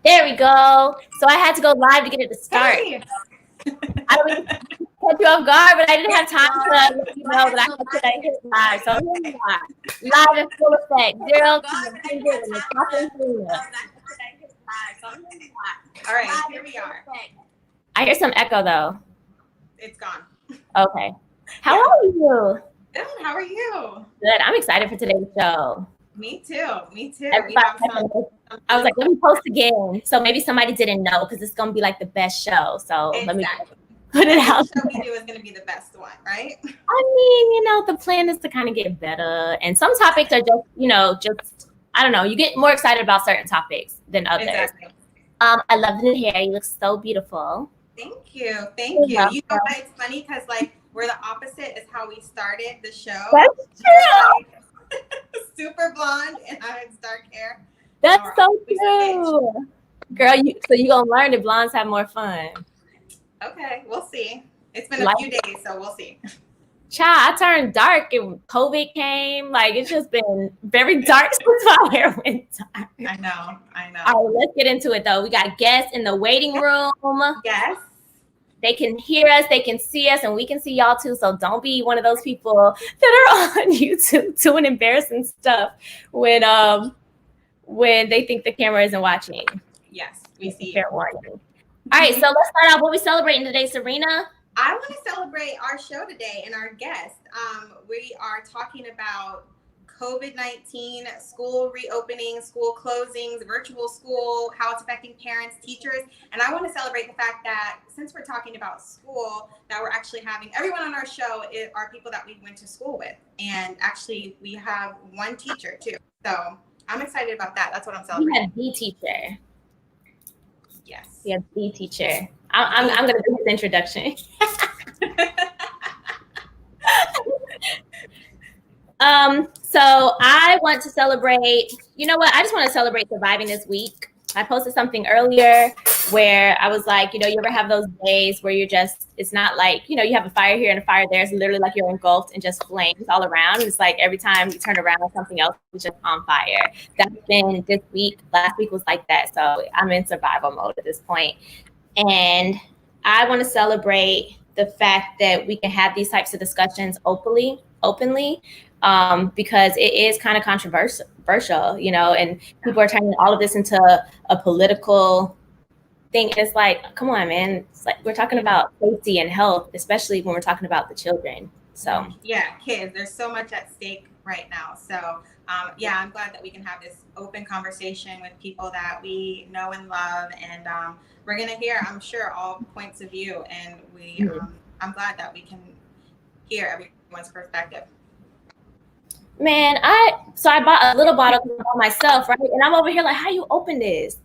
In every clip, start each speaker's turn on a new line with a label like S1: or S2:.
S1: There we go. So I had to go live to get it to start.
S2: Hey.
S1: I don't mean to catch you off guard, but I didn't have time to let you know that I had to hit live. So here we are. Live in full effect. 0 to 100 and Natasha and Serena.
S2: All right, here we are.
S1: I hear some echo though.
S2: It's gone.
S1: Okay. How are you?
S2: Good. How are you?
S1: Good. I'm excited for today's show.
S2: Me too. Me too.
S1: I was like, let me post again. So maybe somebody didn't know because it's going to be like the best show. So let me put it out.
S2: The show we do is going to be the best one, right?
S1: I mean, the plan is to kind of get better. And some topics are just, I don't know, you get more excited about certain topics than others.
S2: Exactly.
S1: I love the new hair. You look so beautiful.
S2: Thank you. Thank you. You know what? It's funny because like we're the opposite is how we started the show.
S1: That's true.
S2: Super blonde and I have dark hair.
S1: That's so true. Girl, so you gonna learn that blondes have more fun.
S2: Okay, we'll see. It's been a few days, so we'll see.
S1: Child, I turned dark and COVID came. Like it's just been very dark since my hair went dark.
S2: I know.
S1: All right, let's get into it though. We got guests in the waiting room.
S2: Yes.
S1: They can hear us, they can see us, and we can see y'all too. So don't be one of those people that are on YouTube doing embarrassing stuff when they think the camera isn't watching.
S2: Yes, we see.
S1: Fair warning. All right, so let's start out. What we celebrating today, Serena?
S2: I want to celebrate our show today and our guest. We are talking about COVID-19, school reopening, school closings, virtual school, how it's affecting parents, teachers. And I want to celebrate the fact that since we're talking about school, that we're actually having everyone on our show are people that we went to school with. And actually, we have one teacher too. So I'm excited about that. That's what I'm celebrating.
S1: We have the teacher.
S2: Yes.
S1: We have the teacher. I'm going to do his introduction. So I want to celebrate, you know what? I just want to celebrate surviving this week. I posted something earlier where I was like, you ever have those days where it's not like, you have a fire here and a fire there. It's literally like you're engulfed in just flames all around. It's like every time you turn around, something else is just on fire. That's been this week. Last week was like that. So I'm in survival mode at this point. And I want to celebrate the fact that we can have these types of discussions openly, because it is kind of controversial, and people are turning all of this into a political thing. And it's like, come on, man. It's like we're talking about safety and health, especially when we're talking about the children. So
S2: yeah, kids, there's so much at stake right now. So I'm glad that we can have this open conversation with people that we know and love, and we're gonna hear, I'm sure, all points of view, and I'm glad that we can hear everyone's perspective.
S1: Man, I bought a little bottle for myself, right? And I'm over here like, how you open this?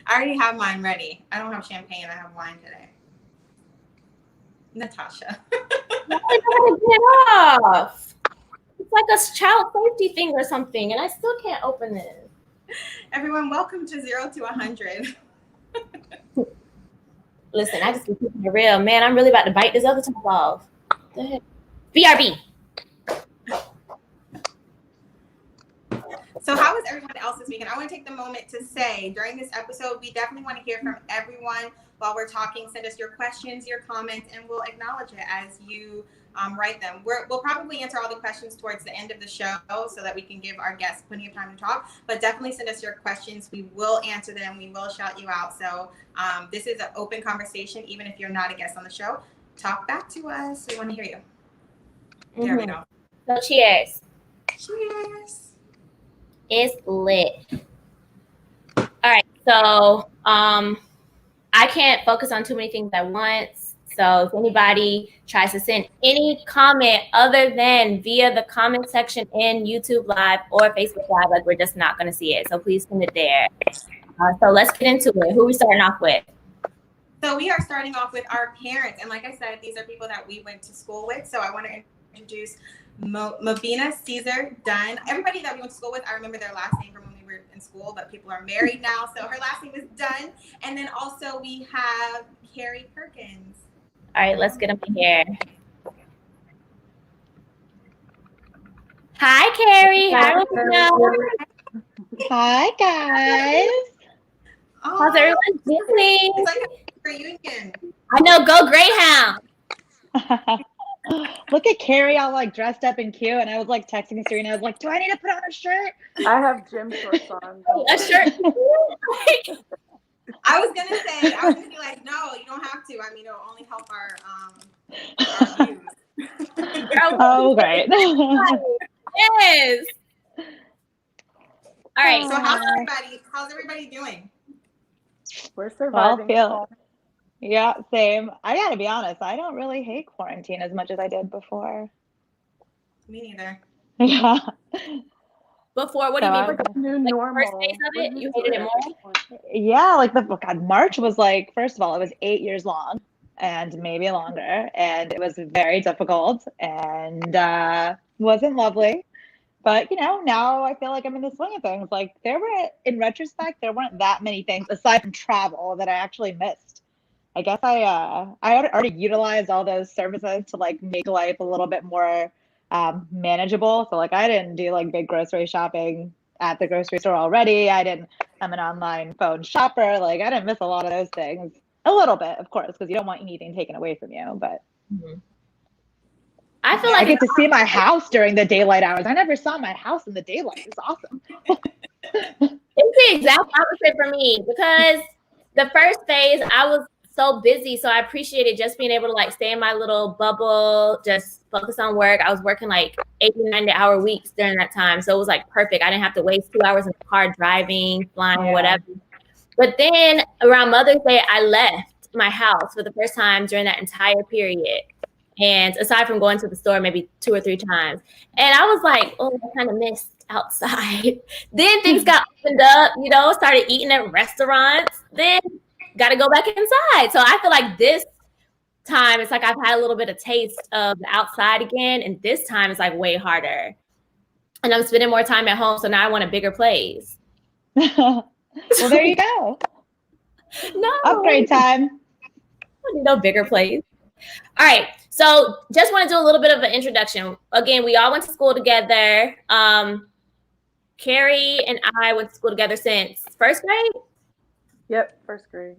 S2: I already have mine ready. I don't have champagne. I have wine today. Natasha.
S1: Get off. It's like a child safety thing or something, and I still can't open this.
S2: Everyone, welcome to 0 to 100.
S1: Listen, I just keep keeping it real. Man, I'm really about to bite this other top off. Go ahead. BRB.
S2: So how was everyone else this weekend? I want to take the moment to say during this episode, we definitely want to hear from everyone while we're talking. Send us your questions, your comments, and we'll acknowledge it as you write them. We'll probably answer all the questions towards the end of the show so that we can give our guests plenty of time to talk. But definitely send us your questions. We will answer them. We will shout you out. So this is an open conversation. Even if you're not a guest on the show, talk back to us. We want to hear you. Mm-hmm. There we go.
S1: So cheers.
S2: Cheers.
S1: It's lit. All right. So I can't focus on too many things at once. So if anybody tries to send any comment other than via the comment section in YouTube Live or Facebook Live, like we're just not going to see it. So please send it there. So let's get into it. Who are we starting off with?
S2: So we are starting off with our parents. And like I said, these are people that we went to school with. So I want to introduce Mobina Caesar Dunn. Everybody that we went to school with, I remember their last name from when we were in school, but people are married now. So her last name is Dunn. And then also we have Carrie Perkins.
S1: All right, let's get them in here. Hi, Carrie. Hi, Mobina.
S3: Hi, guys.
S1: How's everyone doing?
S2: It's like a reunion.
S1: I know, go Greyhound.
S3: Look at Carrie all like dressed up and cute, and I was like texting Serena. I was like, "Do I need to put on a shirt?"
S4: I have gym shorts on.
S1: A shirt.
S2: I was gonna be like, no, you don't have to. I mean, it'll only help our views.
S3: Oh, great.
S1: Yes. All right.
S2: So how's everybody doing?
S4: We're surviving.
S3: Yeah, same. I gotta be honest, I don't really hate quarantine as much as I did before.
S2: Me neither.
S3: Yeah.
S1: Before, what do you mean?
S4: Like new normal.
S1: First days of it, you hated it more?
S3: Yeah, like God, March was like, first of all, it was 8 years long and maybe longer, and it was very difficult and wasn't lovely. But now I feel like I'm in the swing of things. Like in retrospect, there weren't that many things aside from travel that I actually missed. I guess I already utilized all those services to like make life a little bit more manageable. So like I didn't do like big grocery shopping at the grocery store already. I'm an online phone shopper. Like I didn't miss a lot of those things. A little bit, of course, because you don't want anything taken away from you. But
S1: I feel like
S3: I get to see my house during the daylight hours. I never saw my house in the daylight. It's awesome.
S1: It's the exact opposite for me because the first phase I was so busy, so I appreciated just being able to like stay in my little bubble, just focus on work. I was working like 80-90-hour weeks during that time, so it was like perfect. I didn't have to waste 2 hours in the car driving, flying, whatever. But then around Mother's Day, I left my house for the first time during that entire period. And aside from going to the store maybe 2 or 3 times, and I was like, oh, I kind of missed outside. Then things got opened up, started eating at restaurants. Then got to go back inside. So I feel like this time it's like I've had a little bit of taste of the outside again, and this time it's like way harder. And I'm spending more time at home, so now I want a bigger place.
S3: Well, there you go.
S1: No.
S3: Upgrade time.
S1: I need no bigger place. All right. So just want to do a little bit of an introduction. Again, we all went to school together. Carrie and I went to school together since first grade.
S4: Yep, first grade.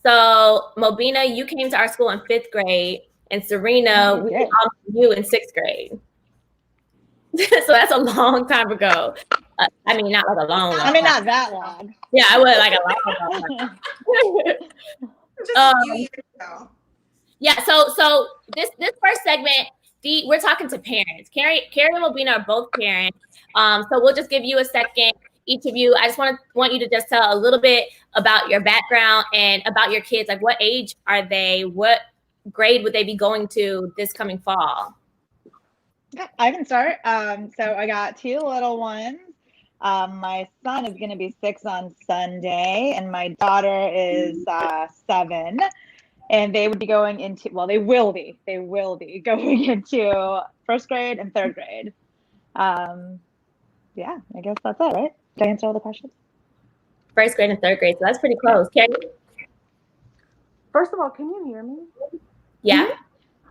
S1: So Mobina, you came to our school in 5th grade, and Serena, we all knew you in 6th grade. So that's a long time ago. I mean, not like a long time.
S3: Not that long.
S1: Yeah, I would like a long time.
S2: Just a few years ago.
S1: Yeah, so this first segment, we're talking to parents. Carrie and Mobina are both parents. So we'll just give you a second, each of you. I just want you to just tell a little bit about your background and about your kids. Like, what age are they? What grade would they be going to this coming fall?
S3: I can start. So I got 2 little ones. My son is going to be 6 on Sunday, and my daughter is 7. And they would be going into, they will be going into 1st grade and 3rd grade. Yeah, I guess that's it, right? Did I answer all the questions?
S1: 1st grade and 3rd grade, so that's pretty close. Carrie?
S4: First of all, can you hear me?
S1: Yeah.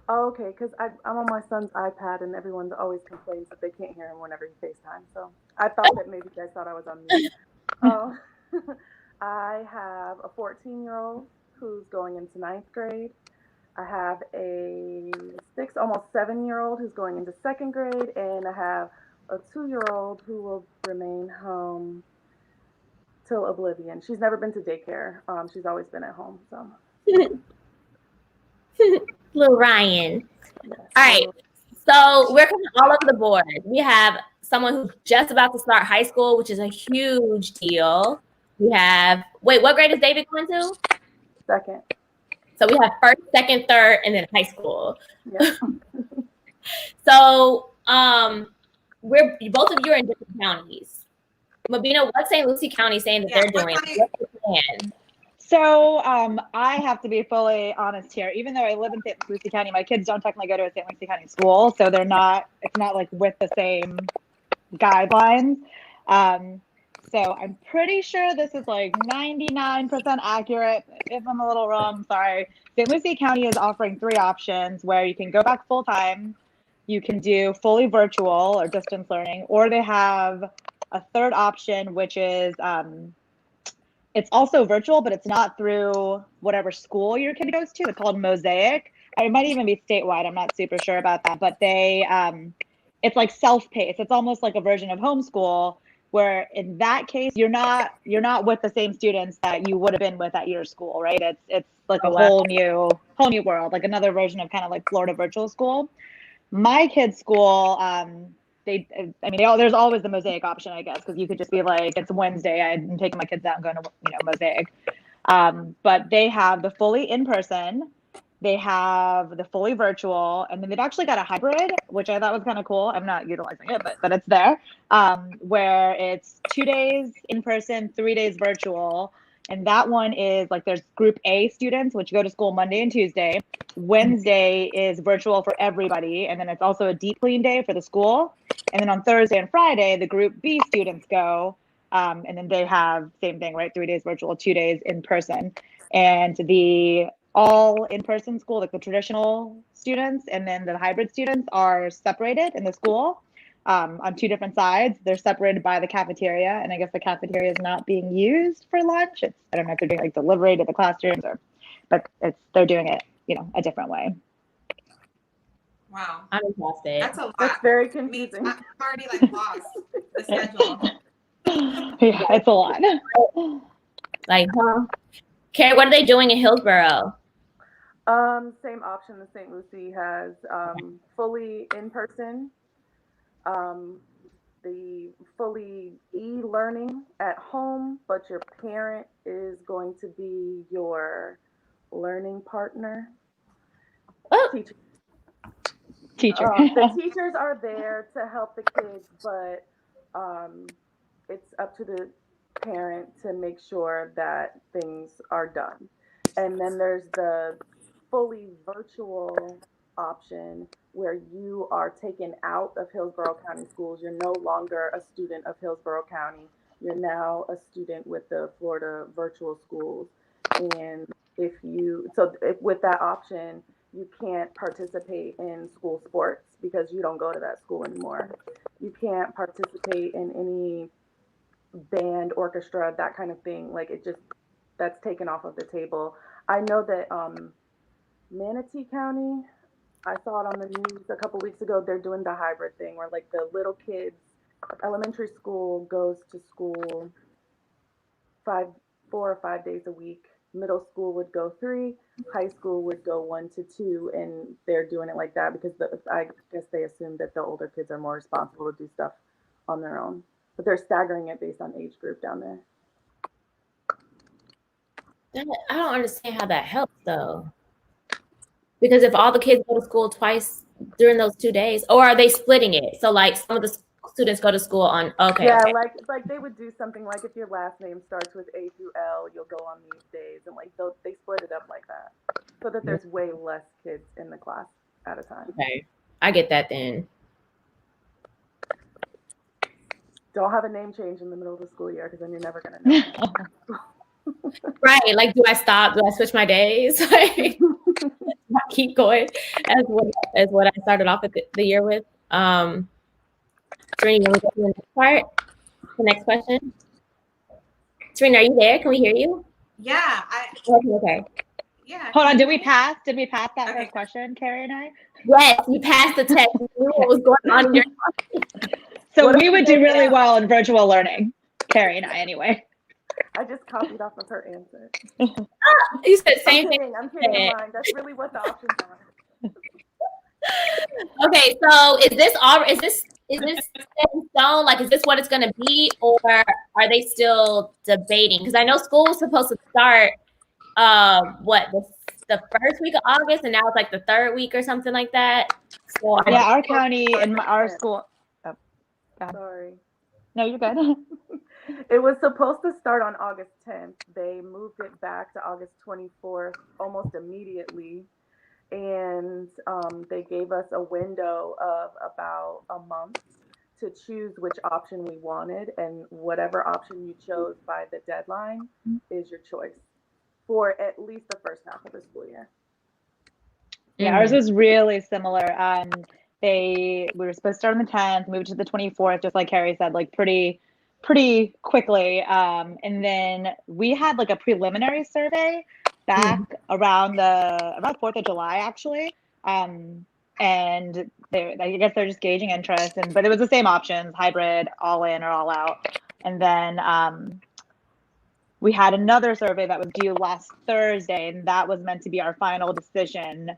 S4: Oh, okay, because I'm on my son's iPad, and everyone always complains that they can't hear him whenever he FaceTime. So I thought that maybe you guys thought I was on mute. I have a 14-year-old who's going into 9th grade. I have a almost 7-year-old who's going into 2nd grade, and I have a 2-year-old who will remain home till oblivion. She's never been to daycare. She's always been at home. So,
S1: little Ryan.
S4: yes.
S1: All right. So we're coming all over the board. We have someone who's just about to start high school, which is a huge deal. We have what grade is David going to?
S4: 2nd.
S1: So we have 1st, 2nd, 3rd, and then high school.
S4: Yep.
S1: So we're both of you are in different counties. Mobina, what's St. Lucie County saying that they're doing? What's the plan?
S3: So I have to be fully honest here. Even though I live in St. Lucie County, my kids don't technically go to a St. Lucie County school, so it's not like with the same guidelines. So I'm pretty sure this is like 99% accurate. If I'm a little wrong, sorry. St. Lucie County is offering 3 options where you can go back full time, you can do fully virtual or distance learning, or they have a 3rd option, which is It's also virtual, but it's not through whatever school your kid goes to. It's called Mosaic. It might even be statewide. I'm not super sure about that, but it's like self-paced. It's almost like a version of homeschool, where in that case you're not with the same students that you would have been with at your school, right? It's like a whole new world, like another version of kind of like Florida virtual school. My kids' school, there's always the Mosaic option, I guess, because you could just be like, it's Wednesday, I'm taking my kids out and going to, Mosaic. But they have the fully in person, they have the fully virtual, and then they've actually got a hybrid, which I thought was kind of cool. I'm not utilizing it, but it's there, where it's 2 days in person, 3 days virtual. And that one is like, there's group A students, which go to school Monday and Tuesday. Wednesday is virtual for everybody. And then it's also a deep clean day for the school. And then on Thursday and Friday, the group B students go. And then they have same thing, right? 3 days virtual, 2 days in person. And the all in-person school, like the traditional students and then the hybrid students, are separated in the school on two different sides. They're separated by the cafeteria, and I guess the cafeteria is not being used for lunch. I don't know if they're doing like delivery to the classrooms, but they're doing it, a different way.
S2: Wow.
S1: I'm exhausted.
S2: That's a lot.
S4: That's very confusing.
S2: I'm already like lost the schedule.
S3: Yeah, it's a lot.
S1: Like, huh? Carrie, what are they doing in Hillsborough?
S4: Same option that St. Lucie has, fully in person, the fully e-learning at home, but your parent is going to be your learning partner.
S1: Oh.
S3: Teacher.
S4: The teachers are there to help the kids, but it's up to the parent to make sure that things are done. And then there's the fully virtual option where you are taken out of Hillsborough County Schools. You're no longer a student of Hillsborough County. You're now a student with the Florida Virtual Schools. And with that option, you can't participate in school sports because you don't go to that school anymore. You can't participate in any band, orchestra, that kind of thing. Like, that's taken off of the table. I know that Manatee County, I saw it on the news a couple weeks ago, they're doing the hybrid thing where like the little kids, elementary school goes to school 4 or 5 days a week. Middle school would go 3, high school would go 1 to 2, and they're doing it like that because I guess they assume that the older kids are more responsible to do stuff on their own. But they're staggering it based on age group down there.
S1: I don't understand how that helps though. Because if all the kids go to school twice during those 2 days, or are they splitting it? So like some of the students go to school on, okay.
S4: Like they would do something like if your last name starts with A through L, you'll go on these days, and like they split it up like that so that there's way less kids in the class at a time.
S1: Okay, I get that then.
S4: Don't have a name change in the middle of the school year because then you're never gonna know.
S1: Right, like do I stop? Do I switch my days? Like, keep going as what I started off the year with. Serena, you want to go to the next part? The next question. Serena, are you there? Can we hear you?
S2: Yeah.
S1: Okay.
S2: Yeah.
S3: Hold on. Did we pass that first question, Carrie and I?
S1: Yes, you passed the test. You knew what was going on in your
S3: So we would do really well in virtual learning, Carrie and I, anyway.
S4: I just copied off of her answer.
S1: You said same thing.
S4: I'm kidding. That's really what the options are.
S1: Okay, so is this set in stone? Like, is this what it's going to be, or are they still debating? Because I know school was supposed to start the first week of August, and now it's like the third week or something like that. So
S3: yeah, our county and our school. Oh,
S4: sorry.
S3: No, you're good.
S4: It was supposed to start on August 10th. They moved it back to August 24th almost immediately. And they gave us a window of about a month to choose which option we wanted. And whatever option you chose by the deadline is your choice for at least the first half of the school year.
S3: Yeah, ours was really similar. We were supposed to start on the 10th, moved to the 24th, just like Carrie said, like pretty pretty quickly. And then we had like a preliminary survey back around 4th of July, actually. And I guess they're just gauging interest, but it was the same options: hybrid, all in or all out. And then we had another survey that was due last Thursday, and that was meant to be our final decision.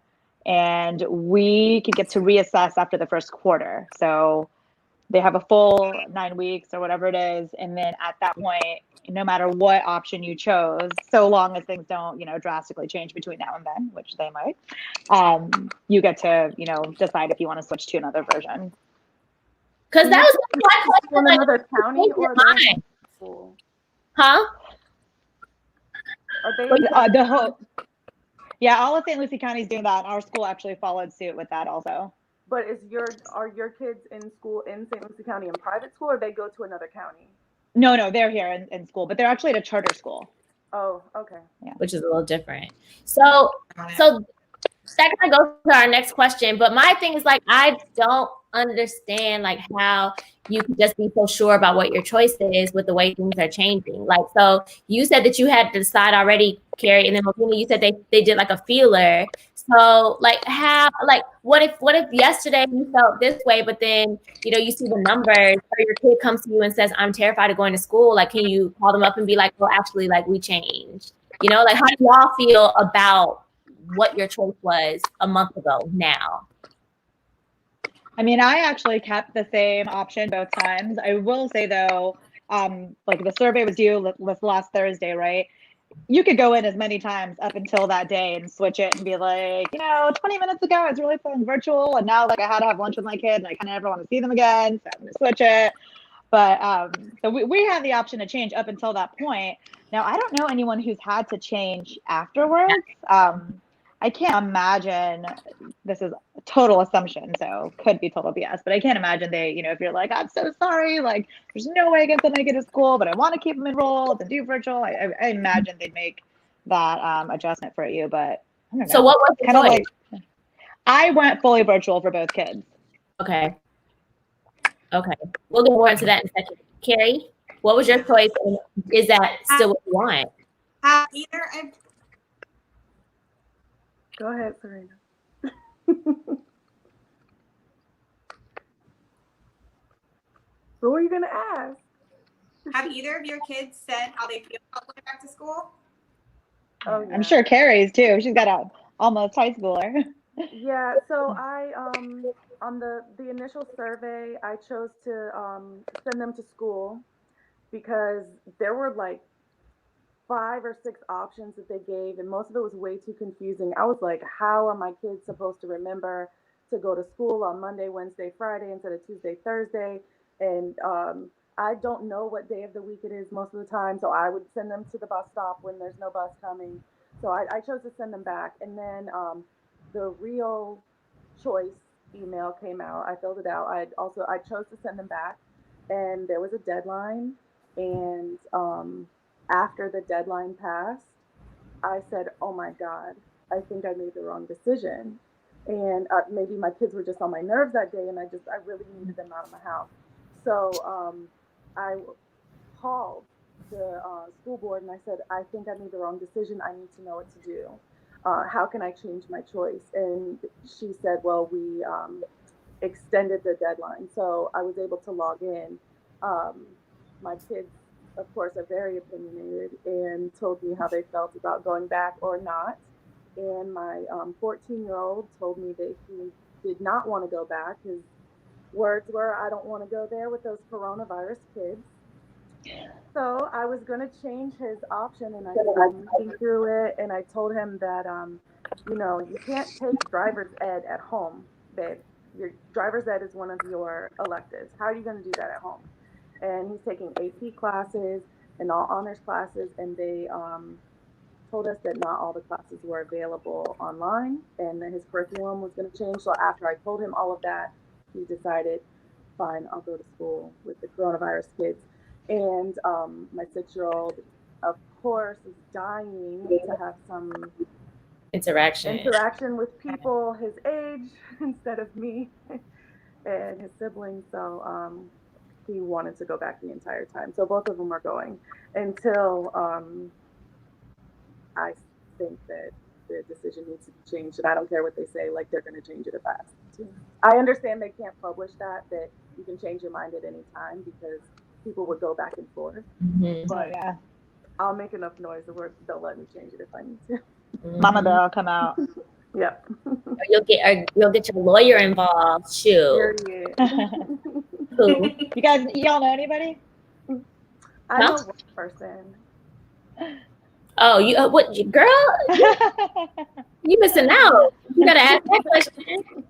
S3: And we could get to reassess after the first quarter. So they have a full 9 weeks or whatever it is. And then at that point, no matter what option you chose, so long as things don't, drastically change between now and then, which they might, you get to, decide if you want to switch to another version.
S1: Because that was my question.
S4: In another county or
S1: mine.
S4: School?
S1: Huh?
S4: Are they
S3: the whole? Yeah, all of St. Lucie County is doing that. Our school actually followed suit with that also.
S4: But are your kids in school in St. Lucie County in private school, or they go to another county?
S3: No, they're here in school, but they're actually at a charter school.
S4: Oh, okay.
S1: Yeah. Which is a little different. So that kind of goes to our next question. But my thing is, like, I don't understand like how you could just be so sure about what your choice is with the way things are changing. Like, so you said that you had to decide already, Carrie, and then Mokina, you said they did like a feeler. So like what if yesterday you felt this way, but then you see the numbers, or your kid comes to you and says, I'm terrified of going to school. Like, can you call them up and be like, well, actually, like, we changed? Like, how do y'all feel about what your choice was a month ago now?
S3: I mean, I actually kept the same option both times. I will say though, like the survey was due last Thursday, right? You could go in as many times up until that day and switch it and be like, 20 minutes ago, I was really feeling virtual. And now like I had to have lunch with my kid and I kind of never want to see them again. So I'm going to switch it. But so we had the option to change up until that point. Now, I don't know anyone who's had to change afterwards. I can't imagine, this is a total assumption, so could be total BS, but I can't imagine they, if you're like, I'm so sorry, like there's no way I get to make it to school, but I want to keep them enrolled and do virtual. I imagine they'd make that adjustment for you, but I don't know.
S1: So what was the choice?
S3: Like, I went fully virtual for both kids.
S1: Okay. We'll get more into that in a second. Carrie, what was your choice? And is that still what you want?
S4: Go ahead, Serena. What were you going to ask?
S2: Have either of your kids said how they feel about going back to school?
S4: Oh, yeah.
S3: I'm sure Carrie's too. She's got a almost high schooler.
S4: Yeah, so I on the initial survey, I chose to send them to school because there were like 5 or 6 options that they gave, and most of it was way too confusing. I was like, how are my kids supposed to remember to go to school on Monday, Wednesday, Friday instead of Tuesday, Thursday? And I don't know what day of the week it is most of the time, so I would send them to the bus stop when there's no bus coming. So I chose to send them back. And then the real choice email came out. I filled it out. I chose to send them back, and there was a deadline. And after the deadline passed, I said, oh my God, I think I made the wrong decision. And maybe my kids were just on my nerves that day, and I really needed them out of my house. So I called the school board and I said, I think I made the wrong decision. I need to know what to do. How can I change my choice? And she said, well, we extended the deadline. So I was able to log in. My kids, of course, are very opinionated and told me how they felt about going back or not. And my 14-year-old told me that he did not want to go back. His words were, I don't want to go there with those coronavirus kids. So I was going to change his option, and I started reading through it, and I told him that, you can't take driver's ed at home, babe. Your driver's ed is one of your electives. How are you going to do that at home? And he's taking AP classes and all honors classes, and they told us that not all the classes were available online, and that his curriculum was going to change. So after I told him all of that, he decided, fine, I'll go to school with the coronavirus kids. And my 6-year-old, of course, is dying to have some interaction with people his age instead of me and his siblings. So he wanted to go back the entire time. So both of them are going until I think that the decision needs to be changed. And I don't care what they say, like they're going to change it if I ask them to. I understand they can't publish that you can change your mind at any time because people would go back and forth.
S1: Mhm.
S4: But
S3: yeah.
S4: I'll make enough noise where they'll let me change it if I need to.
S3: Mama Bear will come out.
S4: Yep.
S1: You'll get your lawyer involved. Shoot.
S4: Period.
S1: Who?
S3: Y'all know anybody?
S4: I know one person.
S1: Oh, you what, girl? You missing out. You gotta ask that question.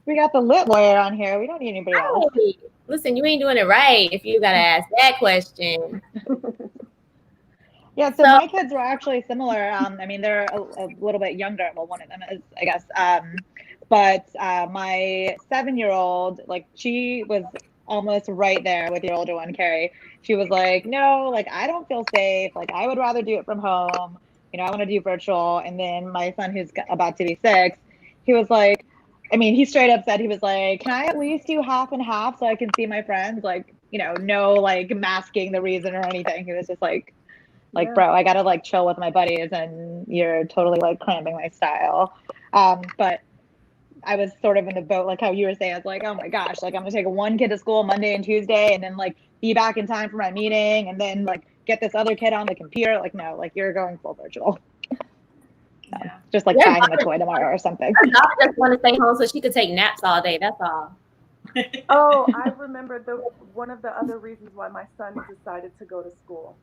S3: We got the lit lawyer on here. We don't need anybody else.
S1: Hey, listen, you ain't doing it right if you gotta ask that question.
S3: Yeah, so my kids were actually similar. I mean, they're a little bit younger. Well, one of them is, I guess. But my 7-year-old, like, she was almost right there with your older one, Carrie. She was like, no, like, I don't feel safe. Like, I would rather do it from home. You know, I want to do virtual. And then my son, who's about to be 6, he was like, I mean, he straight up said, he was like, can I at least do half and half so I can see my friends? Like, you know, no, like, masking the reason or anything. He was just like,
S4: Yeah.
S3: bro, I gotta like chill with my buddies and you're totally like cramping my style. But I was sort of in the boat, like how you were saying, it's like, oh my gosh, like I'm gonna take one kid to school Monday and Tuesday and then like be back in time for my meeting and then like get this other kid on the computer. Like, no, like you're going full virtual.
S2: Yeah.
S3: Just like buy him a toy tomorrow or something.
S1: Her daughter just want to stay home so she could take naps all day. That's all.
S4: Oh, I remember one of the other reasons why my son decided to go to school.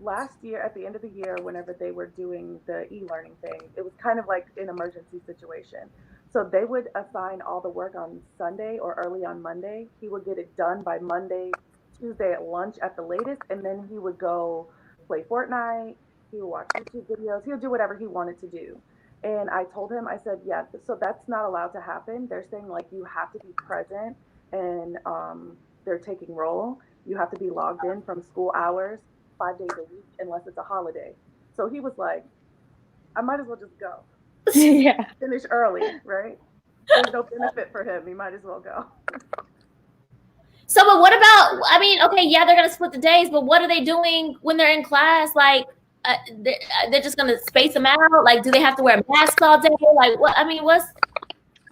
S4: Last year, at the end of the year, whenever they were doing the e-learning thing, it was kind of like an emergency situation. So they would assign all the work on Sunday or early on Monday. He would get it done by Monday, Tuesday at lunch at the latest, and then he would go play Fortnite. He would watch YouTube videos. He would do whatever he wanted to do. And I told him, I said, yeah, so that's not allowed to happen. They're saying like you have to be present and they're taking roll. You have to be logged in from school hours 5 days a week unless it's a holiday. So he was like, I might as well just go.
S3: Yeah.
S4: Finish early, right? There's no benefit for him. He might as well go.
S1: So, but what about, I mean, okay, yeah, they're going to split the days, but what are they doing when they're in class? Like, they're just going to space them out? Like, do they have to wear masks all day? Like, what, I mean, what's?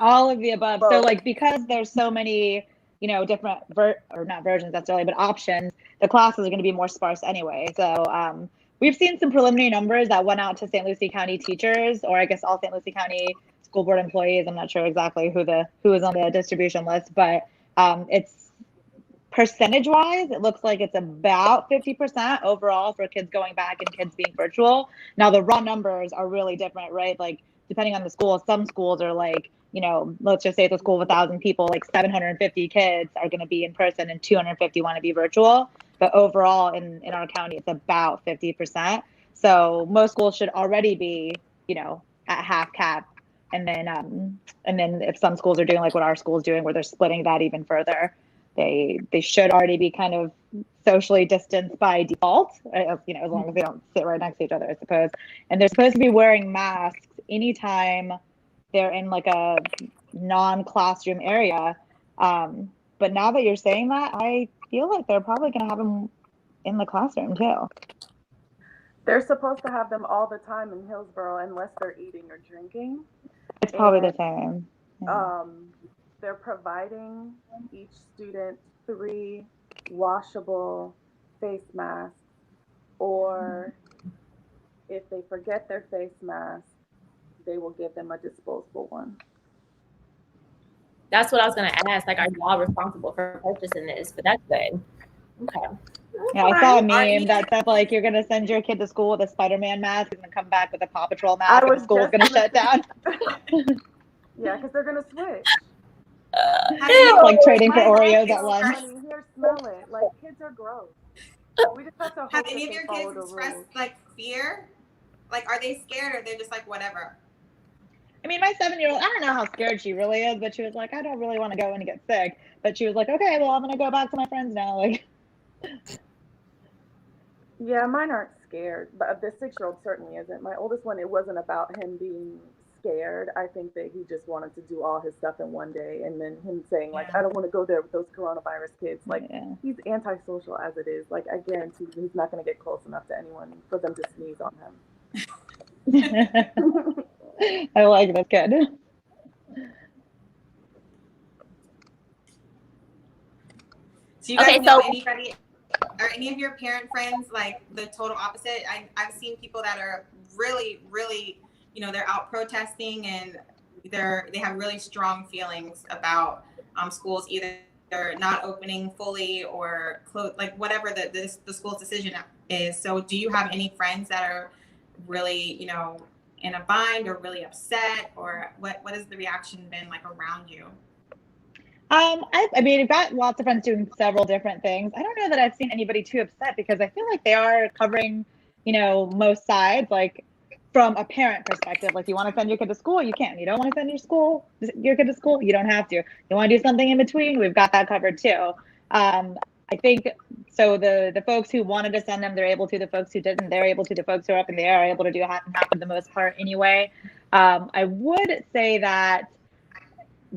S3: All of the above. So like, because there's so many, you know, different or not versions necessarily, but options, the classes are going to be more sparse anyway. So we've seen some preliminary numbers that went out to St. Lucie County teachers, or I guess all St. Lucie County school board employees. I'm not sure exactly who is on the distribution list, but it's percentage wise, it looks like it's about 50% overall for kids going back and kids being virtual. Now the raw numbers are really different, right? Like depending on the school, some schools are like, you know, let's just say it's a school of 1,000 people, like 750 kids are going to be in person and 250 want to be virtual. But overall in our county, it's about 50%. So most schools should already be, you know, at half cap. And then if some schools are doing like what our school is doing, where they're splitting that even further, they should already be kind of socially distanced by default, you know, as long as they don't sit right next to each other, I suppose. And they're supposed to be wearing masks anytime they're in like a non-classroom area. But now that you're saying that, I feel like they're probably going to have them in the classroom too.
S4: They're supposed to have them all the time in Hillsborough unless they're eating or drinking.
S3: It's probably the same.
S4: Yeah. They're providing each student 3 washable face masks, or if they forget their face mask, they will give them a disposable one.
S1: That's what I was going to ask. Like, are y'all responsible for purchasing this? But that's good. Okay.
S3: Yeah, I saw a meme that said like you're gonna send your kid to school with a Spider-Man mask and then come back with a Paw Patrol mask, and the school's gonna shut down.
S4: Yeah, because they're gonna switch.
S3: Like trading for Oreos at lunch.
S4: Here, smell it. Like kids are gross. We just have to
S2: Have any of your kids expressed like fear? Like, are they scared or they're just like whatever?
S3: I mean, my 7-year-old, I don't know how scared she really is, but she was like, I don't really want to go in and get sick. But she was like, okay, well, I'm gonna go back to my friends now. Like,
S4: yeah, mine aren't scared, but the 6-year-old certainly isn't. My oldest one, it wasn't about him being scared. I think that he just wanted to do all his stuff in one day, and then him saying like,
S3: Yeah.
S4: "I don't want to go there with those coronavirus kids." Like,
S3: Yeah.
S4: he's antisocial as it is. Like, I guarantee you he's not going to get close enough to anyone for them to sneeze on him.
S3: I like that's good.
S2: So you guys
S1: Okay,
S2: know
S1: so
S2: anybody or any of your parent friends like the total opposite? I've seen people that are really, really, they're out protesting and they have really strong feelings about schools either not opening fully or close, like whatever the school's decision is. So do you have any friends that are really, in a bind or really upset, or what has the reaction been like around you?
S3: I mean, I've got lots of friends doing several different things. I don't know that I've seen anybody too upset because I feel like they are covering, most sides. Like from a parent perspective, like you want to send your kid to school, you can. You don't want to send your kid to school, you don't have to. You want to do something in between, we've got that covered too. I think so. The folks who wanted to send them, they're able to. The folks who didn't, they're able to. The folks who are up in the air are able to do half and half for the most part anyway. I would say that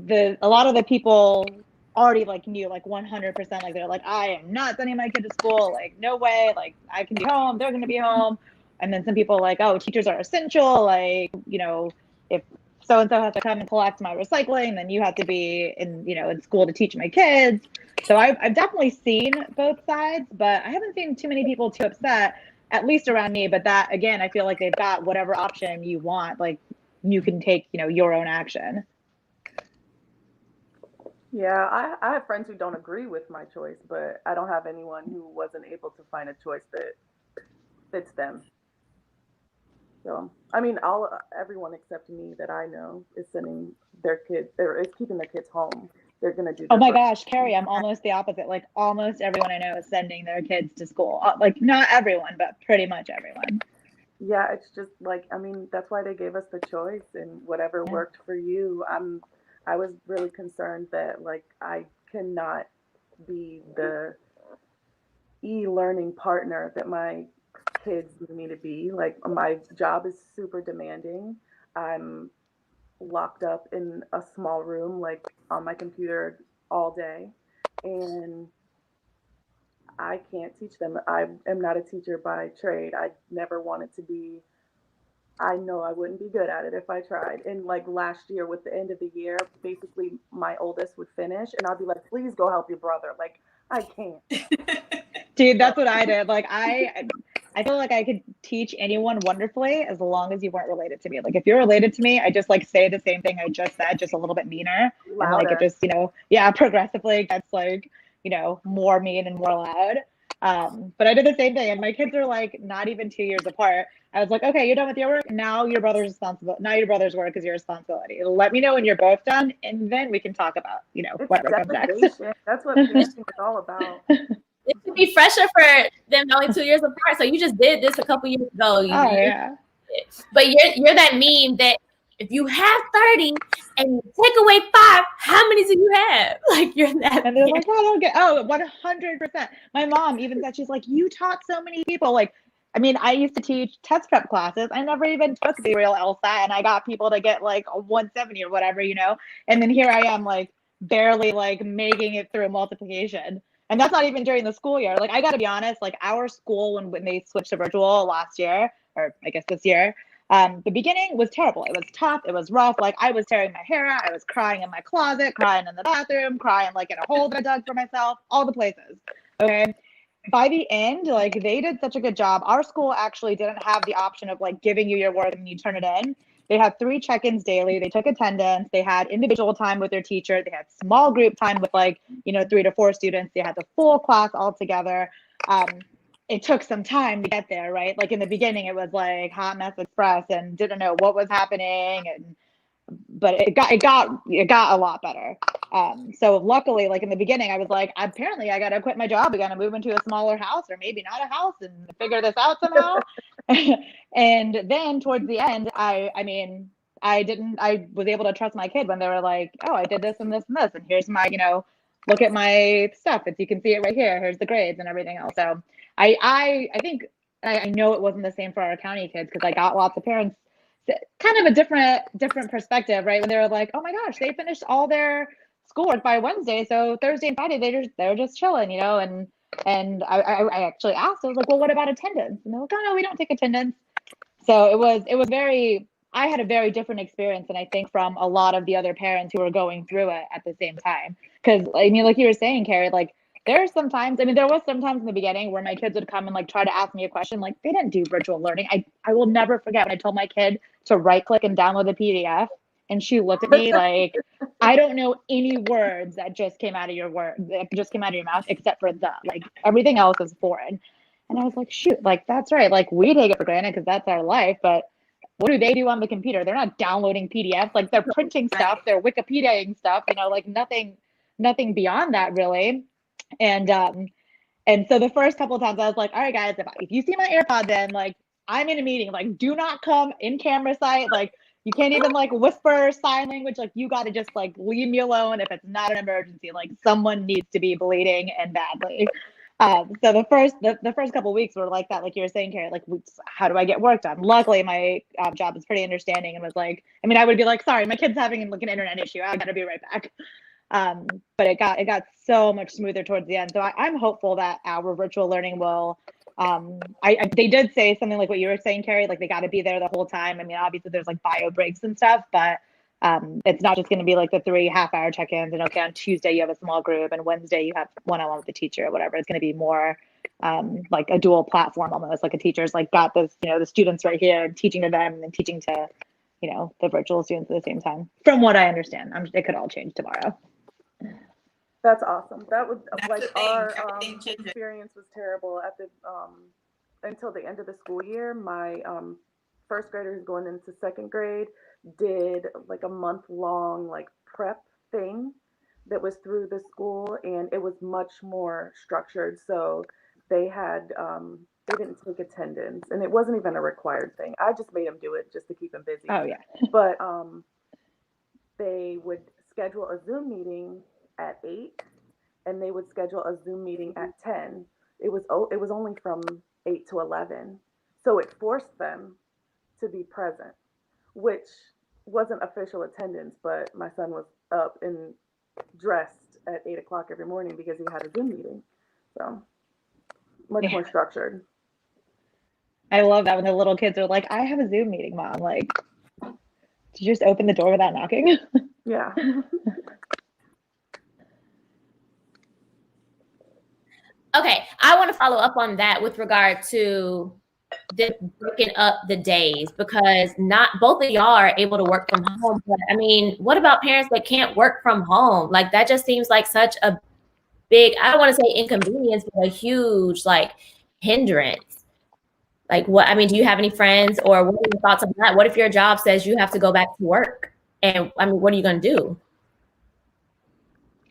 S3: a lot of the people already like knew like 100%, like they're like, I am not sending my kid to school, like no way, like I can be home, they're going to be home. And then some people like, oh, teachers are essential, like if so and so has to come and collect my recycling, then you have to be in school to teach my kids. So I've definitely seen both sides, but I haven't seen too many people too upset, at least around me. But that again, I feel like they've got whatever option you want, like you can take your own action.
S4: Yeah, I have friends who don't agree with my choice, but I don't have anyone who wasn't able to find a choice that fits them. So, I mean, everyone except me that I know is sending their kids, or is keeping their kids home. They're gonna do
S3: Oh
S4: their
S3: my
S4: best.
S3: gosh, Carrie, I'm almost the opposite. Like almost everyone I know is sending their kids to school. Like not everyone, but pretty much everyone.
S4: Yeah, it's just like, I mean, that's why they gave us the choice, and whatever
S3: Yeah.
S4: worked for you. I was really concerned that like I cannot be the e-learning partner that my kids need me to be. Like my job is super demanding. I'm locked up in a small room, like on my computer all day, and I can't teach them. I am not a teacher by trade. I never wanted to be. I know I wouldn't be good at it if I tried. And like last year, with the end of the year, basically my oldest would finish, and I'd be like, "Please go help your brother." Like I can't.
S3: Dude, that's what I did. Like I feel like I could teach anyone wonderfully as long as you weren't related to me. Like if you're related to me, I just like say the same thing I just said, just a little bit meaner. And like it
S4: Louder.
S3: just, yeah, progressively gets like, more mean and more loud. But I did the same thing. And my kids are like not even 2 years apart. I was like, okay, you're done with your work. Now your brother's responsible. Now your brother's work is your responsibility. Let me know when you're both done, and then we can talk about,
S4: It's
S3: whatever comes next.
S4: delegation. That's what parenting is all about.
S1: It should be fresher for them only 2 years apart. So you just did this a couple years ago.
S3: Oh yeah.
S1: But you're that meme that if you have 30 and you take away 5, how many do you have? Like you're that.
S3: And they're like, I don't get, 100%. My mom even said, she's like, you taught so many people. Like, I mean, I used to teach test prep classes. I never even took the real LSAT, and I got people to get like a 170 or whatever, And then here I am, like, barely like making it through multiplication. And that's not even during the school year. Like, I got to be honest, like, our school, when they switched to virtual last year, or I guess this year, the beginning was terrible. It was tough. It was rough. Like I was tearing my hair out. I was crying in my closet, crying in the bathroom, crying like in a hole that I dug for myself, all the places. Okay. By the end, like they did such a good job. Our school actually didn't have the option of like giving you your work and you turn it in. They had 3 check-ins daily. They took attendance. They had individual time with their teacher. They had small group time with 3 to 4 students. They had the full class all together. It took some time to get there, right? Like in the beginning, it was like hot mess express and didn't know what was happening, but it got a lot better. So luckily, like in the beginning, I was like, apparently I got to quit my job. We got to move into a smaller house, or maybe not a house, and figure this out somehow. And then towards the end, I was able to trust my kid when they were like, oh, I did this and this and this, and here's my, look at my stuff. You can see it right here. Here's the grades and everything else. So I think I know it wasn't the same for our county kids because I got lots of parents kind of a different perspective, right? When they were like, oh my gosh, they finished all their schoolwork by Wednesday, so Thursday and Friday they were just chilling, you know. And I actually asked, I was like, well, what about attendance? And they're like, oh no, we don't take attendance. So it was very, I had a very different experience, and I think from a lot of the other parents who were going through it at the same time. Because I mean, like you were saying, Carrie, like there are some times, I mean, there was some times in the beginning where my kids would come and like try to ask me a question. Like they didn't do virtual learning. I will never forget when I told my kid to right click and download the PDF, and she looked at me like, I don't know any words that just came out of your mouth except for the, like everything else is foreign. And I was like, shoot, like that's right. Like we take it for granted because that's our life, but what do they do on the computer? They're not downloading PDFs, like they're printing stuff, they're Wikipediaing stuff, you know, like nothing beyond that really. And so the first couple of times I was like, all right, guys, if you see my AirPods in, like I'm in a meeting, like do not come in camera sight. Like you can't even like whisper sign language. Like you got to just like leave me alone if it's not an emergency. Like someone needs to be bleeding and badly. So the first couple of weeks were like that, like you were saying, Carrie, like how do I get work done? Luckily, my job is pretty understanding and was like, I mean, I would be like, sorry, my kid's having like an internet issue. I got to be right back. But it got so much smoother towards the end. So I'm hopeful that our virtual learning will. They did say something like what you were saying, Carrie, like they got to be there the whole time. I mean, obviously there's like bio breaks and stuff, but it's not just going to be like the 3 half-hour check-ins and okay, on Tuesday you have a small group and Wednesday you have one-on-one with the teacher or whatever. It's going to be more like a dual platform almost, like a teacher's like got this, you know, the students right here and teaching to them and teaching to, you know, the virtual students at the same time. From what I understand, it could all change tomorrow.
S4: That's awesome. That was
S2: That's
S4: like
S2: the thing.
S4: our
S2: Everything changes.
S4: experience was terrible at the until the end of the school year. My first grader who's going into second grade did like a month-long like prep thing that was through the school, and it was much more structured. So they had they didn't take attendance, and it wasn't even a required thing. I just made them do it just to keep them busy.
S3: Oh yeah.
S4: But they would schedule a Zoom meeting at 8, and they would schedule a Zoom meeting at 10. It was only from 8 to 11, so it forced them to be present, which wasn't official attendance, but my son was up and dressed at 8 o'clock every morning because he had a Zoom meeting. So much more structured.
S3: I love that when the little kids are like, I have a Zoom meeting, Mom. Like, did you just open the door without knocking?
S4: Yeah.
S1: Okay, I want to follow up on that with regard to breaking up the days, because not both of y'all are able to work from home. But I mean, what about parents that can't work from home? Like that just seems like such a big, I don't want to say inconvenience, but a huge like hindrance. Like what, I mean, do you have any friends, or what are your thoughts on that? What if your job says you have to go back to work? And I mean, what are you going to do?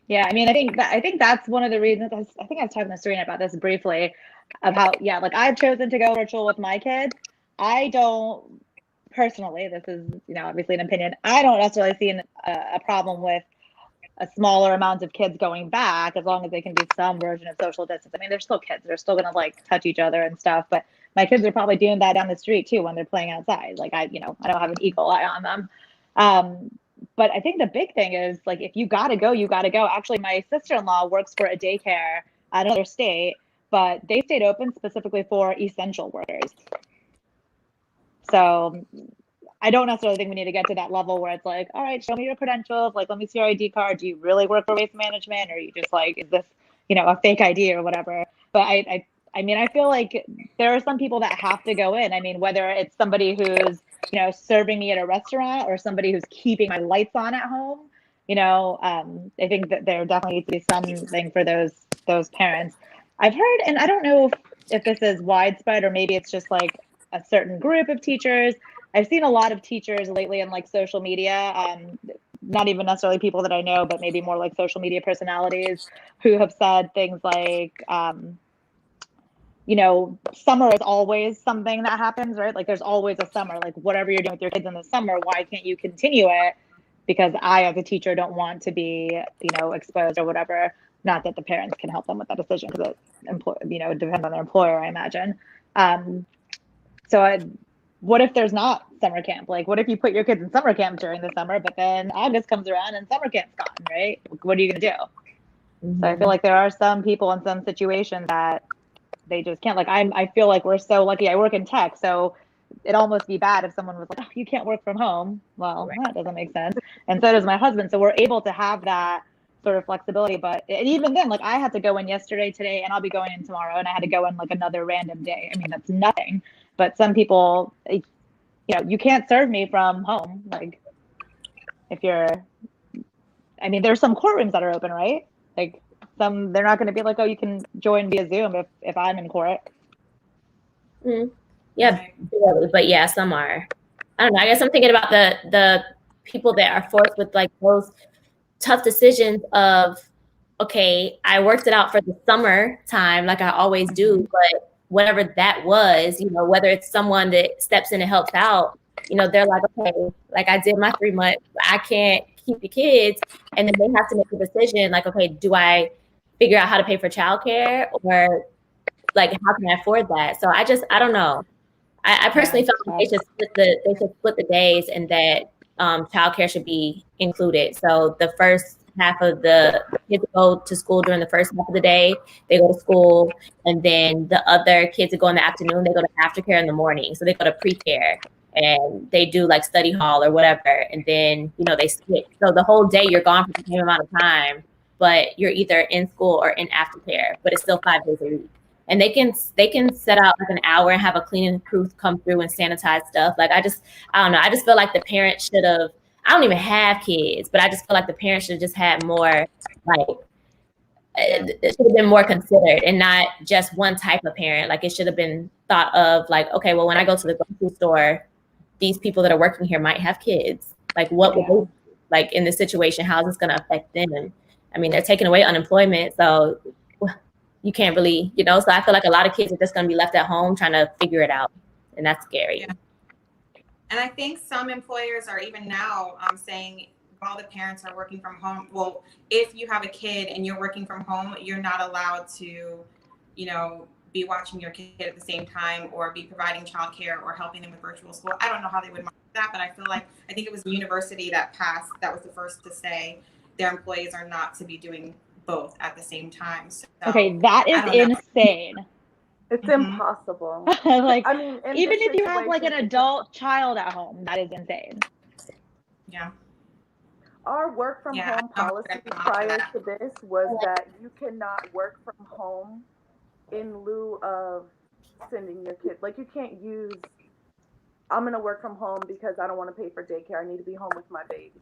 S3: Yeah, I mean, I think that's one of the reasons. I think I was talking to Serena about this briefly, of how, yeah, like I've chosen to go virtual with my kids. I don't personally, this is, you know, obviously an opinion, I don't necessarily see a problem with a smaller amount of kids going back as long as they can do some version of social distance. I mean, they're still kids. They're still going to like touch each other and stuff, but my kids are probably doing that down the street too when they're playing outside. Like I don't have an eagle eye on them. But I think the big thing is like, if you got to go, you got to go. Actually, my sister-in-law works for a daycare at another state, but they stayed open specifically for essential workers. So I don't necessarily think we need to get to that level where it's like, all right, show me your credentials. Like, let me see your ID card. Do you really work for waste management? Or are you just like, is this, you know, a fake ID or whatever? But I mean, I feel like there are some people that have to go in. I mean, whether it's somebody who's, you know, serving me at a restaurant or somebody who's keeping my lights on at home, you know, I think that there definitely needs to be something for those parents. I've heard, and I don't know if this is widespread or maybe it's just like a certain group of teachers. I've seen a lot of teachers lately in like social media, not even necessarily people that I know, but maybe more like social media personalities who have said things like, you know, summer is always something that happens, right? Like there's always a summer, like whatever you're doing with your kids in the summer, why can't you continue it? Because I, as a teacher, don't want to be, you know, exposed or whatever. Not that the parents can help them with that decision because it, you know, it depends on their employer, I imagine. So what if there's not summer camp? Like, what if you put your kids in summer camp during the summer, but then August comes around and summer camp's gone, right? What are you going to do? So I feel like there are some people in some situations that they just can't. Like, I feel like we're so lucky. I work in tech, so it'd almost be bad if someone was like, oh, you can't work from home. Well, that doesn't make sense. And so does my husband. So we're able to have that sort of flexibility. But and even then, like, I had to go in yesterday, today, and I'll be going in tomorrow. And I had to go in like another random day. I mean, that's nothing. But some people, you know, you can't serve me from home. Like, if you're, I mean, there's some courtrooms that are open, right? Like, some, they're not going to be like, oh, you can join via Zoom if I'm in court.
S1: Yeah, but yeah, some are. I don't know. I guess I'm thinking about the people that are forced with like those tough decisions of, okay, I worked it out for the summer time like I always do, but whatever that was, you know, whether it's someone that steps in and helps out, you know, they're like, okay, like I did my 3 months, I can't keep the kids, and then they have to make a decision like, okay, do I figure out how to pay for childcare, or like how can I afford that? So I don't know. I personally felt like they should split the days, and that childcare should be included. So the first half of the kids go to school during the first half of the day, they go to school, and then the other kids that go in the afternoon, they go to aftercare in the morning. So they go to pre-care and they do like study hall or whatever, and then you know they switch. So the whole day you're gone for the same amount of time, but you're either in school or in aftercare, but it's still 5 days a week. And they can set out like an hour and have a cleaning crew come through and sanitize stuff. Like I don't know. I just feel like the parents should have. I don't even have kids, but I just feel like the parents should have just had more. Like it should have been more considered, and not just one type of parent. Like it should have been thought of. Like, okay, well, when I go to the grocery store, these people that are working here might have kids. Like, what would they like in this situation? How is this going to affect them? I mean, they're taking away unemployment, so you can't really, you know, so I feel like a lot of kids are just going to be left at home trying to figure it out. And that's scary.
S2: Yeah. And I think some employers are even now saying while the parents are working from home, well, if you have a kid and you're working from home, you're not allowed to, you know, be watching your kid at the same time or be providing childcare or helping them with virtual school. I don't know how they would monitor that, but I feel like, I think it was the university that was the first to say their employees are not to be doing both at the same time. So,
S3: okay, that is insane.
S4: It's impossible.
S3: Like,
S4: I mean,
S3: even if you have like an adult child at home, that is insane.
S2: Yeah.
S4: Our work from home policy prior to this was that you cannot work from home in lieu of sending your kids. Like you can't use, I'm going to work from home because I don't want to pay for daycare. I need to be home with my baby.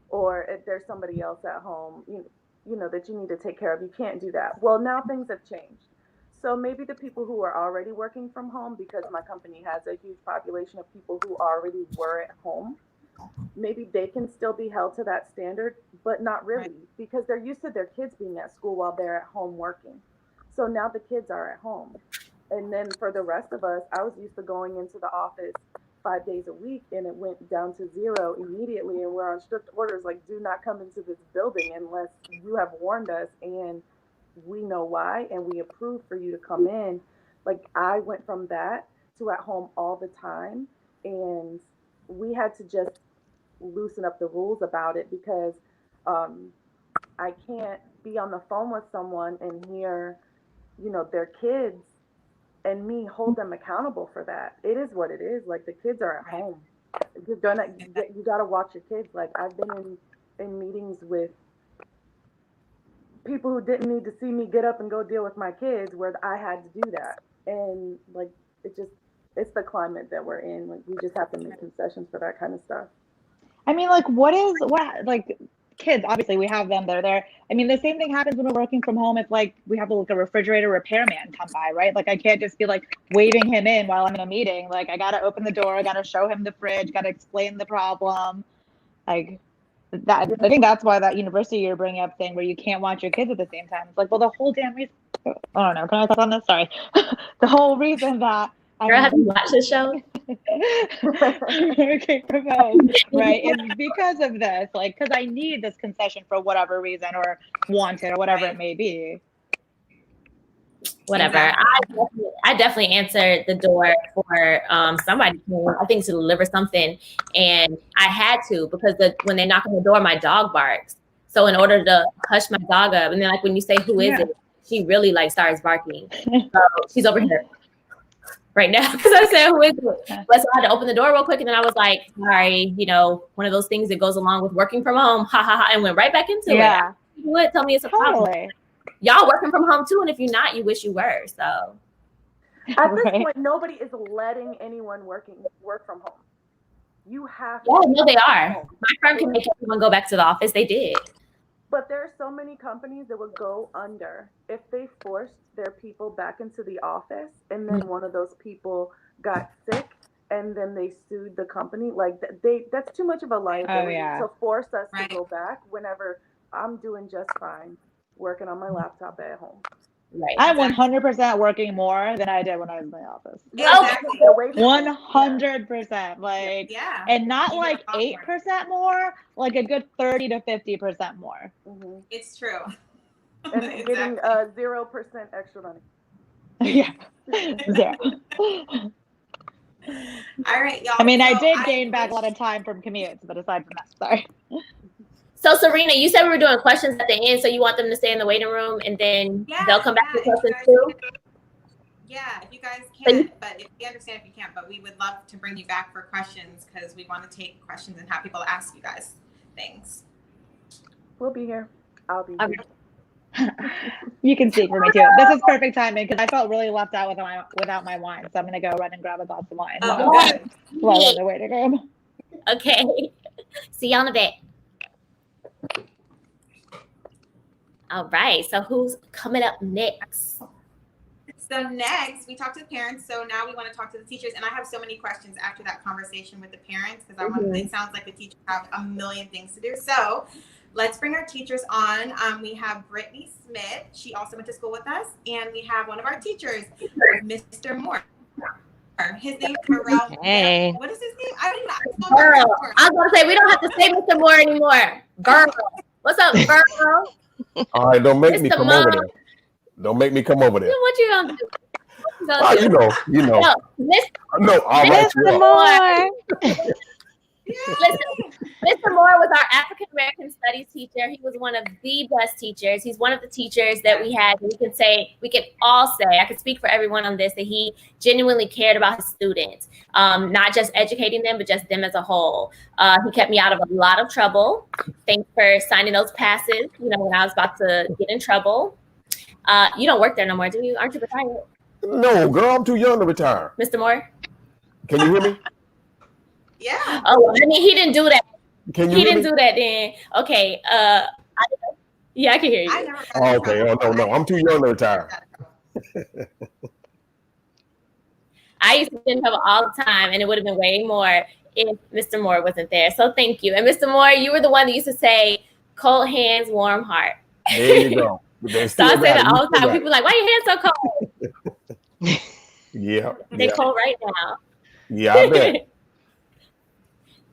S4: Or if there's somebody else at home, you know, that you need to take care of. You can't do that. Well, now things have changed. So maybe the people who are already working from home, because my company has a huge population of people who already were at home, maybe they can still be held to that standard, but not really, because they're used to their kids being at school while they're at home working. So now the kids are at home. And then for the rest of us, I was used to going into the office 5 days a week, and it went down to 0 immediately, and we're on strict orders like, do not come into this building unless you have warned us and we know why and we approve for you to come in. Like I went from that to at home all the time, and we had to just loosen up the rules about it, because I can't be on the phone with someone and hear, you know, their kids and me hold them accountable for that. It is what it is. Like the kids are at home. You got to watch your kids. Like I've been in meetings with people who didn't need to see me get up and go deal with my kids, where I had to do that. And like it's the climate that we're in. Like we just have to make concessions for that kind of stuff.
S3: I mean, like like kids, obviously we have them, they're there. I mean, the same thing happens when we're working from home. If like we have like a refrigerator repairman come by, right? Like I can't just be like waving him in while I'm in a meeting. Like I got to open the door, I got to show him the fridge, got to explain the problem. Like that, I think that's why that university you're bringing up thing where you can't watch your kids at the same time. It's like, well, the whole damn reason, I don't know, can I talk on this? Sorry. The whole reason that
S1: Girl, have you watched the show?
S3: Okay, proposed, right? It's because of this, like, because I need this concession for whatever reason, or want it, or whatever it may be.
S1: whatever.
S2: Exactly.
S1: I definitely answered the door for somebody came, I think, to deliver something, and I had to because when they knock on the door, my dog barks. So in order to hush my dog up, and then like when you say who is it, she really like starts barking. So she's over here right now because I said who is it? But so I had to open the door real quick, and then I was like, sorry, one of those things that goes along with working from home, ha ha ha, and went right back into it. You would tell me it's a problem. Y'all working from home too, and if you're not, you wish you were. So
S4: at this point, nobody is letting anyone work from home. You have to.
S1: Yeah, no, they are. My firm can make everyone go back to the office. They did.
S4: But there are so many companies that would go under if they forced their people back into the office, and then one of those people got sick, and then they sued the company. Like that's too much of a liability to force us to go back whenever I'm doing just fine working on my laptop at home.
S3: Right. I'm 100% working more than I did when I was in the office.
S2: Exactly.
S3: 100%. Like, and not like 8% more, like a good 30 to 50% more.
S4: Mm-hmm.
S2: It's true.
S4: And getting 0% extra money.
S3: Yeah. Zero.
S2: All right, y'all.
S3: I mean, I did gain back a lot of time from commutes, but aside from that, sorry.
S1: So Serena, you said we were doing questions at the end, so you want them to stay in the waiting room and then they'll come back to questions too?
S2: Yeah, if you guys can, but if we understand if you can't, but we would love to bring you back for questions because we want to take questions and have people ask you guys things.
S4: We'll be here. I'll be here.
S3: You can speak for me too. This is perfect timing because I felt really left out without my wine, so I'm gonna go run and grab a glass of wine while in the waiting room.
S1: Okay. See y'all in a bit. All right. So who's coming up next?
S2: So next, we talked to the parents. So now we want to talk to the teachers. And I have so many questions after that conversation with the parents because it sounds like the teachers have a million things to do. So let's bring our teachers on. We have Brittany Smith. She also went to school with us. And we have one of our teachers, Mr. Moore. His name's Burrell.
S5: Hey.
S2: What is his name? I don't know.
S1: Burrell. I was going to say, we don't have to say Mr. Moore anymore. Burrell. What's up, Burrell?
S6: All right, don't make me come over there. Don't make me come over there.
S1: What you gonna do?
S6: You know. No,
S5: Mr. Moore.
S1: Listen, Mr. Moore was our African American Studies teacher. He was one of the best teachers. He's one of the teachers that we had. We can all say, I can speak for everyone on this, that he genuinely cared about his students, not just educating them, but just them as a whole. He kept me out of a lot of trouble. Thanks for signing those passes, when I was about to get in trouble. You don't work there no more, do you? Aren't you retired?
S6: No, girl, I'm too young to retire.
S1: Mr. Moore?
S6: Can you hear me?
S2: Yeah.
S1: Oh, I mean, he didn't do that.
S6: Can you
S1: he didn't do that then. Okay. I can hear you.
S6: Okay. Oh, no. I'm too young to retire.
S1: I used to get in trouble all the time, and it would have been way more if Mr. Moore wasn't there. So thank you. And Mr. Moore, you were the one that used to say, cold hands, warm heart.
S6: There you go.
S1: So I say that all the time. People are like, why are your hands so
S6: cold? Yeah.
S1: They're cold right now.
S6: Yeah, I bet.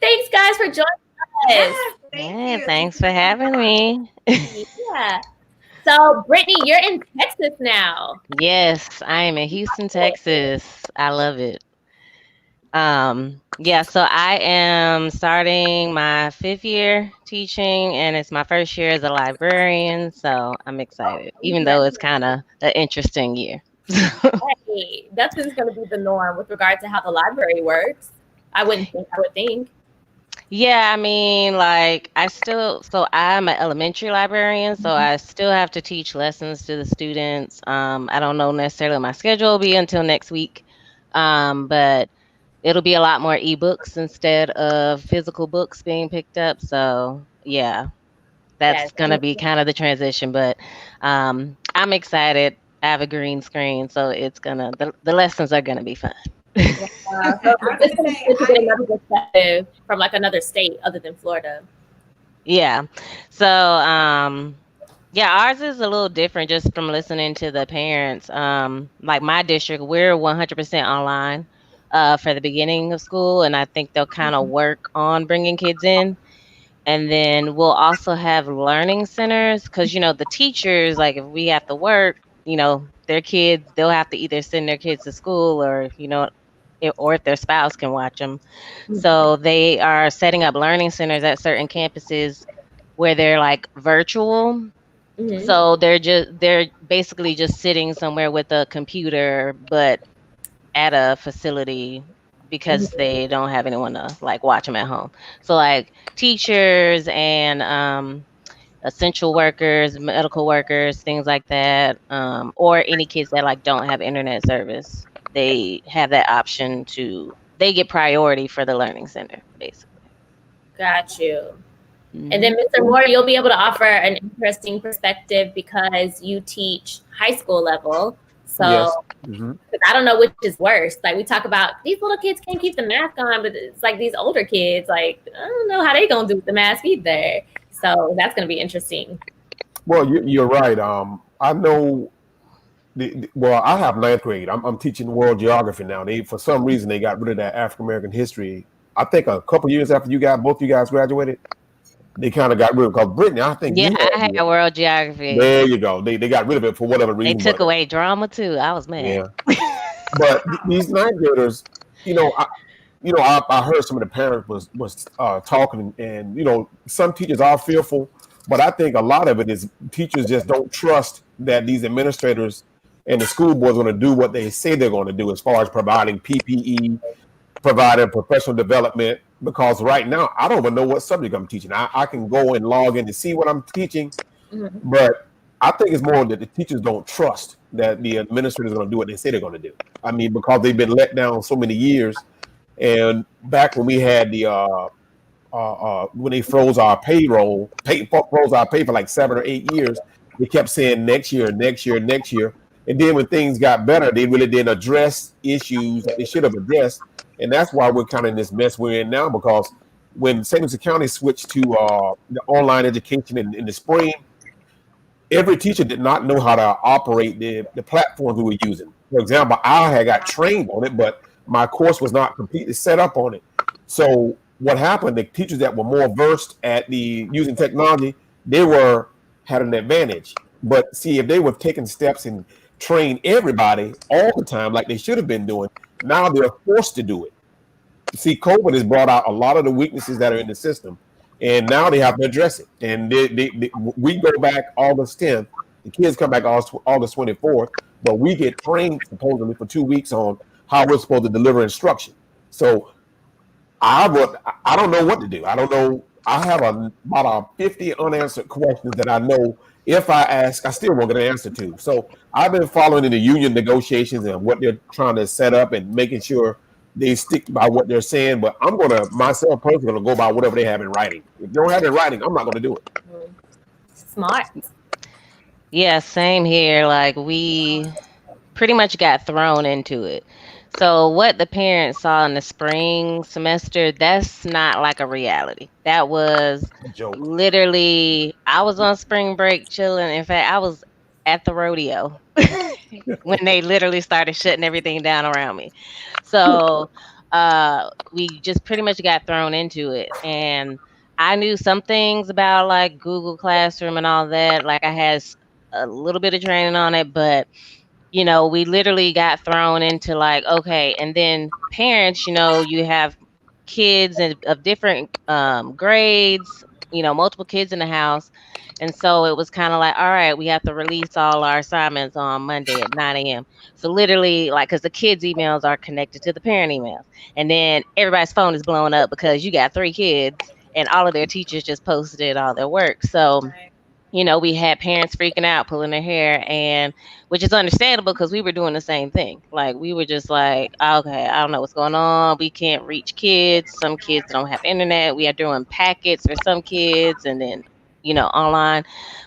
S1: Thanks, guys, for joining us.
S5: Thanks for having me.
S1: Yeah. So, Brittany, you're in Texas now.
S5: Yes, I am in Houston, Texas. I love it. So I am starting my 5th year teaching, and it's my first year as a librarian. So I'm excited, even though it's kind of an interesting year.
S1: Hey, that's going to be the norm with regard to how the library works. I would think.
S5: Yeah, I mean, like I'm an elementary librarian, so I still have to teach lessons to the students. I don't know necessarily what my schedule will be until next week, but it'll be a lot more ebooks instead of physical books being picked up. So yeah, that's going to be kind of the transition, but I'm excited. I have a green screen, so the lessons are going to be fun.
S1: So it's to get another perspective from like another state other than Florida.
S5: Yeah. So ours is a little different just from listening to the parents. Like my district, we're 100% online for the beginning of school, and I think they'll kind of work on bringing kids in. And then we'll also have learning centers because, the teachers, like if we have to work, their kids, they'll have to either send their kids to school or, or if their spouse can watch them. So they are setting up learning centers at certain campuses where they're like virtual.
S1: Mm-hmm.
S5: So they're basically just sitting somewhere with a computer, but at a facility because they don't have anyone to like watch them at home. So like teachers and essential workers, medical workers, things like that, or any kids that like don't have internet service, they have that option they get priority for the learning center, basically.
S1: Got you. And then,
S5: Hmm.
S1: Mr. Moore, you'll be able to offer an interesting perspective because you teach high school level. So
S6: Yes. Mm-hmm.
S1: I don't know which is worse. Like we talk about these little kids can't keep the mask on, but it's like these older kids, like I don't know how they gonna do with the mask either. So that's gonna be interesting.
S6: Well, you're right. I know. Well, I have ninth grade. I'm teaching world geography now. They, for some reason, they got rid of that African American history. I think a couple years after both you guys graduated, they kind of got rid of it. Because Brittany, I think
S5: Yeah,
S6: you
S5: I
S6: had
S5: had
S6: it.
S5: world geography.
S6: There you go. They got rid of it for whatever
S5: They
S6: reason,
S5: took
S6: but
S5: away drama too. I was mad.
S6: yeah. But these ninth graders, you know, I, I heard some of the parents was talking, and some teachers are fearful, but I think a lot of it is teachers just don't trust that these administrators and the school board are going to do what they say they're going to do as far as providing PPE, providing professional development. Because right now, I don't even know what subject I'm teaching. I can go and log in to see what I'm teaching,
S1: Mm-hmm.
S6: but I think it's more that the teachers don't trust that the administrators are going to do what they say they're going to do. I mean, because they've been let down so many years. And back when we had the when they froze our pay for like 7 or 8 years, they kept saying next year, next year, next year. And then when things got better, they really didn't address issues that they should have addressed. And that's why we're kind of in this mess we're in now. Because when St. Lucie County switched to the online education in the spring, every teacher did not know how to operate the platforms we were using. For example, I had got trained on it, but my course was not completely set up on it. So what happened? The teachers that were more versed at the using technology, they had an advantage. But see, if they were taking steps and train everybody all the time like they should have been doing, now they're forced to do it. See, COVID has brought out a lot of the weaknesses that are in the system, and now they have to address it. And we go back August 10th. The kids come back August 24th, but we get trained supposedly for 2 weeks on how we're supposed to deliver instruction. So I don't know what to do. I don't know. I have about 50 unanswered questions that I know if I ask, I still won't get an answer to. So I've been following in the union negotiations and what they're trying to set up and making sure they stick by what they're saying. But I'm myself personally, gonna go by whatever they have in writing. If they don't have it in writing, I'm not gonna do it.
S1: Smart.
S5: Yeah, same here. Like we pretty much got thrown into it. So what the parents saw in the spring semester, that's not like a reality. That was
S6: A joke.
S5: literally, I was on spring break chilling. In fact, I was at the rodeo when they literally started shutting everything down around me. So we just pretty much got thrown into it. And I knew some things about like Google Classroom and all that. Like I had a little bit of training on it, but we literally got thrown into like, okay, and then parents, you have kids of different grades, multiple kids in the house. And so it was kind of like, all right, we have to release all our assignments on Monday at 9 a.m. So literally, like, because the kids' emails are connected to the parent emails. And then everybody's phone is blowing up because you got 3 kids and all of their teachers just posted all their work. So
S2: Right.
S5: we had parents freaking out, pulling their hair, and which is understandable because we were doing the same thing. Like we were just like, okay, I don't know what's going on. We can't reach kids. Some kids don't have internet. We are doing packets for some kids, and then online.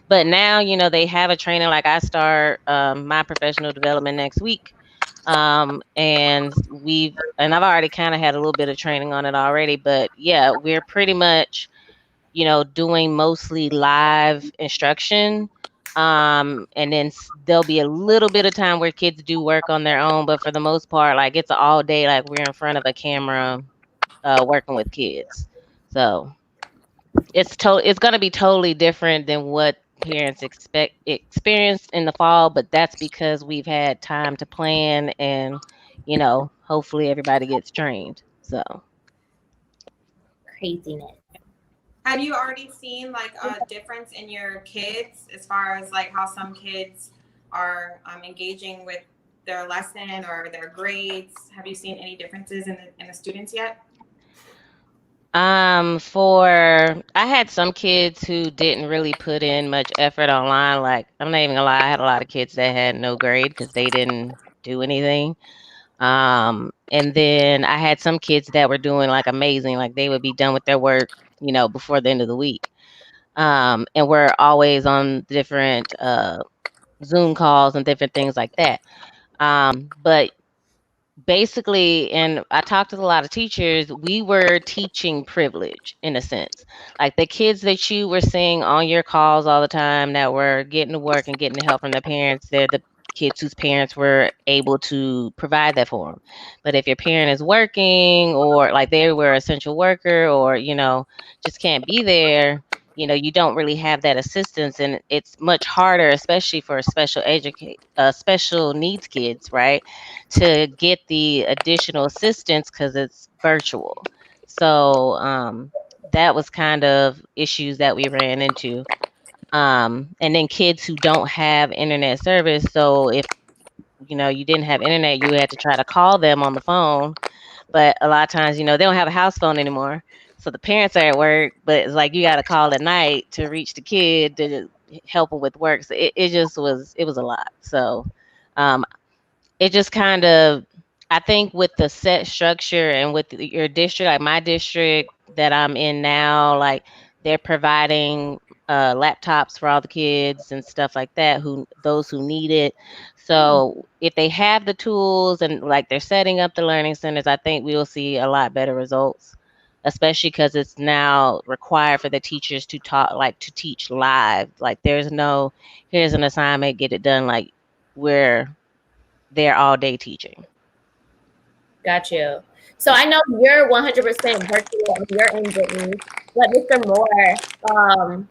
S5: But now they have a training. Like I start my professional development next week. And I've already kind of had a little bit of training on it already. But yeah, we're pretty much doing mostly live instruction. And then there'll be a little bit of time where kids do work on their own, but for the most part, like it's all day, like we're in front of a camera, working with kids. So it's going to be totally different than what parents experienced in the fall, but that's because we've had time to plan and, hopefully everybody gets trained. So
S1: Craziness.
S2: Have you already seen like a difference in your kids as far as like how some kids are engaging with their lesson or their grades? Have you seen any differences in the students yet?
S5: I had some kids who didn't really put in much effort online. Like, I'm not even gonna lie, I had a lot of kids that had no grade because they didn't do anything. And then I had some kids that were doing like amazing, like they would be done with their work, before the end of the week. And we're always on different Zoom calls and different things like that. But basically, and I talked to a lot of teachers, we were teaching privilege in a sense. Like the kids that you were seeing on your calls all the time that were getting to work and getting the help from their parents, they're the kids whose parents were able to provide that for them. But if your parent is working or like they were an essential worker or, just can't be there, you don't really have that assistance, and it's much harder, especially for special needs kids, right, to get the additional assistance because it's virtual. So that was kind of issues that we ran into. And then kids who don't have internet service. So if you didn't have internet, you had to try to call them on the phone. But a lot of times, they don't have a house phone anymore. So the parents are at work, but it's like you got to call at night to reach the kid to help them with work. So it was a lot. So um, it just kind of, I think with the set structure and with your district, like my district that I'm in now, like they're providing laptops for all the kids and stuff like that, those who need it. So if they have the tools and like they're setting up the learning centers, I think we will see a lot better results, especially because it's now required for the teachers to to teach live. Like there's no, here's an assignment, get it done. Like we're there all day teaching.
S1: Got you. So I know you're 100% virtual on your end, Brittany, but Mr. Moore,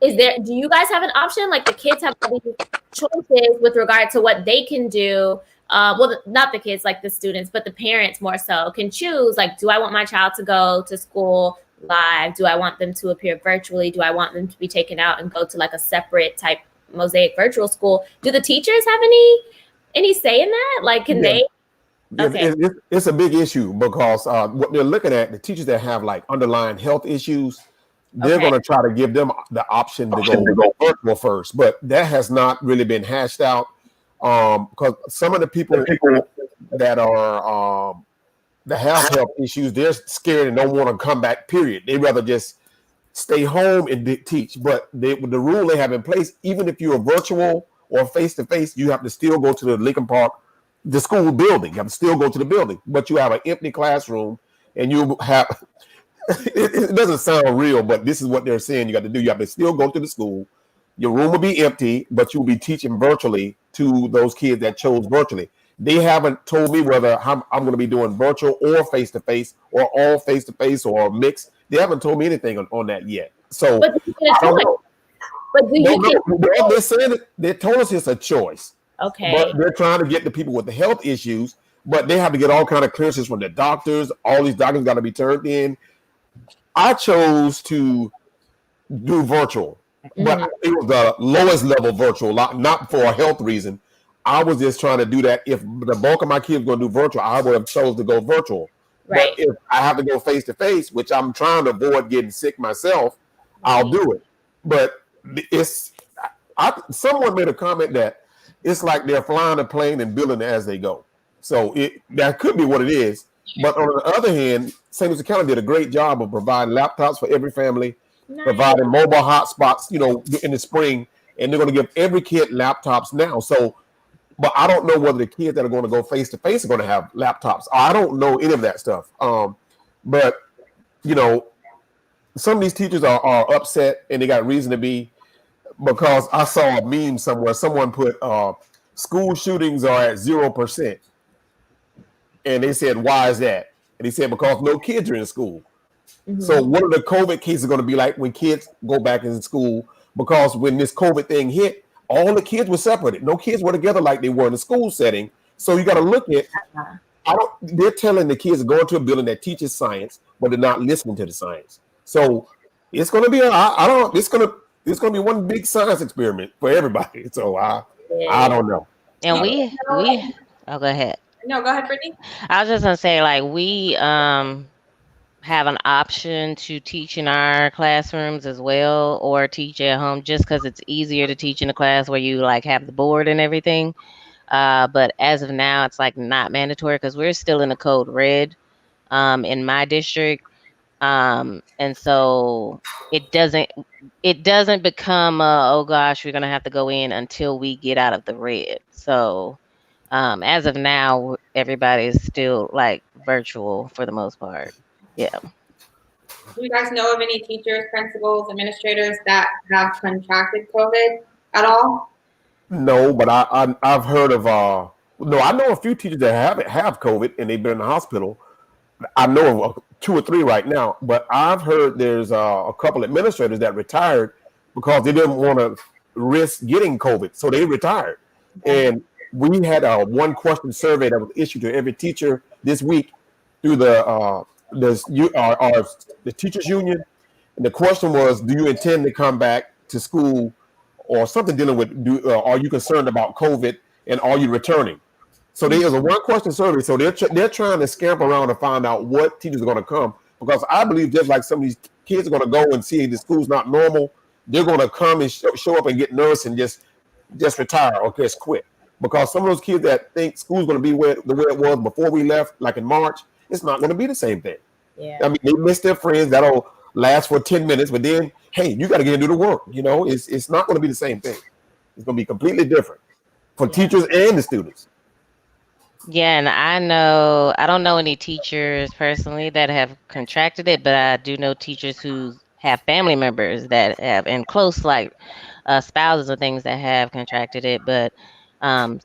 S1: do you guys have an option? Like the kids have all these choices with regard to what they can do. Well, not the kids, like the students, but the parents more so can choose. Like, do I want my child to go to school live? Do I want them to appear virtually? Do I want them to be taken out and go to like a separate type mosaic virtual school? Do the teachers have any say in that? Like, can they? Okay.
S6: It's a big issue because what they're looking at, the teachers that have like underlying health issues, they're going to try to give them the option to go virtual first, but that has not really been hashed out because some of the people that are that have health issues, they're scared and don't want to come back. Period. They rather just stay home and teach. But the rule they have in place, even if you're virtual or face to face, you have to still go to the Lincoln Park, the school building. You have to still go to the building, but you have an empty classroom, and you have. It doesn't sound real, but this is what they're saying you got to do. You have to still go to the school. Your room will be empty, but you'll be teaching virtually to those kids that chose virtually. They haven't told me whether I'm going to be doing virtual or face-to-face or all face-to-face or mixed. They haven't told me anything on that yet. So
S1: But
S6: I don't know.
S1: But do you
S6: They're saying they told us it's a choice.
S1: Okay.
S6: But they're trying to get the people with the health issues, but they have to get all kind of clearances from the doctors. All these documents got to be turned in. I chose to do virtual, but it was the lowest level virtual, not for a health reason. I was just trying to do that. If the bulk of my kids were going to do virtual, I would have chose to go virtual.
S1: Right.
S6: But if I have to go face to face, which I'm trying to avoid getting sick myself, I'll do it. But someone made a comment that it's like they're flying a plane and building it as they go. So that could be what it is. But on the other hand, St. Lucie County did a great job of providing laptops for every family, providing mobile hotspots, in the spring, and they're going to give every kid laptops now. So, but I don't know whether the kids that are going to go face to face are going to have laptops. I don't know any of that stuff. But some of these teachers are upset, and they got reason to be, because I saw a meme somewhere. Someone put school shootings are at 0%. And they said, why is that? And he said, because no kids are in school. So what are the COVID cases going to be like when kids go back in school, because when this COVID thing hit, all the kids were separated. No kids were together like they were in the school setting. So you got to look at. I don't. They're telling the kids to go into a building that teaches science, but they're not listening to the science. So it's going to be. I don't. It's going to be one big science experiment for everybody. So I don't know.
S5: And
S6: I don't.
S5: we oh, go ahead.
S2: No, go ahead, Brittany.
S5: I was just gonna say, like, we have an option to teach in our classrooms as well, or teach at home, just because it's easier to teach in a class where you like have the board and everything. But as of now, it's like not mandatory because we're still in the code red in my district. And so it doesn't become oh gosh, we're gonna have to go in until we get out of the red. So as of now, everybody's still like virtual for the most part. Yeah.
S2: Do you guys know of any teachers, principals, administrators that have contracted COVID at all?
S6: No, but I've heard of no, I know a few teachers that have COVID and they've been in the hospital. I know of two or three right now, but I've heard there's a couple administrators that retired because they didn't want to risk getting COVID, so they retired. And we had a one question survey that was issued to every teacher this week through the teachers union, and the question was, do you intend to come back to school or something dealing with are you concerned about COVID and are you returning? So there's a one question survey. So they're trying to scamper around to find out what teachers are going to come, because I believe just like some of these kids are going to go and see the school's not normal, they're going to come and show up and get nervous and just retire or just quit. Because some of those kids that think school's going to be the way it was before we left, like in March, it's not going to be the same thing.
S1: Yeah.
S6: I mean, they miss their friends. That'll last for 10 minutes, but then, hey, you got to get and do the work. You know, it's not going to be the same thing. It's going to be completely different for teachers and the students.
S5: Yeah, and I don't know any teachers personally that have contracted it, but I do know teachers who have family members that have, and close like spouses and things that have contracted it. But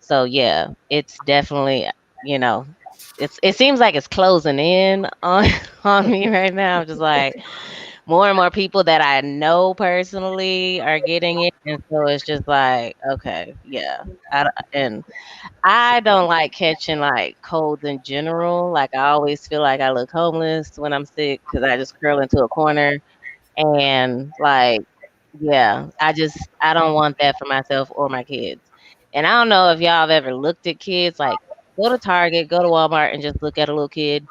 S5: so yeah, it's definitely, you know, it seems like it's closing in on on me right now. I'm just like more and more people that I know personally are getting it, and so it's just like, okay, yeah, and I don't like catching like colds in general. Like I always feel like I look homeless when I'm sick because I just curl into a corner. And like, yeah, I don't want that for myself or my kids. And I don't know if y'all have ever looked at kids, like go to Target, go to Walmart and just look at a little kid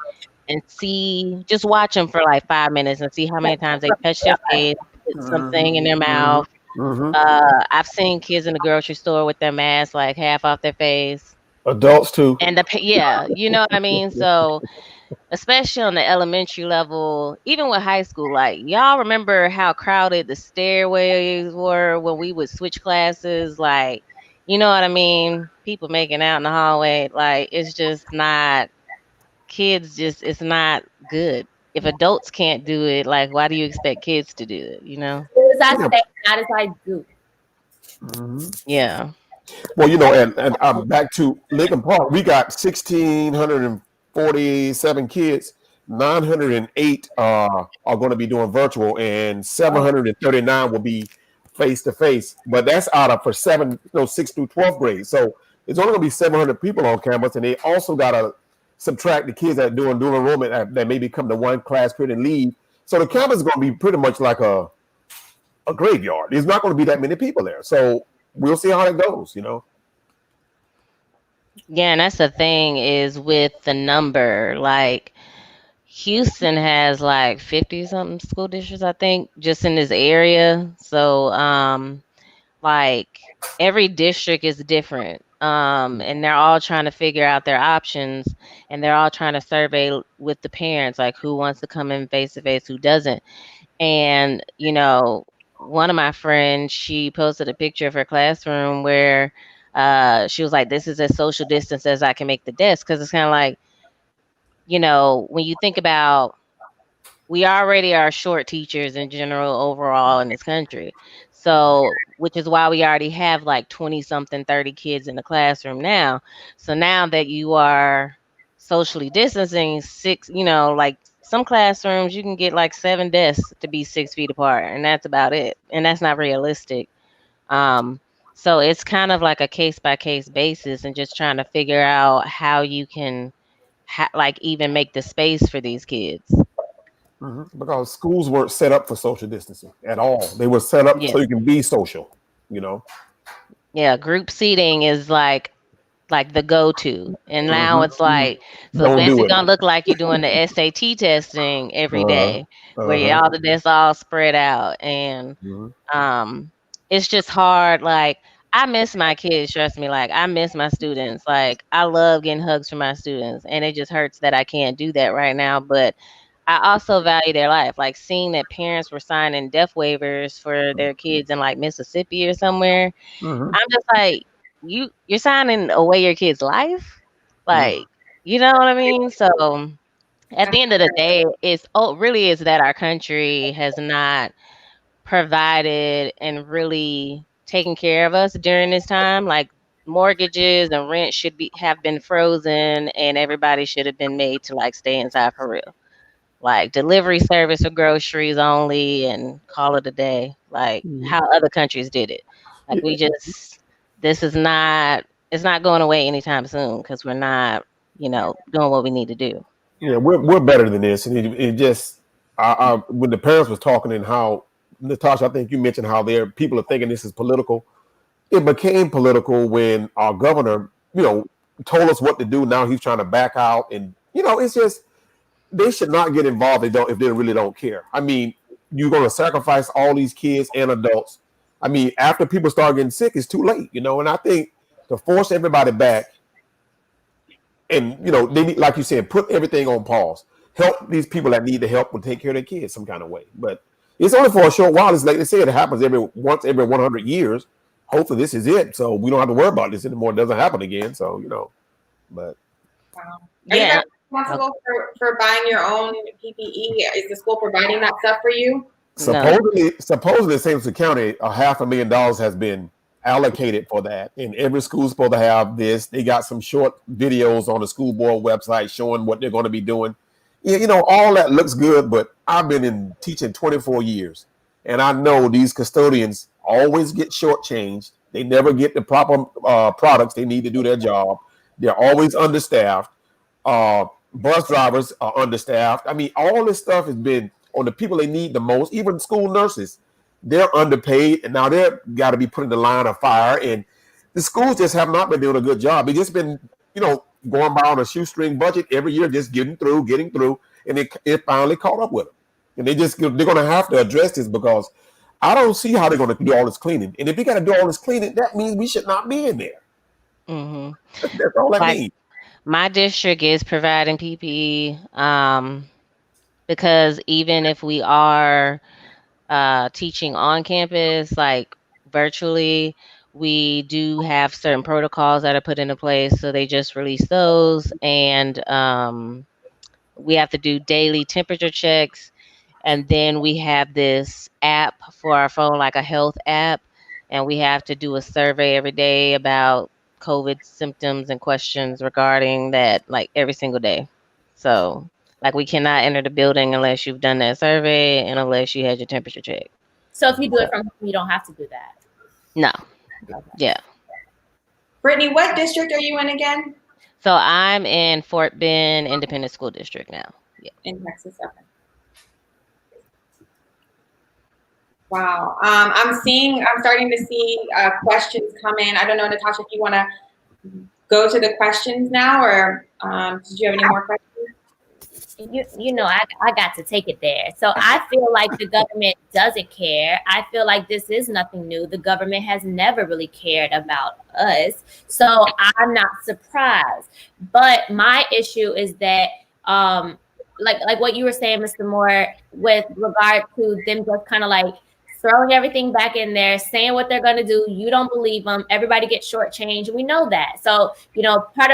S5: and see, just watch them for like 5 minutes and see how many times they touch their face, put something in their mouth.
S6: Mm-hmm.
S5: I've seen kids in the grocery store with their mask like half off their face.
S6: Adults too.
S5: And yeah, you know what I mean? So especially on the elementary level, even with high school, like y'all remember how crowded the stairways were when we would switch classes, like, you know what I mean? People making out in the hallway, like it's just not, kids just, it's not good. If adults can't do it, like why do you expect kids to do it, you know?
S1: It was I say, not as I do.
S6: Mm-hmm.
S5: Yeah.
S6: Well, you know, and back to Lincoln Park, we got 1,647 kids. 908 are going to be doing virtual, and 739 will be face to face. But that's out of for 6th through 12th grade. So it's only going to be 700 people on campus, and they also got to subtract the kids that are doing dual enrollment that maybe come to one class period and leave. So the campus is going to be pretty much like a graveyard. There's not going to be that many people there. So we'll see how it goes, you know.
S5: Yeah, and that's the thing is with the number, like Houston has like 50 something school districts, I think, just in this area. So like every district is different. And they're all trying to figure out their options, and they're all trying to survey with the parents, like who wants to come in face to face, who doesn't. And, you know, one of my friends, she posted a picture of her classroom where she was like, this is as social distance as I can make the desk. Because it's kind of like, you know, when you think about, we already are short teachers in general overall in this country. So, which is why we already have like 20 something, 30 kids in the classroom now. So now that you are socially distancing like some classrooms you can get like 7 desks to be 6 feet apart, and that's about it. And that's not realistic. Um, so it's kind of like a case by case basis, and just trying to figure out how you can like even make the space for these kids.
S6: Because schools weren't set up for social distancing at all. They were set up
S5: Yeah.
S6: so you can be social. You know.
S5: Yeah, group seating is like the go-to. And now
S6: Hmm.
S5: it's like, so
S6: Don't do
S5: basically
S6: it.
S5: gonna look like you're doing the SAT testing every
S6: Uh
S5: day, where
S6: huh.
S5: all the desks all spread out. And
S6: Hmm.
S5: um it's just hard. Like, I miss my kids, trust me. Like, I miss my students. Like, I love getting hugs from my students, and it just hurts that I can't do that right now. But I also value their life. Like, seeing that parents were signing death waivers for their kids in like Mississippi or somewhere,
S6: Hmm.
S5: I'm just like, you're signing away your kid's life, like, you know what I mean? So at the end of the day, it's really is that our country has not provided and really taken care of us during this time. Like, mortgages and rent should be have been frozen, and everybody should have been made to like stay inside for real. Like, delivery service or groceries only, and call it a day, like
S6: Hmm.
S5: how other countries did it. Like, we just, this is not, it's not going away anytime soon, because we're not, doing what we need to do.
S6: Yeah, we're better than this, and it just when the parents was talking and how Natasha, I think you mentioned how there people are thinking this is political. It became political when our governor, told us what to do. Now he's trying to back out, and it's just they should not get involved. If they really don't care. I mean, you're going to sacrifice all these kids and adults. I mean, after people start getting sick, it's too late, And I think to force everybody back, and they need, like you said, put everything on pause. Help these people that need the help and take care of their kids some kind of way. But it's only for a short while. It's like they said, it happens every 100 years. Hopefully, this is it, so we don't have to worry about this anymore. It doesn't happen again. So but
S2: Wow. Are you
S5: Yeah.
S2: guys responsible for buying your own PPE? Is the school providing that stuff for you?
S5: No.
S6: supposedly, St. Louis County, $500,000 has been allocated for that, and every school's supposed to have this. They got some short videos on the school board website showing what they're going to be doing. Yeah, all that looks good, but I've been in teaching 24 years, and I know these custodians always get shortchanged. They never get the proper products they need to do their job. They're always understaffed. Bus drivers are understaffed. I mean, all this stuff has been on the people they need the most. Even school nurses, they're underpaid, and now they're got to be put in the line of fire. And the schools just have not been doing a good job. It's just been, going by on a shoestring budget every year, just getting through, and it finally caught up with them. And they're going to have to address this, because I don't see how they're going to do all this cleaning. And if you got to do all this cleaning, that means we should not be in there.
S5: Hmm.
S6: That's all that
S5: Like,
S6: means.
S5: my district is providing PPE, because even if we are teaching on campus, like virtually, we do have certain protocols that are put into place. So they just released those, and we have to do daily temperature checks. And then we have this app for our phone, like a health app, and we have to do a survey every day about COVID symptoms and questions regarding that, like every single day. So, like, we cannot enter the building unless you've done that survey and unless you had your temperature check.
S1: So if you do it from home, you don't have to do that.
S5: No.
S1: Okay.
S5: Yeah.
S2: Brittany, what district are you in again?
S5: So I'm in Fort Bend Independent School District now. Yeah.
S2: In Texas. Okay. Wow. I'm starting to see questions come in. I don't know, Natasha, if you want to go to the questions now, or did you have any more questions?
S1: I got to take it there. So I feel like the government doesn't care. I feel like this is nothing new. The government has never really cared about us. So I'm not surprised. But my issue is that like what you were saying, Mr. Moore, with regard to them just kind of like throwing everything back in there, saying what they're going to do. You don't believe them. Everybody gets shortchanged. We know that. So, part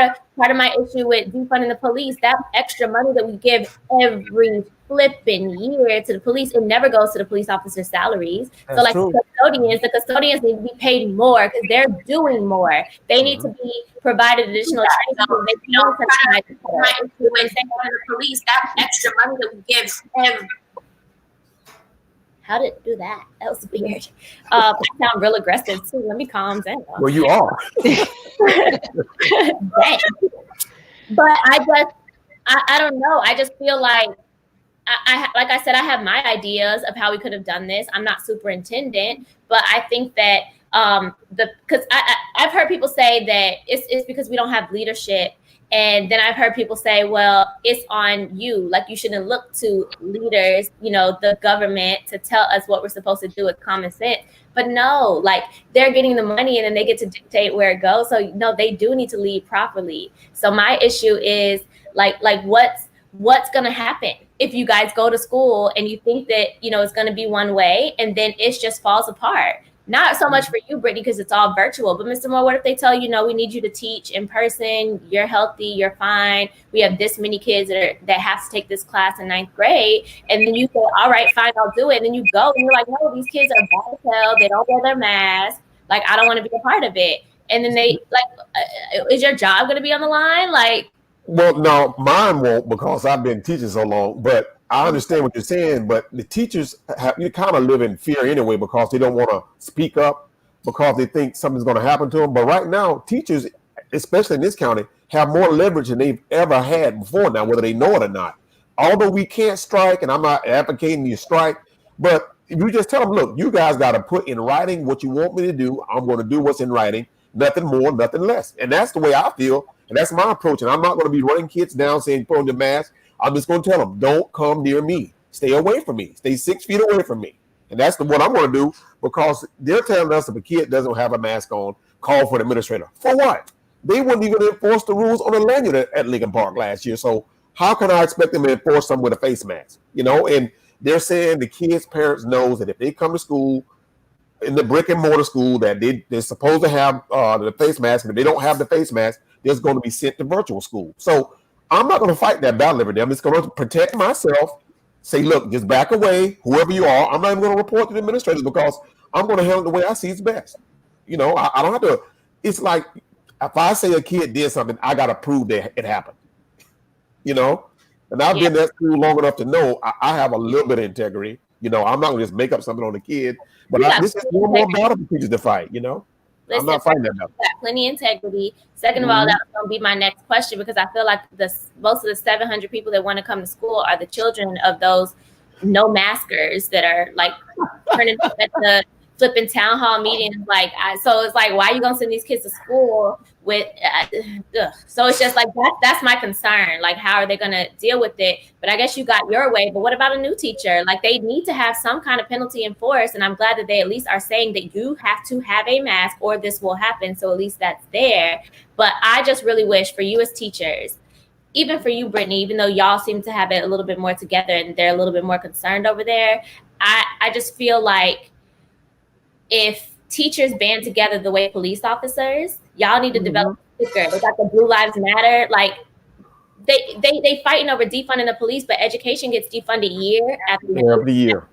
S1: of my issue with defunding the police, that extra money that we give every flipping year to the police, it never goes to the police officers' salaries.
S6: That's
S1: So, like
S6: true.
S1: the custodians need to be paid more because they're doing more. They need to be provided additional training. So, my issue with the police, that extra money that we give every. How did it do that? That was weird. I sound real aggressive too. Let me calm down.
S6: Well, you are.
S1: But I don't know. I just feel like like I said, I have my ideas of how we could have done this. I'm not superintendent, but I think that because I've heard people say that it's because we don't have leadership. And then I've heard people say, well, it's on you. Like, you shouldn't look to leaders, the government, to tell us what we're supposed to do with common sense. But no, like, they're getting the money and then they get to dictate where it goes. So no, they do need to lead properly. So my issue is like what's going to happen if you guys go to school and you think that, it's going to be one way and then it just falls apart. Not so much for you, Brittany, because it's all virtual. But Mr. Moore, what if they tell you, no, we need you to teach in person. You're healthy. You're fine. We have this many kids that have to take this class in 9th grade. And then you say, all right, fine, I'll do it. And then you go and you're like, no, these kids are bad as hell. They don't wear their mask. Like, I don't want to be a part of it. And then is your job going to be on the line? Like,
S6: well, no, mine won't, because I've been teaching so long. But I understand what you're saying. But the teachers you kind of live in fear anyway, because they don't want to speak up because they think something's going to happen to them. But right now, teachers, especially in this county, have more leverage than they've ever had before now, whether they know it or not. Although we can't strike, and I'm not advocating you strike, but if you just tell them, look, you guys got to put in writing what you want me to do. I'm going to do what's in writing, nothing more, nothing less. And that's the way I feel. And that's my approach. And I'm not going to be running kids down saying, put on your mask. I'm just going to tell them, don't come near me. Stay away from me. Stay 6 feet away from me. And that's what I'm going to do, because they're telling us if a kid doesn't have a mask on, call for an administrator. For what? They wouldn't even enforce the rules on the lanyard at Lincoln Park last year. So how can I expect them to enforce them with a face mask? And they're saying the kids' parents knows that if they come to school, in the brick and mortar school, that they're supposed to have the face mask, and if they don't have the face mask, they're going to be sent to virtual school. So I'm not going to fight that battle every day. I'm just going to protect myself, say, look, just back away, whoever you are. I'm not even going to report to the administrators, because I'm going to handle it the way I see it's best. I don't have to. It's like, if I say a kid did something, I got to prove that it happened. And I've been at school long enough to know I have a little bit of integrity. I'm not going to just make up something on the kid. But this is one more battle for teachers to fight,
S1: Listen,
S6: I'm not fighting that battle.
S1: Got plenty of integrity. Second of all, that was going to be my next question, because I feel like most of the 700 people that want to come to school are the children of those no maskers that are like turning up at the flipping town hall meetings. So it's like, why are you going to send these kids to school with? So it's just like that's my concern. Like, how are they going to deal with it? But I guess you got your way. But what about a new teacher? Like, they need to have some kind of penalty enforced. And I'm glad that they at least are saying that you have to have a mask or this will happen. So at least that's there. But I just really wish for you as teachers, even for you, Brittany, even though y'all seem to have it a little bit more together and they're a little bit more concerned over there, I just feel like if teachers band together the way police officers, y'all need to develop a sticker. They got the Blue Lives Matter. Like, they fighting over defunding the police, but education gets defunded year after year.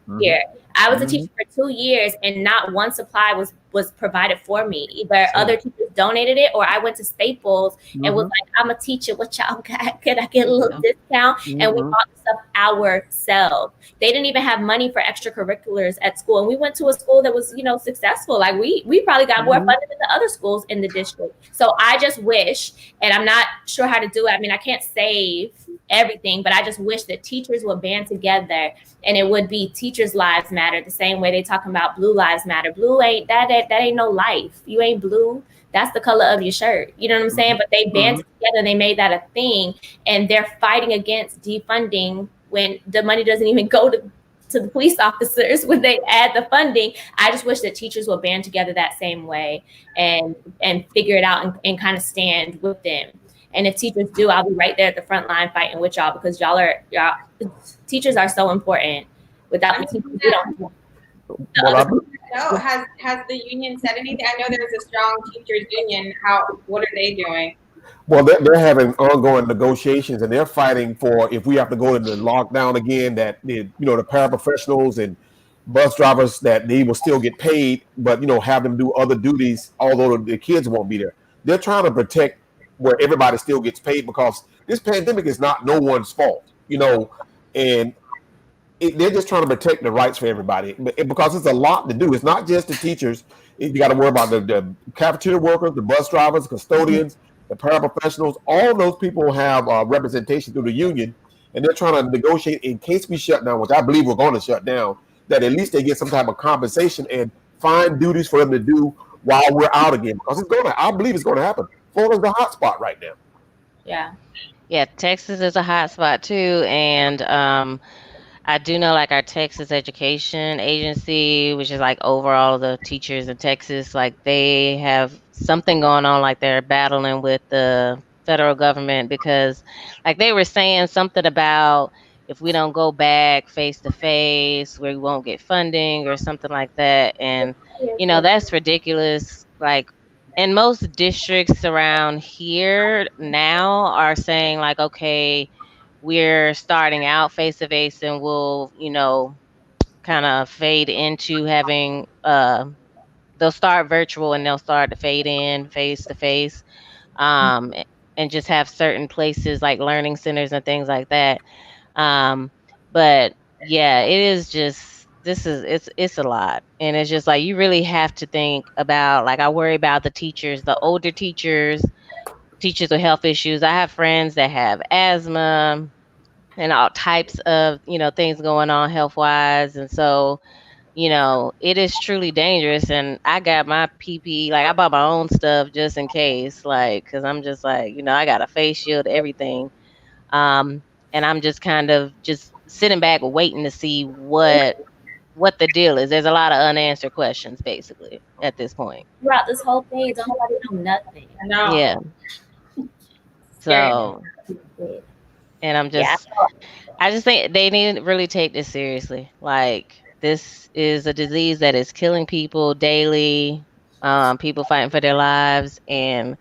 S1: I was a teacher for 2 years, and not one supply was provided for me. Either other teachers donated it, or I went to Staples and was like, I'm a teacher, what y'all got? Could I get a little discount? And we bought the stuff ourselves. They didn't even have money for extracurriculars at school. And we went to a school that was, successful. Like, we probably got more funded than the other schools in the district. So I just wish, and I'm not sure how to do it. I mean, I can't save everything, but I just wish that teachers would band together, and it would be teachers' lives matter the same way they talking about blue lives matter. Blue ain't that ain't no life. You ain't blue. That's the color of your shirt. You know what I'm saying? But they banded together and they made that a thing, and they're fighting against defunding when the money doesn't even go to the police officers when they add the funding. I just wish that teachers would band together that same way and figure it out and kind of stand with them. And if teachers do, I'll be right there at the front line fighting with y'all, because y'all teachers are so important. Without the teachers, we don't. The
S6: Well,
S1: other
S2: No, has the union said anything? I know there's a strong teachers union. What are they doing?
S6: well, they're having ongoing negotiations, and they're fighting for if we have to go into lockdown again, that the paraprofessionals and bus drivers that they will still get paid, but have them do other duties, although the kids won't be there. They're trying to protect where everybody still gets paid because this pandemic is not no one's fault, and they're just trying to protect the rights for everybody because it's a lot to do. It's not just the teachers. You got to worry about the cafeteria workers, the bus drivers, the custodians, the paraprofessionals. All those people have representation through the union, and they're trying to negotiate in case we shut down, which I believe we're going to shut down, that at least they get some type of compensation and find duties for them to do while we're out again. Because I believe it's going to happen. Florida's the hot spot right now.
S1: Yeah.
S5: Yeah, Texas is a hot spot too, and I do know like our Texas Education Agency, which is like overall the teachers in Texas, like they have something going on, like they're battling with the federal government because like they were saying something about if we don't go back face to face, we won't get funding or something like that. And that's ridiculous. Like and most districts around here now are saying like, okay, we're starting out face to face and we'll, kind of fade into having they'll start virtual and they'll start to fade in face to face. And just have certain places like learning centers and things like that. But yeah, it is just it's a lot. And it's just like you really have to think about like I worry about the teachers, the older teachers with health issues. I have friends that have asthma and all types of things going on health wise, and so it is truly dangerous. And I got my ppe, like I bought my own stuff just in case, like because I'm just like I got a face shield, everything. um and I'm just kind of just sitting back waiting to see what the deal is. There's a lot of unanswered questions basically at this point.
S1: Throughout this whole thing, don't nobody know nothing.
S2: No.
S5: Yeah.
S1: Scary.
S5: So and
S1: Yeah.
S5: I just think they need to really take this seriously. Like this is a disease that is killing people daily. People fighting for their lives, and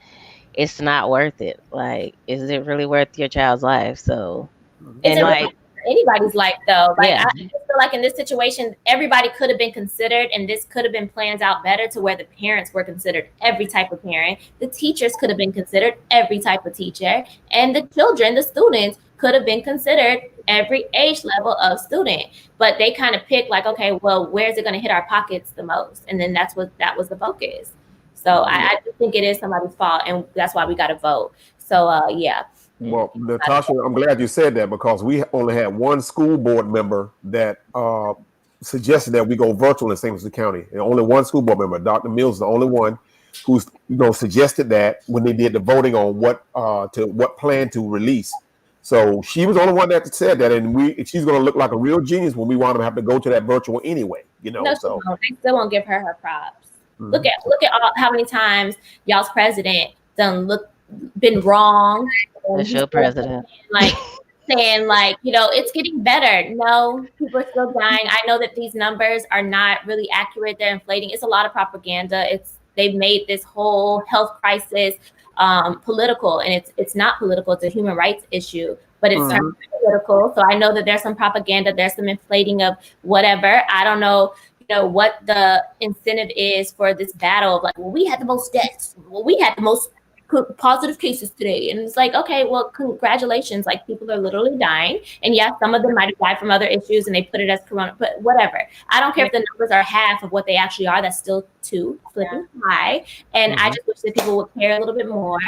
S5: it's not worth it. Like, is it really worth your child's life? So,
S1: Is
S5: and
S1: it
S5: like,
S1: really anybody's life though? Like
S5: yeah,
S1: I just feel like in this situation, everybody could have been considered, and this could have been planned out better to where the parents were considered every type of parent. The teachers could have been considered every type of teacher, and the children, the students, could have been considered every age level of student. But they kind of picked like, okay, well, where's it going to hit our pockets the most? And then that was the focus. So I just think it is somebody's fault, and that's why we got to vote. So yeah.
S6: Well, Natasha, I'm glad you said that because we only had one school board member that suggested that we go virtual in St. Louis County. And only one school board member, Dr. Mills, is the only one who's suggested that when they did the voting on what plan to release. So she was the only one that said that, and she's going to look like a real genius when we want to have to go to that virtual anyway.
S1: No,
S6: so
S1: they still won't give her props. Mm-hmm. Look at how many times y'all's president been wrong.
S5: That's your president.
S1: Like saying like, it's getting better. No, people are still dying. I know that these numbers are not really accurate. They're inflating. It's a lot of propaganda. They've made this whole health crisis political, and it's not political. It's a human rights issue, but it's political. So I know that there's some propaganda. There's some inflating of whatever. I don't know. What the incentive is for this battle of like, well, we had the most deaths. Well, we had the most positive cases today. And it's like, okay, well, congratulations. Like people are literally dying. And yes, some of them might have died from other issues and they put it as corona, but whatever. I don't care if the numbers are half of what they actually are. That's still too flipping high. And I just wish that people would care a little bit more.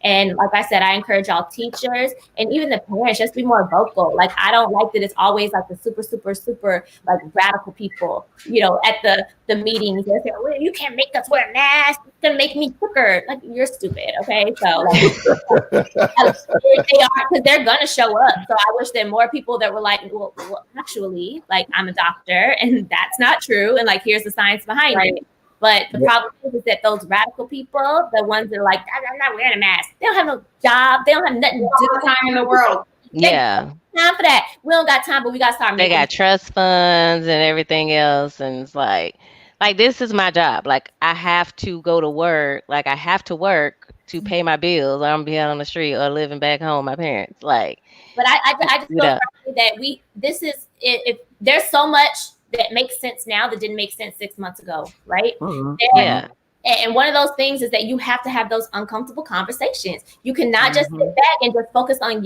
S1: And like I said, I encourage y'all teachers and even the parents just be more vocal. Like I don't like that it's always like the super, super, super like radical people, at the meetings. They're saying, well, you can't make us wear masks. It's gonna make me sicker. Like you're stupid, okay? So like, they are because they're gonna show up. So I wish that more people that were like, well, actually, like I'm a doctor and that's not true. And like here's the science behind it. But the problem is that those radical people, the ones that are like, I'm not wearing a mask, they don't have no job. They don't have nothing to do.
S2: All the time in the world.
S5: Yeah.
S1: Time for that. We don't got time, but we got to start
S5: They
S1: making.
S5: got trust funds and everything else, and it's like this is my job. Like I have to go to work. Like I have to work to pay my bills. Or I'm gonna be out on the street or living back home with my parents. Like,
S1: But I just
S5: you
S1: feel
S5: know,
S1: strongly that this is if there's so much that makes sense now that didn't make sense 6 months ago, right?
S5: yeah.
S1: And one of those things is that you have to have those uncomfortable conversations. You cannot just sit back and just focus on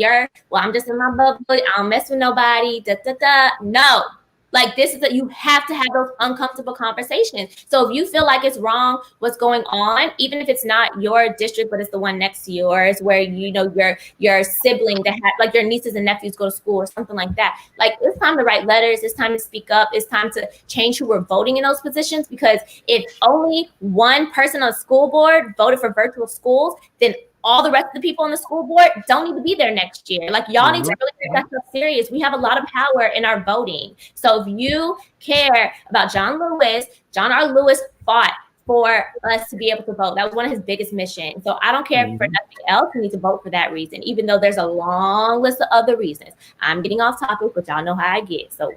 S1: I'm just in my bubble. I don't mess with nobody. Da, da, da. No. Like this is that you have to have those uncomfortable conversations. So if you feel like it's wrong, what's going on, even if it's not your district, but it's the one next to you, or it's where your sibling that had like your nieces and nephews go to school or something like that. Like it's time to write letters, it's time to speak up, it's time to change who we're voting in those positions. Because if only one person on the school board voted for virtual schools, then all the rest of the people on the school board don't need to be there next year. Like y'all need to really take that stuff serious. We have a lot of power in our voting. So if you care about John R. Lewis fought for us to be able to vote. That was one of his biggest missions. So I don't care for nothing else. We need to vote for that reason, even though there's a long list of other reasons. I'm getting off topic, but y'all know how I get. So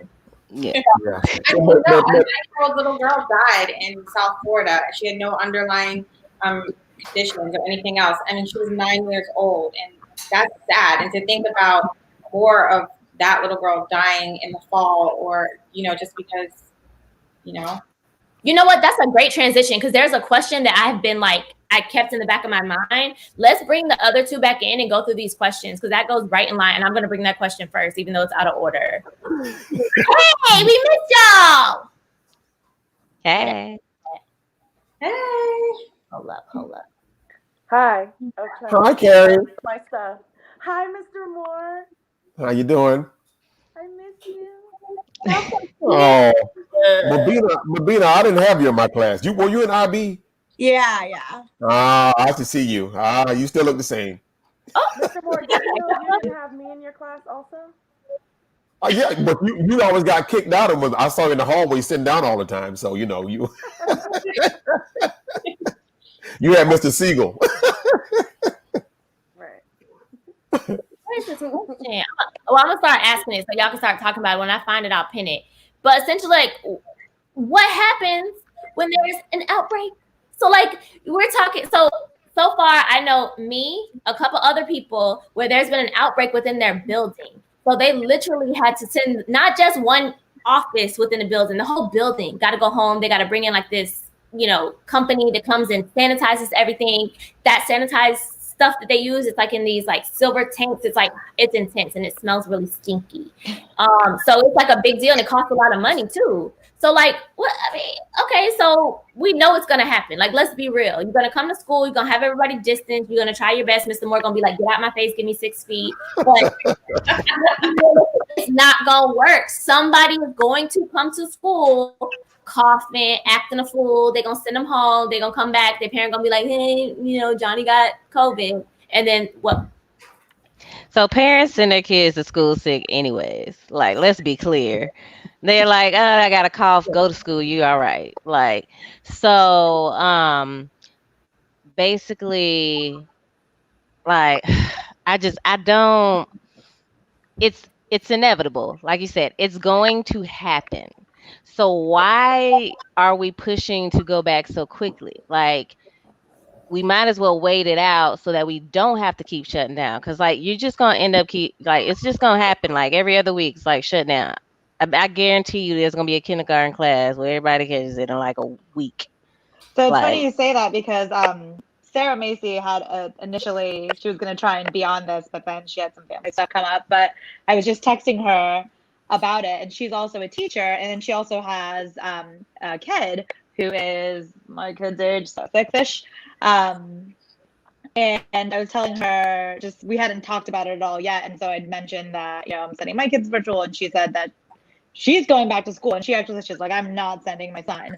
S5: yeah.
S2: I mean, no, a 9-year-old little girl died in South Florida. She had no underlying conditions or anything else. I mean, she was 9 years old, and that's sad. And to think about more of that little girl dying in the fall, or just because,
S1: You know what? That's a great transition because there's a question that I've been I kept in the back of my mind. Let's bring the other two back in and go through these questions because that goes right in line. And I'm going to bring that question first, even though it's out of order. Hey, we missed y'all.
S5: Hey.
S1: Hold up.
S4: Hi. Okay.
S6: Hi, Carrie.
S4: My stuff. Hi, Mr. Moore.
S6: How you doing?
S4: I miss you.
S6: Oh, Mabina, I didn't have you in my class. Were you in IB?
S7: Yeah.
S6: I should see you. You still look the same.
S4: Mr. Moore, did you know you didn't have me in your class also?
S6: Yeah, but you always got kicked out of. I saw you in the hallway sitting down all the time. So you you had Mr. Siegel.
S4: Right.
S1: Well, I'm gonna start asking it so y'all can start talking about it. When I find it, I'll pin it. But essentially, like, what happens when there's an outbreak? So, like, we're talking. So far, I know me, a couple other people, where there's been an outbreak within their building. So they literally had to send not just one office within the building, the whole building got to go home. They got to bring in like this, company that comes and sanitizes everything. That sanitized stuff that they use, it's like in these like silver tanks. It's intense and it smells really stinky. So it's like a big deal and it costs a lot of money too. So like, what? I mean, okay, so we know it's gonna happen. Like, let's be real. You're gonna come to school. You're gonna have everybody distance. You're gonna try your best. Mr. Moore gonna be like, get out my face, give me 6 feet. But it's not gonna work. Somebody is going to come to school coughing, acting a fool. They're gonna send them home. They're gonna come back. Their parent gonna be like, hey, Johnny got COVID. And then what?
S5: So parents send their kids to school sick anyways. Like, let's be clear. They're like, oh, I got a cough, go to school, you all right. Like, so basically, like, I don't, it's inevitable. Like you said, it's going to happen. So why are we pushing to go back so quickly? Like, we might as well wait it out so that we don't have to keep shutting down. Because, like, you're just going to end up it's just going to happen. Like, every other week, it's like shut down. I guarantee you there's going to be a kindergarten class where everybody catches it in like a week.
S3: So it's funny you say that because Sarah Macy had initially, she was going to try and be on this, but then she had some family stuff come up. But I was just texting her about it, and she's also a teacher, and then she also has a kid who is my kid's age, so 6-ish. And I was telling her, we hadn't talked about it at all yet, and so I'd mentioned that I'm sending my kids virtual, and she said that she's going back to school, and she's like, I'm not sending my son.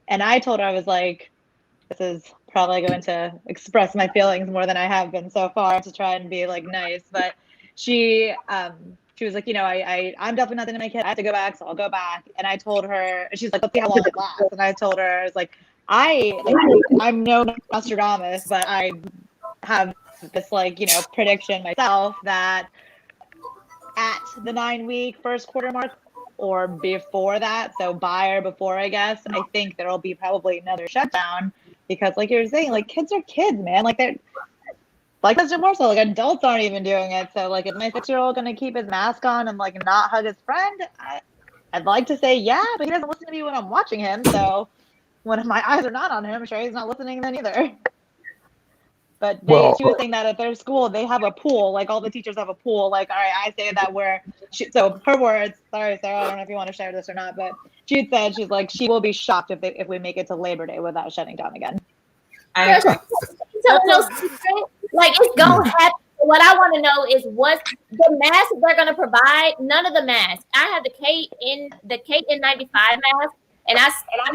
S3: And I told her, I was like, this is probably going to express my feelings more than I have been so far to try and be like nice, but she was like, I'm definitely not sending my kid. I have to go back, so I'll go back. And I told her, she's like, let's see how long it lasts. And I told her, I was like, I'm no Nostradamus, but I have this prediction myself that at the 9-week first quarter mark or before that, so by or before, I guess, I think there'll be probably another shutdown because, like you're saying, like kids are kids, man. Like they're like Mr. More so, like adults aren't even doing it. So, like, is my 6-year-old gonna keep his mask on and like not hug his friend? I'd like to say yeah, but he doesn't listen to me when I'm watching him. So when my eyes are not on him, I'm sure he's not listening then either. But she was saying that at their school, they have a pool, like all the teachers have a pool. Like, all right, I say that so her words, sorry, Sarah, I don't know if you want to share this or not, but she said, she's like, she will be shocked if we make it to Labor Day without shutting down again.
S1: Like it's gonna happen. What I want to know is what the masks they're gonna provide. None of the masks. I have the KN95 mask. And I'm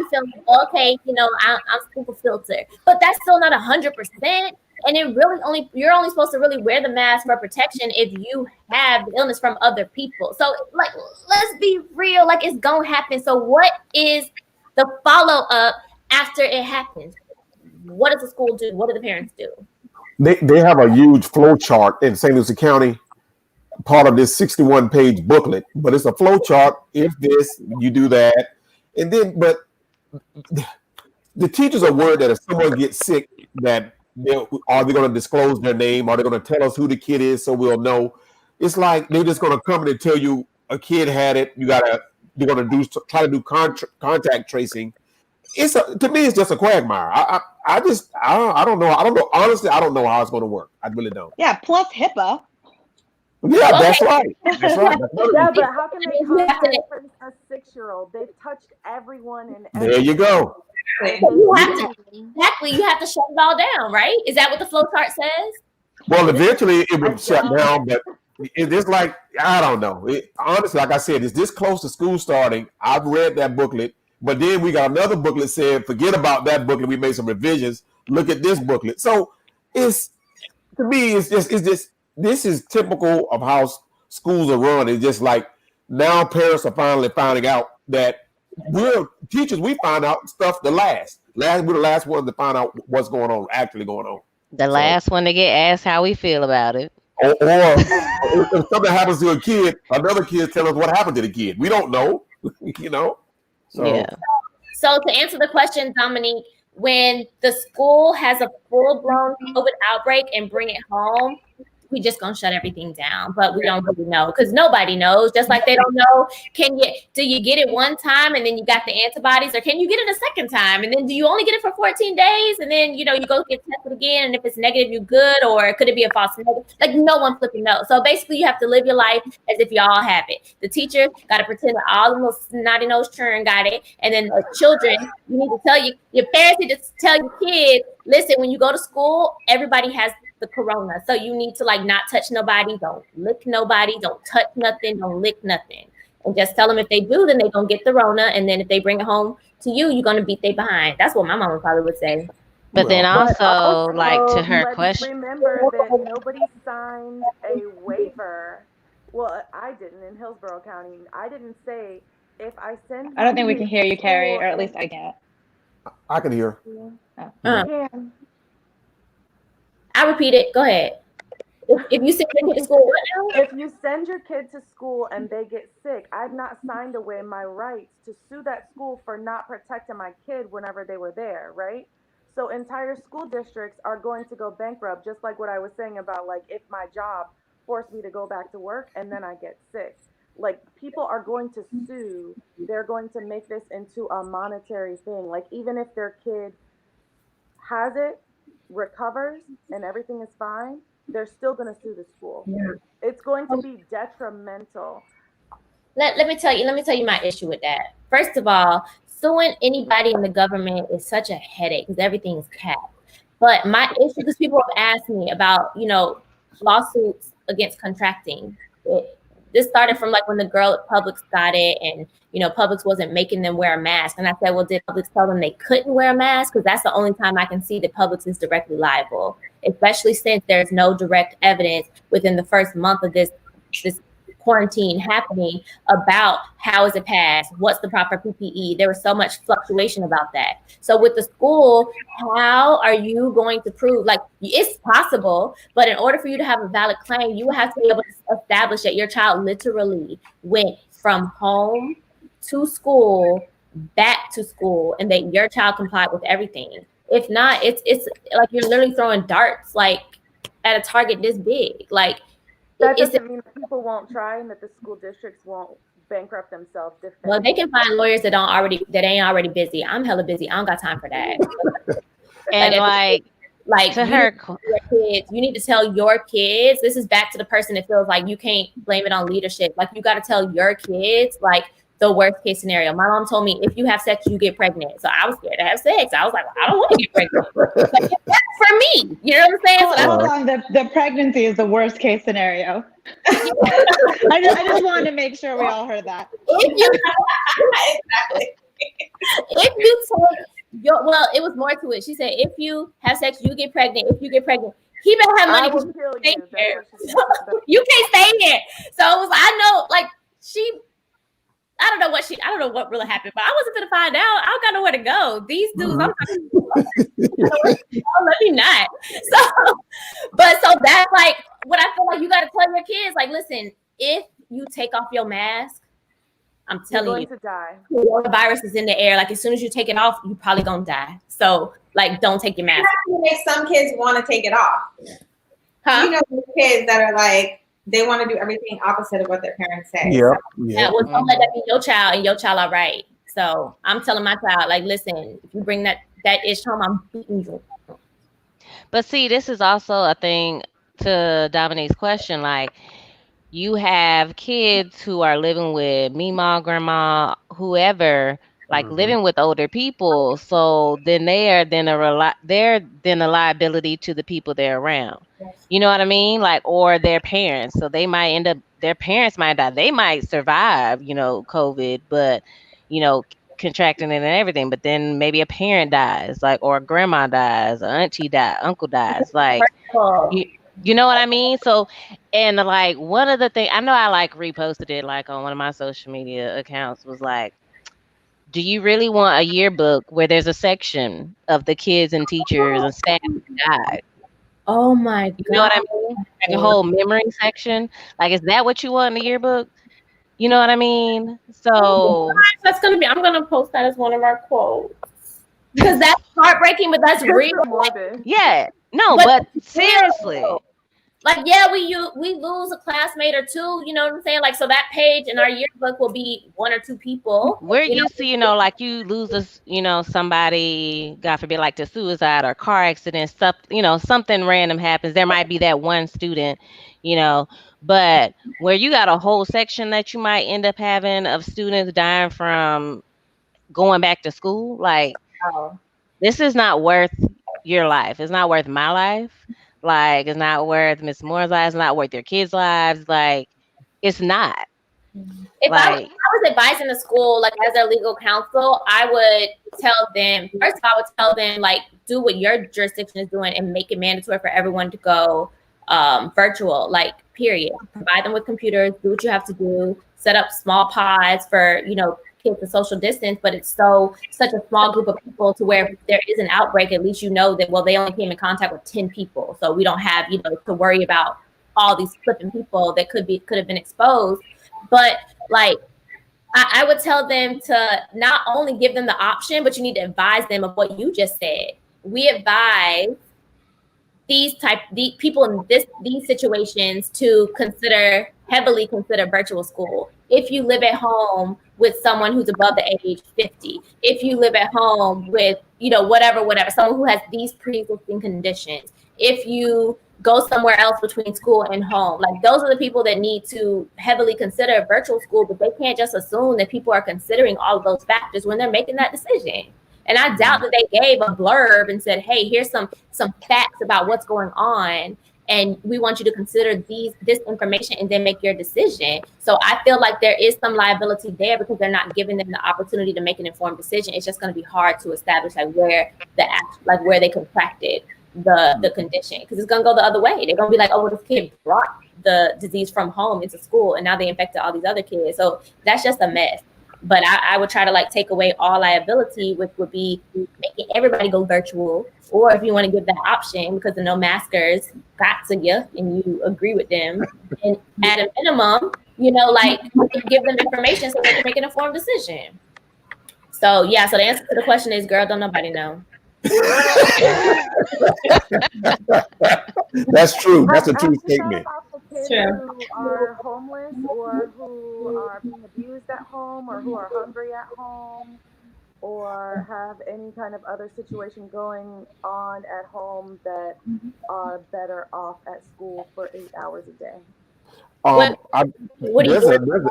S1: feeling okay, I'm super filtered, but that's still not 100%. And it really you're only supposed to really wear the mask for protection if you have the illness from other people. So like, let's be real, like it's gonna happen. So what is the follow up after it happens? What does the school do? What do the parents do?
S6: They have a huge flow chart in St. Lucie County, part of this 61-page booklet, but it's a flow chart. If this, you do that. And then, but the teachers are worried that if someone gets sick, that are they going to disclose their name? Are they going to tell us who the kid is so we'll know? It's like they're just going to come in and tell you a kid had it. They're going to try to do contact tracing. To me, it's just a quagmire. I don't know. Honestly, I don't know how it's going to work. I really don't.
S3: Yeah. Plus HIPAA.
S6: Yeah, that's right. That's right.
S4: Yeah, but how can they contact a 6-year-old? They've touched everyone and
S6: there you go.
S1: You have to shut it all down, right? Is that what the flow chart says?
S6: Well, eventually it would shut down, but it's like, I don't know. Honestly, like I said, it's this close to school starting. I've read that booklet, but then we got another booklet saying, forget about that booklet. We made some revisions. Look at this booklet. So to me, it's just this is typical of how schools are run. It's just like now parents are finally finding out that we're teachers. We find out stuff we're the last ones to find out what's actually going on.
S5: The last one to get asked how we feel about it.
S6: Or if something happens to a kid, another kid tell us what happened to the kid. We don't know, So.
S5: Yeah.
S1: So to answer the question, Dominique, when the school has a full-blown COVID outbreak and bring it home, we just gonna shut everything down, but we don't really know because nobody knows. Just like they don't know, do you get it one time and then you got the antibodies, or can you get it a second time and then do you only get it for 14 days and then you go get tested again, and if it's negative, you good, or could it be a false negative? Like no one flipping knows. So basically, you have to live your life as if you all have it. The teacher got to pretend that all the most snotty-nosed children got it, and then the children, you need to tell your parents need to tell your kids, listen, when you go to school, everybody has the corona, so you need to not touch nobody, don't lick nobody, don't touch nothing, don't lick nothing, and just tell them if they do, then they're gonna get the rona, and then if they bring it home to you, you're gonna beat they behind. That's what my mama probably would say.
S5: But then also, to her question,
S4: remember that nobody signed a waiver. Well, I didn't in Hillsborough County. I didn't say if I send.
S3: I don't think we can hear you, Carrie, or at least I can't.
S6: I can hear.
S1: I repeat it. Go ahead. If you send your kid to school,
S4: if you send your kid to school and they get sick, I've not signed away my rights to sue that school for not protecting my kid whenever they were there, right? So entire school districts are going to go bankrupt, just like what I was saying about if my job forced me to go back to work and then I get sick. People are going to sue. They're going to make this into a monetary thing. Even if their kid has it, recovers, and everything is fine, they're still going to sue the school. Yeah. It's going to be detrimental.
S1: Let me tell you my issue with that. First of all, suing anybody in the government is such a headache because everything's capped. But my issue, because people have asked me about, lawsuits against contracting. This started from when the girl at Publix got it, and Publix wasn't making them wear a mask. And I said, well, did Publix tell them they couldn't wear a mask? Because that's the only time I can see that Publix is directly liable, especially since there's no direct evidence within the first month of this quarantine happening about how is it passed, what's the proper PPE. There was so much fluctuation about that. So with the school, how are you going to prove, like, it's possible, but in order for you to have a valid claim, you have to be able to establish that your child literally went from home to school, back to school, and that your child complied with everything. If not, it's like you're literally throwing darts like at a target this big. Like,
S4: That
S1: it's,
S4: doesn't mean that people won't try and that the school districts won't bankrupt themselves
S1: well, they
S4: defending.
S1: can find lawyers that ain't already busy. I'm hella busy. I don't got time for that.
S5: And
S1: Like
S5: to
S1: you
S5: her,
S1: you need to tell your kids. This is back to the person that feels like you can't blame it on leadership. Like, you got to tell your kids, like, the worst case scenario. My mom told me, if you have sex, you get pregnant. So I was scared to have sex. I was like, well, I don't want to get pregnant. But that's for me. You know what I'm saying? So that's
S3: Hold on, the pregnancy is the worst case scenario. I just wanted to make sure we all heard that.
S1: If you take your, well, it was more to it. She said, if you have sex, you get pregnant. If you get pregnant, he better have money
S4: I will
S1: because
S4: kill
S1: you
S4: you.
S1: can't stay here.
S4: That's what she said.
S1: You can't stay here. So it was, I know, like, I don't know what really happened, but I wasn't gonna find out. I don't got nowhere to go. These dudes, I'm like, oh, let me not. So that's like what I feel like you gotta tell your kids. Like, listen, if you take off your mask, I'm telling you,
S4: to die.
S1: the virus is in the air. Like, as soon as you take it off, you probably gonna die. So, like, don't take your mask.
S2: Make some kids want to take it off.
S1: Huh?
S2: You know, the kids that are like, they want to do everything opposite of what their parents say.
S6: Yeah.
S1: Yeah, well, don't let that be your child, and your child all right. So I'm telling my child, like, listen, if you bring that ish home, I'm beating you.
S5: but see, this is also a thing to Dominique's question. Like, you have kids who are living with Mima, grandma, whoever, like living with older people. So then they're then a liability to the people they're around. You know what I mean? Like, or their parents. So they might end up, their parents might die. They might survive, COVID, but, contracting it and everything. But then maybe a parent dies, like, or a grandma dies, an auntie dies, uncle dies. Like, you know what I mean? So, and like one of the things, I know I like reposted it like on one of my social media accounts, was like, do you really want a yearbook where there's a section of the kids and teachers and staff who died?
S1: Oh my God.
S5: You know what I mean? Like a whole memory section. Like, is that what you want in the yearbook? You know what I mean? So
S1: I'm gonna post that as one of our quotes. Because that's heartbreaking, but that's real.
S5: Yeah. No, but seriously.
S1: Like, yeah, we lose a classmate or two, you know what I'm saying? Like, so that page in our yearbook will be one or two people.
S5: We're used to, like, you lose somebody, God forbid, like to suicide or car accident, stuff, something random happens. There might be that one student, but where you got a whole section that you might end up having of students dying from going back to school, like, this is not worth your life. It's not worth my life. Like, it's not worth Miss Moore's life. It's not worth your kids' lives. Like, it's not.
S1: If I was advising the school, like, as their legal counsel, I would tell them, first of all, I would tell them, like, do what your jurisdiction is doing and make it mandatory for everyone to go virtual, like, period. Provide them with computers, do what you have to do, set up small pods for, kids to social distance, but it's such a small group of people to where if there is an outbreak, at least that, well, they only came in contact with 10 people. So we don't have, to worry about all these flipping people that could have been exposed. But like, I would tell them to not only give them the option, but you need to advise them of what you just said. We advise these people in these situations to heavily consider virtual school. If you live at home with someone who's above the age 50, if you live at home with, whatever, someone who has these pre-existing conditions, if you go somewhere else between school and home, like, those are the people that need to heavily consider virtual school, but they can't just assume that people are considering all of those factors when they're making that decision. And I doubt that they gave a blurb and said, hey, here's some facts about what's going on, and we want you to consider this information and then make your decision. So I feel like there is some liability there because they're not giving them the opportunity to make an informed decision. It's just going to be hard to establish where they contracted. the condition, because it's gonna go the other way. They're gonna be like, oh, well, this kid brought the disease from home into school, and now they infected all these other kids. So that's just a mess. But I would try to like take away all liability, which would be making everybody go virtual. Or if you want to give that option, because the no maskers got to you and you agree with them, and at a minimum, like give them information so they can make an informed decision. So yeah, so the answer to the question is, girl, don't nobody know.
S6: That's true. That's a true
S4: Have you thought
S6: statement.
S4: about the kids
S1: Sure.
S4: who are homeless or who are being abused at home or who are hungry at home or have any kind of other situation going on at home that are better off at school for 8 hours a day?
S1: What do you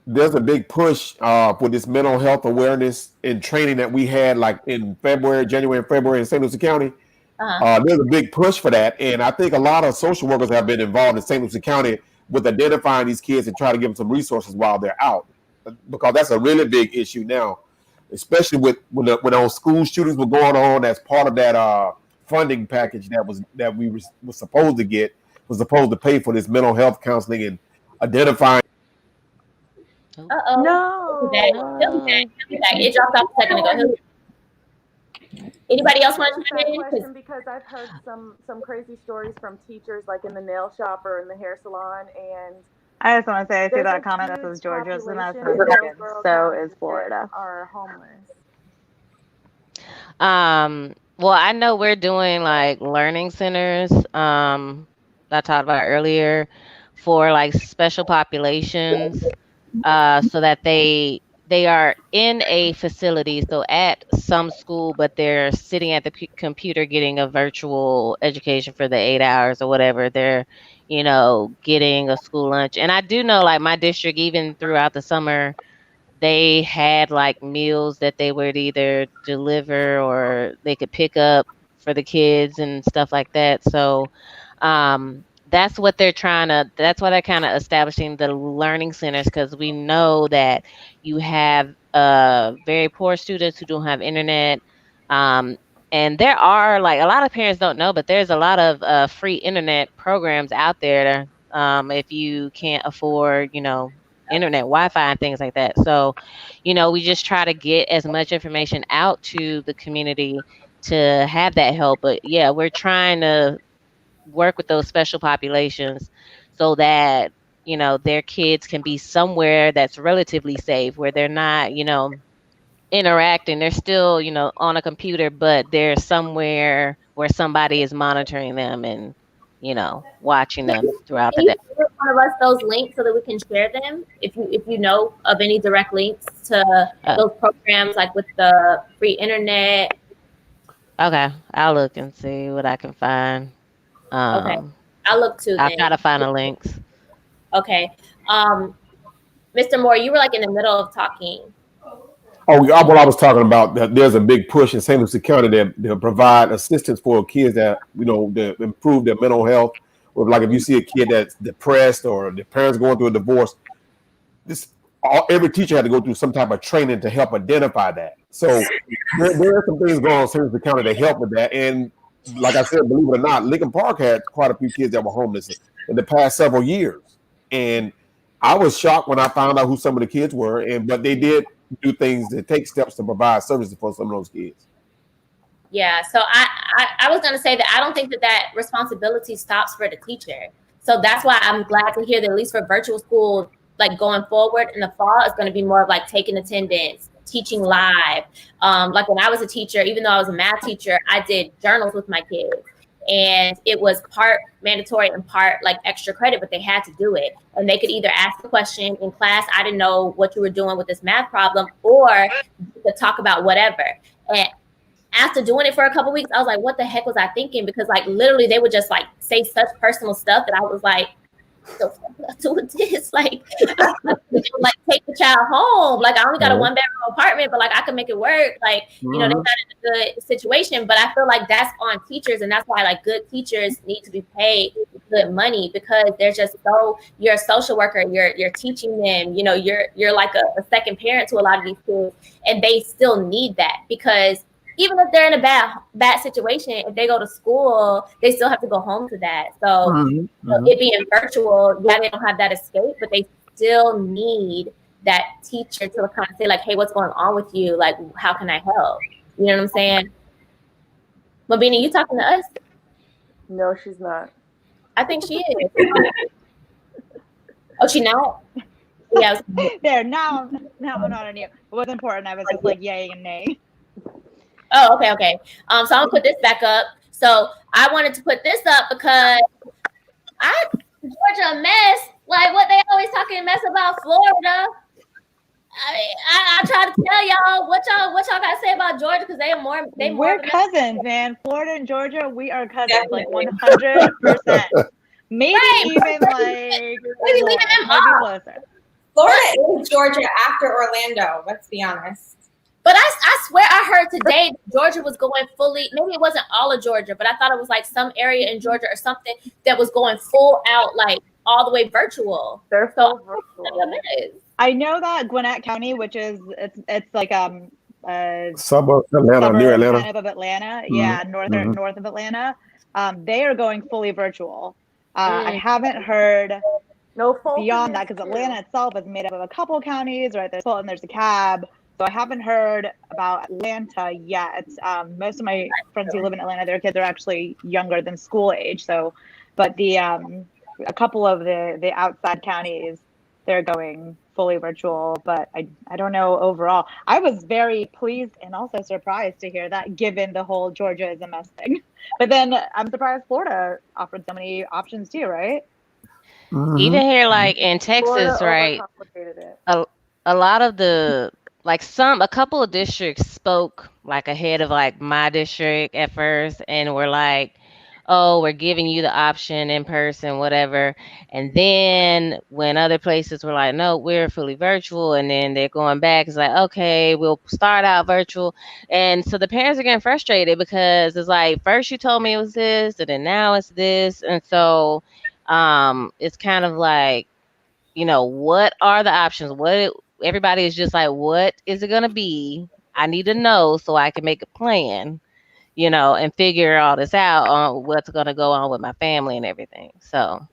S6: There's a big push for this mental health awareness and training that we had like in January and February in St. Lucie County. There's a big push for that, and I think a lot of social workers have been involved in St. Lucie County with identifying these kids and trying to give them some resources while they're out, because that's a really big issue now, especially when those school shootings were going on. That's part of that funding package that we were supposed to get, was supposed to pay for this mental health counseling and identifying.
S4: No.
S1: It dropped off a second ago. Anybody else want to chime in?
S4: Question, because I've heard some crazy stories from teachers, like in the nail shop or in the hair salon, and
S3: I just want to say, I see
S4: there's
S3: that
S4: a
S3: comment that
S4: huge
S3: says Georgia's and that's
S4: population of those girls
S3: so is Florida.
S4: that are homeless.
S5: Well, I know we're doing like learning centers, that I talked about earlier, for like special populations, so that they are in a facility, so at some school, but they're sitting at the computer getting a virtual education for the 8 hours or whatever. They're, getting a school lunch. And I do know, like, my district, even throughout the summer, they had like meals that they would either deliver or they could pick up for the kids and stuff like that. So that's what that's why they're kind of establishing the learning centers, because we know that you have very poor students who don't have internet. And there are, like, a lot of parents don't know, but there's a lot of free internet programs out there, if you can't afford, internet, Wi-Fi, and things like that. So, we just try to get as much information out to the community to have that help. But yeah, we're trying to work with those special populations so that, their kids can be somewhere that's relatively safe, where they're not, interacting. They're still, on a computer, but they're somewhere where somebody is monitoring them and, watching them throughout the day.
S1: Can you give one of us those links so that we can share them? If you know of any direct links to those programs, like with the free internet.
S5: Okay, I'll look and see what I can find.
S1: Okay, I'll look too.
S5: I'll try to find the links.
S1: Okay, Mr. Moore, you were like in the middle of talking.
S6: Oh, what I was talking about, that there's a big push in St. Lucie County to provide assistance for kids that, to improve their mental health. Or like if you see a kid that's depressed or the parents going through a divorce, every teacher had to go through some type of training to help identify that. So there are some things going on in St. Lucie County to help with that. And like I said, believe it or not, Lincoln Park had quite a few kids that were homeless in the past several years. And I was shocked when I found out who some of the kids were, but they did do things to take steps to provide services for some of those kids.
S1: Yeah, so I was going to say that I don't think that responsibility stops for the teacher. So that's why I'm glad to hear that at least for virtual school, like going forward in the fall, it's going to be more of like taking attendance, teaching live. Like when I was a teacher, even though I was a math teacher, I did journals with my kids. And it was part mandatory and part like extra credit, but they had to do it. And they could either ask the question in class, I didn't know what you were doing with this math problem, or to talk about whatever. And after doing it for a couple weeks, I was like, what the heck was I thinking? Because like literally they would just like say such personal stuff that I was like, so doing this, like take the child home. Like I only got a 1-bedroom apartment, but like I can make it work. Like, they got in a good situation. But I feel like that's on teachers, and that's why like good teachers need to be paid good money, because they're just you're a social worker, you're teaching them, you're like a second parent to a lot of these kids, and they still need that, because even if they're in a bad situation, if they go to school, they still have to go home to that. So it being virtual, yeah, they don't have that escape, but they still need that teacher to kind of say like, hey, what's going on with you? Like, how can I help? You know what I'm saying? Mabini, you talking to us?
S4: No, she's not.
S1: I think she is. Oh, she not? Yeah.
S3: There, now I'm not on you. It wasn't important. I was just like yay and nay.
S1: Oh, okay. So I'm gonna put this back up. So I wanted to put this up because Georgia a mess. Like what they always talking mess about Florida. I mean, I try to tell y'all what y'all gotta say about Georgia because we're
S3: cousins, man. Florida and Georgia, we are cousins, like 100%. Maybe even like maybe closer.
S2: Florida is Georgia after Orlando. Let's be honest.
S1: But I swear I heard today Georgia was going fully. Maybe it wasn't all of Georgia, but I thought it was like some area in Georgia or something that was going full out, like all the way virtual.
S4: They're so virtual.
S3: I know that Gwinnett County, which is it's like
S6: suburb Atlanta, near Atlanta,
S3: kind of Atlanta, north of Atlanta. They are going fully virtual. I haven't heard beyond that because Atlanta itself is made up of a couple of counties, right? There's Fulton, there's DeKalb. So I haven't heard about Atlanta yet. Most of my friends who live in Atlanta, their kids are actually younger than school age. So, but a couple of the outside counties, they're going fully virtual. But I don't know overall. I was very pleased and also surprised to hear that, given the whole Georgia is a mess thing. But then I'm surprised Florida offered so many options too, right?
S5: Even here, like in Texas, right? A lot of the a couple of districts spoke like ahead of like my district at first and were like, oh, we're giving you the option in person, whatever. And then when other places were like, no, we're fully virtual, and then they're going back, it's like, okay, we'll start out virtual. And so the parents are getting frustrated because it's like, first you told me it was this, and then now it's this. And so it's kind of like, what are the options? Everybody is just like, what is it going to be? I need to know so I can make a plan, and figure all this out on what's going to go on with my family and everything. So,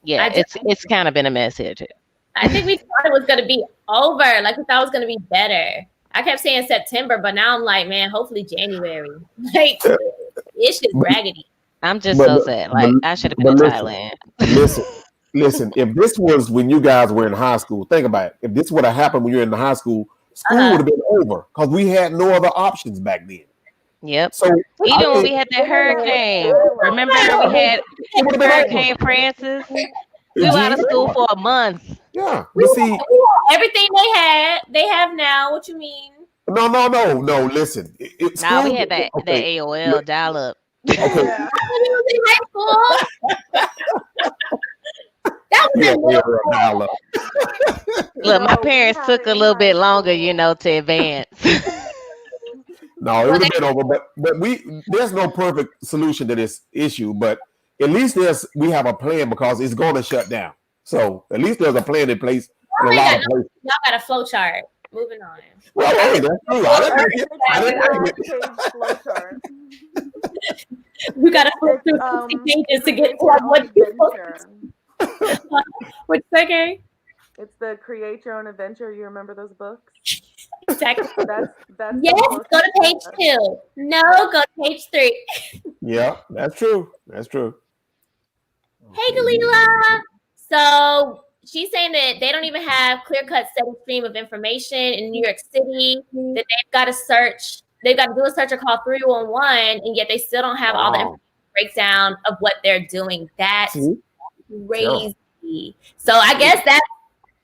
S5: yeah, it's kind of been a mess here, too.
S1: I think we thought it was going to be over. Like, we thought it was going to be better. I kept saying September, but now I'm like, man, hopefully January. Like, it's just raggedy.
S5: I'm just so sad. Like, I should have been in Thailand.
S6: Listen, if this was when you guys were in high school, think about it. If this would have happened when you were in the high school would have been over because we had no other options back then.
S5: Yep. So even when we had that hurricane, remember we had Hurricane Francis? We were out of school for a month.
S6: Yeah.
S1: Everything they have now. What you mean?
S6: No. Listen.
S5: We had that AOL dial-up.
S6: Okay.
S5: Look, my parents took a little bit longer, to advance.
S6: No, it would have been over, but there's no perfect solution to this issue. But at least we have a plan because it's going to shut down. So at least there's a plan in place. In a lot of places.
S1: Y'all got a flow chart. Moving on.
S6: Well, hey, that's true. I didn't
S4: flow chart.
S1: You got to flip through 60 pages to get to what What's that game?
S4: It's the Create Your Own Adventure. You remember those books?
S1: Exactly.
S4: That's
S1: yes, go to page 2. No, go to page 3.
S6: Yeah, that's true.
S1: Hey, Galila. So she's saying that they don't even have clear-cut steady stream of information in New York City, that they've got to search. They've got to do a searcher called 311, and yet they still don't have all the information breakdown of what they're doing. That's crazy. Yeah. So I guess that's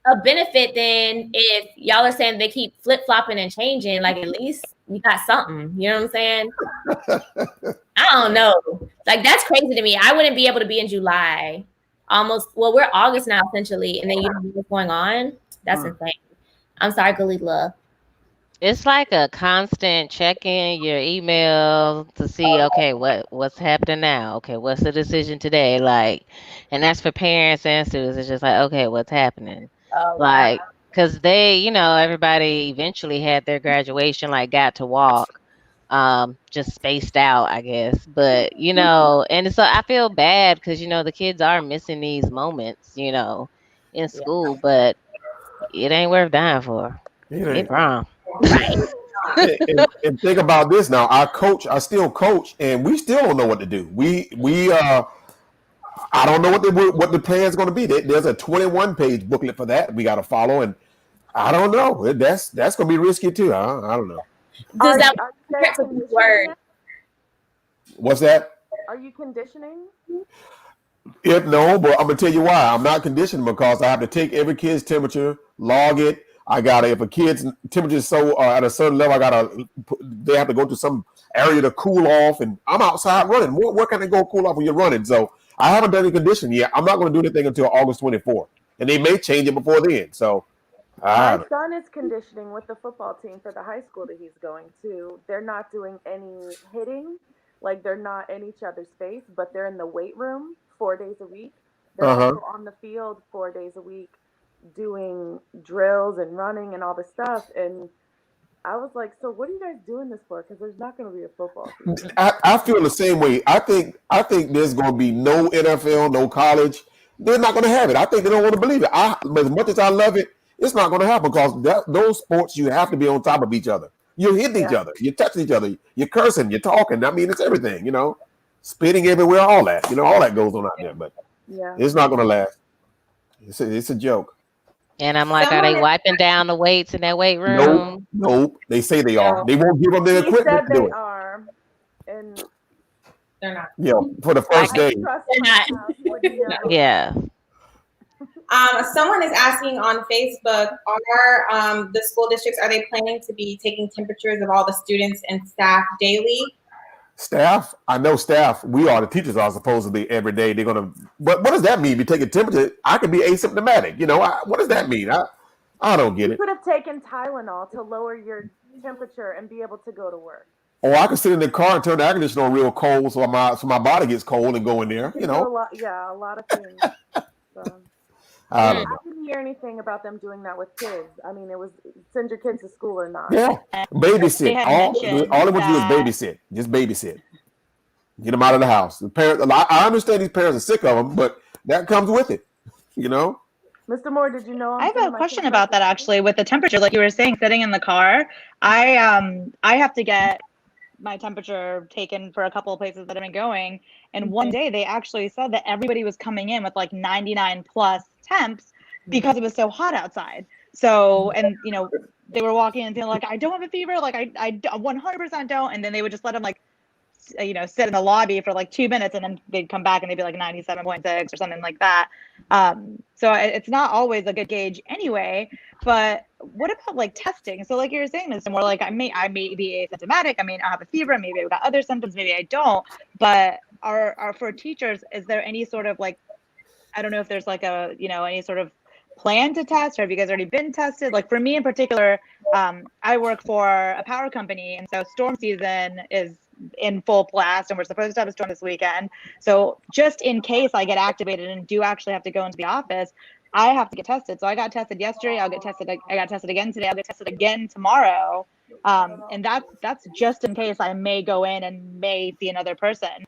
S1: a benefit then if y'all are saying they keep flip-flopping and changing, like at least you got something. You know what I'm saying? I don't know. Like that's crazy to me. I wouldn't be able to be in July. We're August now essentially, and then you don't know what's going on. That's insane. I'm sorry, Galila.
S5: It's like a constant checking your email to see, okay, what's happening now? Okay, what's the decision today? Like, and that's for parents and students. It's just like, okay, what's happening?
S1: Oh,
S5: like, because they, everybody eventually had their graduation, like got to walk. just spaced out, I guess. But and so I feel bad because the kids are missing these moments, in school, but it ain't worth dying for.
S6: It
S5: It
S6: ain't.
S5: prom.
S1: Right.
S6: And think about this now. I still coach, and we still don't know what to do. I don't know what the plan is going to be. There's a 21-page booklet for that we got to follow, and I don't know. That's going to be risky too. I don't know.
S1: Does
S4: Are
S1: that
S4: you guys conditioning
S1: word?
S4: yet?
S6: What's that?
S4: Are you conditioning?
S6: No, but I'm gonna tell you why. I'm not conditioned because I have to take every kid's temperature, log it. I gotta if a kid's temperature is so at a certain level, they have to go to some area to cool off, and I'm outside running. Where can they go cool off when you're running? So I haven't done any conditioning yet. I'm not gonna do anything until August 24th, and they may change it before then. So
S4: My
S6: I
S4: son is conditioning with the football team for the high school that he's going to. They're not doing any hitting, like they're not in each other's face, but they're in the weight room 4 days a week. They're
S6: uh
S4: also on the field 4 days a week doing drills and running and all this stuff. And I was like, so what are you guys doing this for? Because there's not going to be a football season.
S6: I feel the same way. I think there's gonna be no NFL, no college. They're not gonna have it. I think they don't want to believe it. As much as I love it, it's not gonna happen because those sports you have to be on top of each other. You're hitting each
S4: Yeah.
S6: other. You're touching each other. You're cursing. You're talking. I mean, it's everything. Spitting everywhere. All that. All that goes on out there. But
S4: Yeah.
S6: it's not gonna last. It's a joke.
S5: And I'm like, are they wiping down the weights in that weight
S6: Nope.
S5: room?
S6: Nope. They say they are.
S4: No.
S6: They won't give them the
S4: He
S6: equipment
S4: said
S6: to do
S4: they
S6: it.
S4: are. And
S2: They're not.
S6: For the
S5: I
S6: first
S5: can
S6: day.
S4: trust
S1: They're
S4: my
S1: not.
S4: spouse would know.
S5: Yeah.
S2: Someone is asking on Facebook, are the school districts, are they planning to be taking temperatures of all the students and staff daily?
S6: Staff, I know staff. We are the teachers are supposed to be every day. They're gonna. But what does that mean? Be taking temperature? I could be asymptomatic. What does that mean? I don't get
S4: You
S6: it.
S4: could have taken Tylenol to lower your temperature and be able to go to work.
S6: Or I could sit in the car and turn the air conditioner on real cold, so my body gets cold and go in there.
S4: You do a lot, yeah, a lot of things. So.
S6: I
S4: I
S6: don't know.
S4: didn't hear anything about them doing that with kids. I mean, it was send your kids to school or not.
S6: Yeah, babysit.
S3: They had
S6: All
S3: mentioned
S6: they want to do is
S3: that-
S6: babysit. Just babysit. Get them out of the house. The parents. I understand these parents are sick of them, but that comes with it.
S4: Mr. Moore, did you know?
S3: I have a question about that actually with the temperature. Like you were saying, sitting in the car, I have to get my temperature taken for a couple of places that I've been going. And one day they actually said that everybody was coming in with like 99 plus temps because it was so hot outside. So, and they were walking and feeling like, I don't have a fever. Like I 100% don't. And then they would just let them like, sit in the lobby for like 2 minutes and then they'd come back and they'd be like 97.6 or something like that. So it's not always a good gauge anyway, but what about like testing? So like you were saying, Mr. Moore, like I may be asymptomatic. I mean, I have a fever, maybe I've got other symptoms, maybe I don't, but are for teachers, is there any sort of like, I don't know if there's like a, any sort of plan to test, or have you guys already been tested? Like for me in particular, I work for a power company, and so storm season is in full blast, and we're supposed to have a storm this weekend. So just in case I get activated and do actually have to go into the office, I have to get tested. So I got tested yesterday. I got tested again today. I'll get tested again tomorrow. And that's just in case I may go in and may see another person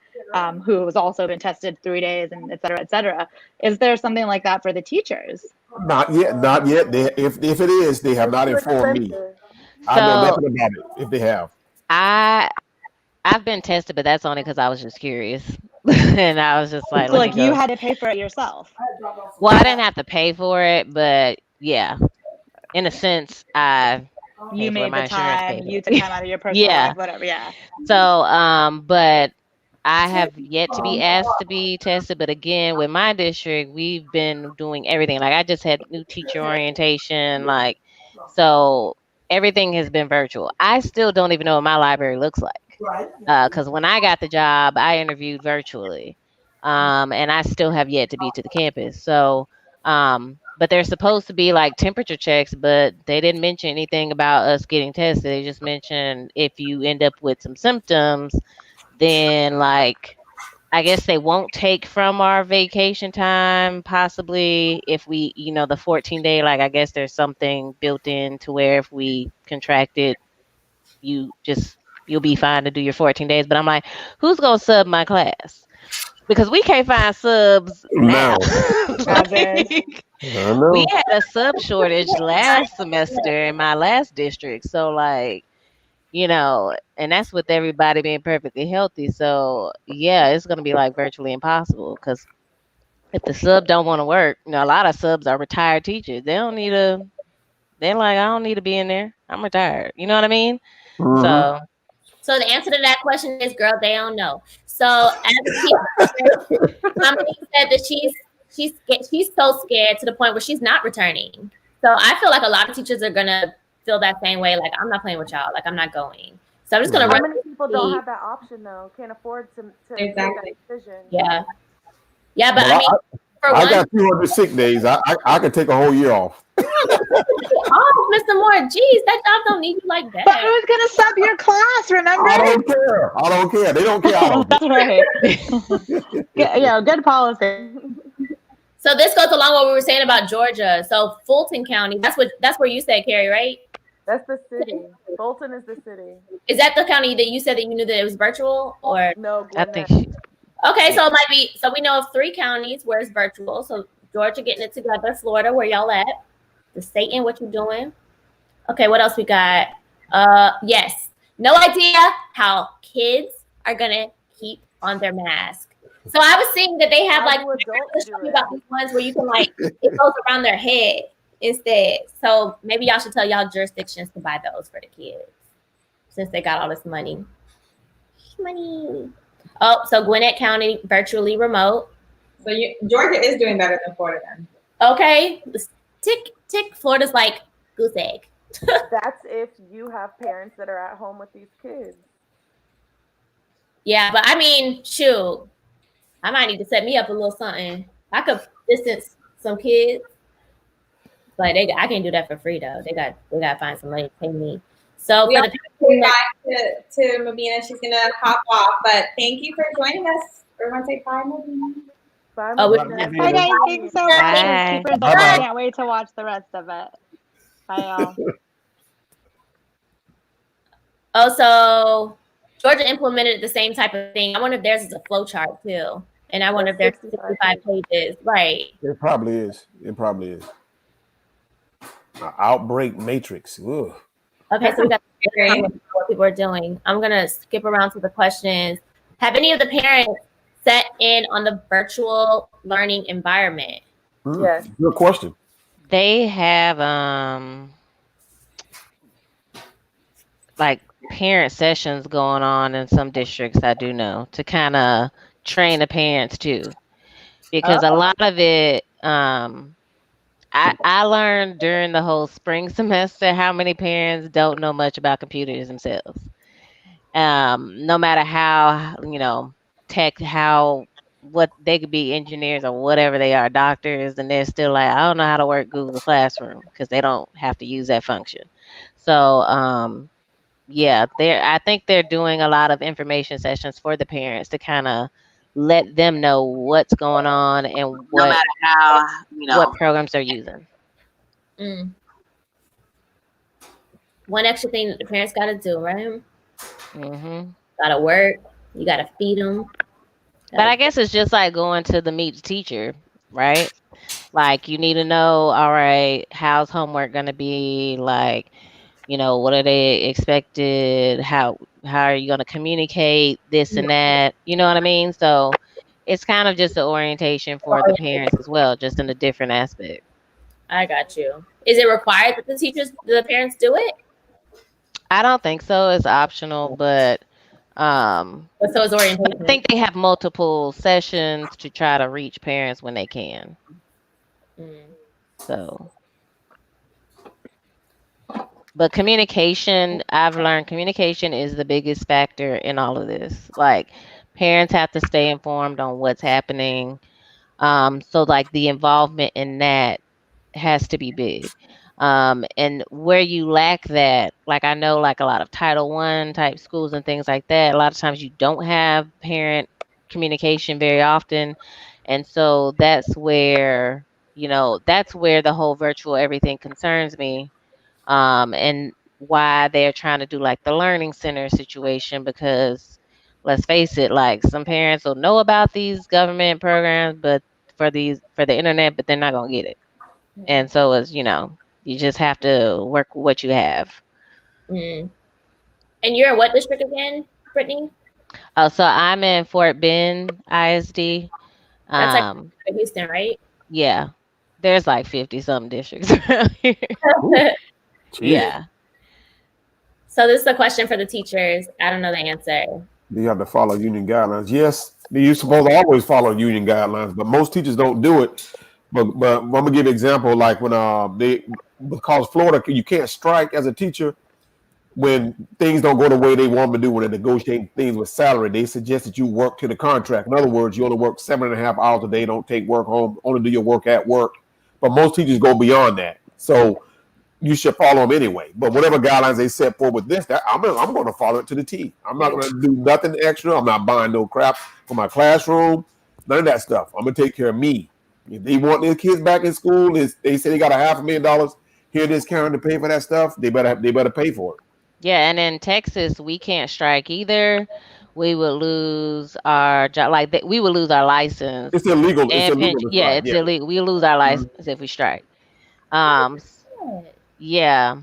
S3: who has also been tested 3 days, and et cetera, et cetera. Is there something like that for the teachers?
S6: Not yet. Not yet. If it is, they have not informed me. I know nothing about it. If they have,
S5: I've been tested, but that's only because I was just curious, and I was just like,
S3: So like you had to pay for it yourself.
S5: Well, I didn't have to pay for it, but yeah, in a sense,
S3: You made the time. You took time out of your personal
S5: Yeah.
S3: life, whatever. Yeah.
S5: So, but I have yet to be asked to be tested. But again, with my district, we've been doing everything. Like I just had new teacher orientation, so everything has been virtual. I still don't even know what my library looks like. Because when I got the job, I interviewed virtually, and I still have yet to be to the campus. So, but they're supposed to be like temperature checks, but they didn't mention anything about us getting tested. They just mentioned if you end up with some symptoms, then like I guess they won't take from our vacation time, possibly if we, the 14-day, like I guess there's something built in to where if we contracted, you just you'll be fine to do your 14 days. But I'm like, who's gonna sub my class? Because we can't find subs now.
S6: Now,
S3: As is.
S5: Like,
S6: I
S5: we
S6: know.
S5: had a sub shortage last semester in my last district. So like, and that's with everybody being perfectly healthy. So yeah, it's gonna be like virtually impossible because if the sub don't want to work, a lot of subs are retired teachers. They don't need a. They're like, I don't need to be in there. I'm retired. You know what I mean?
S6: Hmm.
S5: So
S1: So the answer to that question is, girl, they don't know. So as a teacher, Dominique said that she's so scared to the point where she's not returning. So I feel like a lot of teachers are gonna feel that same way. Like, I'm not playing with y'all. Like, I'm not going. So I'm just gonna
S4: How
S1: run.
S4: many people don't have that option though? Can't afford to make that
S2: Exactly.
S4: decision.
S1: Yeah, yeah, but
S6: But
S1: I mean, for
S6: I
S1: one,
S6: got 200 sick days. I could take a whole year off.
S1: oh, Mr. Moore, geez, that job don't need you like
S3: But
S1: that.
S3: who's gonna sub your class? Remember?
S6: I don't care. I don't care. They don't care. I don't care.
S3: That's right. Good policy.
S1: So this goes along what we were saying about Georgia. So Fulton County, that's where you said, Carrie, right?
S4: That's the city. Fulton is the city.
S1: Is that the county that you said that you knew that it was virtual, or
S4: No,
S5: I think
S4: Gwinnett.
S1: okay? So it might be. So we know of 3 counties where it's virtual. So Georgia getting it together, Florida, where y'all at? The state in what you doing? Okay, what else we got? Yes, no idea how kids are gonna keep on their mask. So I was seeing that they have
S4: How
S1: like
S4: do adults do it?
S1: about these ones where you can like it goes around their head instead. So maybe y'all should tell y'all jurisdictions to buy those for the kids since they got all this money. Money. Oh, so Gwinnett County virtually remote.
S2: So Georgia is doing better than Florida then.
S1: Okay, tick. Florida's like goose egg.
S4: That's if you have parents that are at home with these kids.
S1: Yeah, but I mean, shoot, I might need to set me up a little something. I could distance some kids, but I can't do that for free though. They got to find some money to pay me. So
S2: We
S1: for
S2: have to say bye to Mabina. She's gonna hop off, but thank you for joining us. Everyone say bye, Mabina.
S4: Bye,
S1: Oh, we-
S4: Mabina.
S3: Bye guys, thanks so much.
S5: Bye.
S3: Super
S6: Bye-bye.
S3: I can't wait to watch the rest of it. Bye y'all.
S1: Also, Georgia implemented the same type of thing. I wonder if theirs is a flow chart too. And I wonder if there's 65 pages. Right.
S6: It probably is. It probably is. Outbreak matrix. Ugh.
S1: Okay, so we got what people are doing. I'm gonna skip around to the questions. Have any of the parents set in on the virtual learning environment?
S4: Yes.
S6: Good question.
S5: they have like parent sessions going on in some districts, I do know, to kind of train the parents too. Because a lot of it I learned during the whole spring semester how many parents don't know much about computers themselves. No matter how, tech, what they could be engineers or whatever they are, doctors, and they're still like, I don't know how to work Google Classroom because they don't have to use that function. So, yeah, I think they're doing a lot of information sessions for the parents to kind of let them know what's going on and
S7: no matter how,
S5: what programs they're using.
S1: Mm. One extra thing that the parents got to do, right?
S5: Hmm.
S1: Got to work. You got to feed them.
S5: But I guess it's just like going to the meet the teacher, right? Like you need to know, all right, how's homework going to be? Like, what are they expected? How are you going to communicate this and that? You know what I mean? So it's kind of just an orientation for the parents as well, just in a different aspect.
S1: I got you. Is it required that the parents do it?
S5: I don't think so. It's optional, but
S1: So it's orientation.
S5: I think they have multiple sessions to try to reach parents when they can. So, but communication, I've learned communication is the biggest factor in all of this. Like parents have to stay informed on what's happening. So like the involvement in that has to be big. And where you lack that, like I know like a lot of Title I type schools and things like that, a lot of times you don't have parent communication very often. And so that's where the whole virtual everything concerns me. And why they're trying to do like the learning center situation, because let's face it, like some parents will know about these government programs, but for the internet, but they're not gonna get it. And so it's, you just have to work with what you have.
S1: Mm. And you're in what district again, Brittany?
S5: Oh, so I'm in Fort Bend ISD.
S1: That's like
S5: Um,
S1: Houston, right?
S5: yeah, there's like 50 something districts around here.
S6: Ooh, geez.
S5: Yeah.
S1: So this is a question for the teachers. I don't know the answer.
S6: You have to follow union guidelines. Yes, you're supposed to always follow union guidelines, but most teachers don't do it. But I'm gonna give you an example. Like when because Florida, you can't strike as a teacher when things don't go the way they want them to do when they're negotiating things with salary. They suggest that you work to the contract. In other words, you only work 7.5 hours a day. Don't take work home. Only do your work at work. But most teachers go beyond that. So you should follow them anyway. But whatever guidelines they set forward with this, I'm going to follow it to the T. I'm not going to do nothing extra. I'm not buying no crap for my classroom. None of that stuff. I'm going to take care of me. If they want their kids back in school, they say they got $500,000 here this county to pay for that stuff, they better pay for it.
S5: Yeah, and in Texas, we can't strike either. We would lose our job, like we would lose our license
S6: It's illegal. It's
S5: and
S6: illegal
S5: pension.
S6: to
S5: Yeah,
S6: strike.
S5: it's
S6: Yeah.
S5: illegal. We lose our license if we strike. Um, yeah,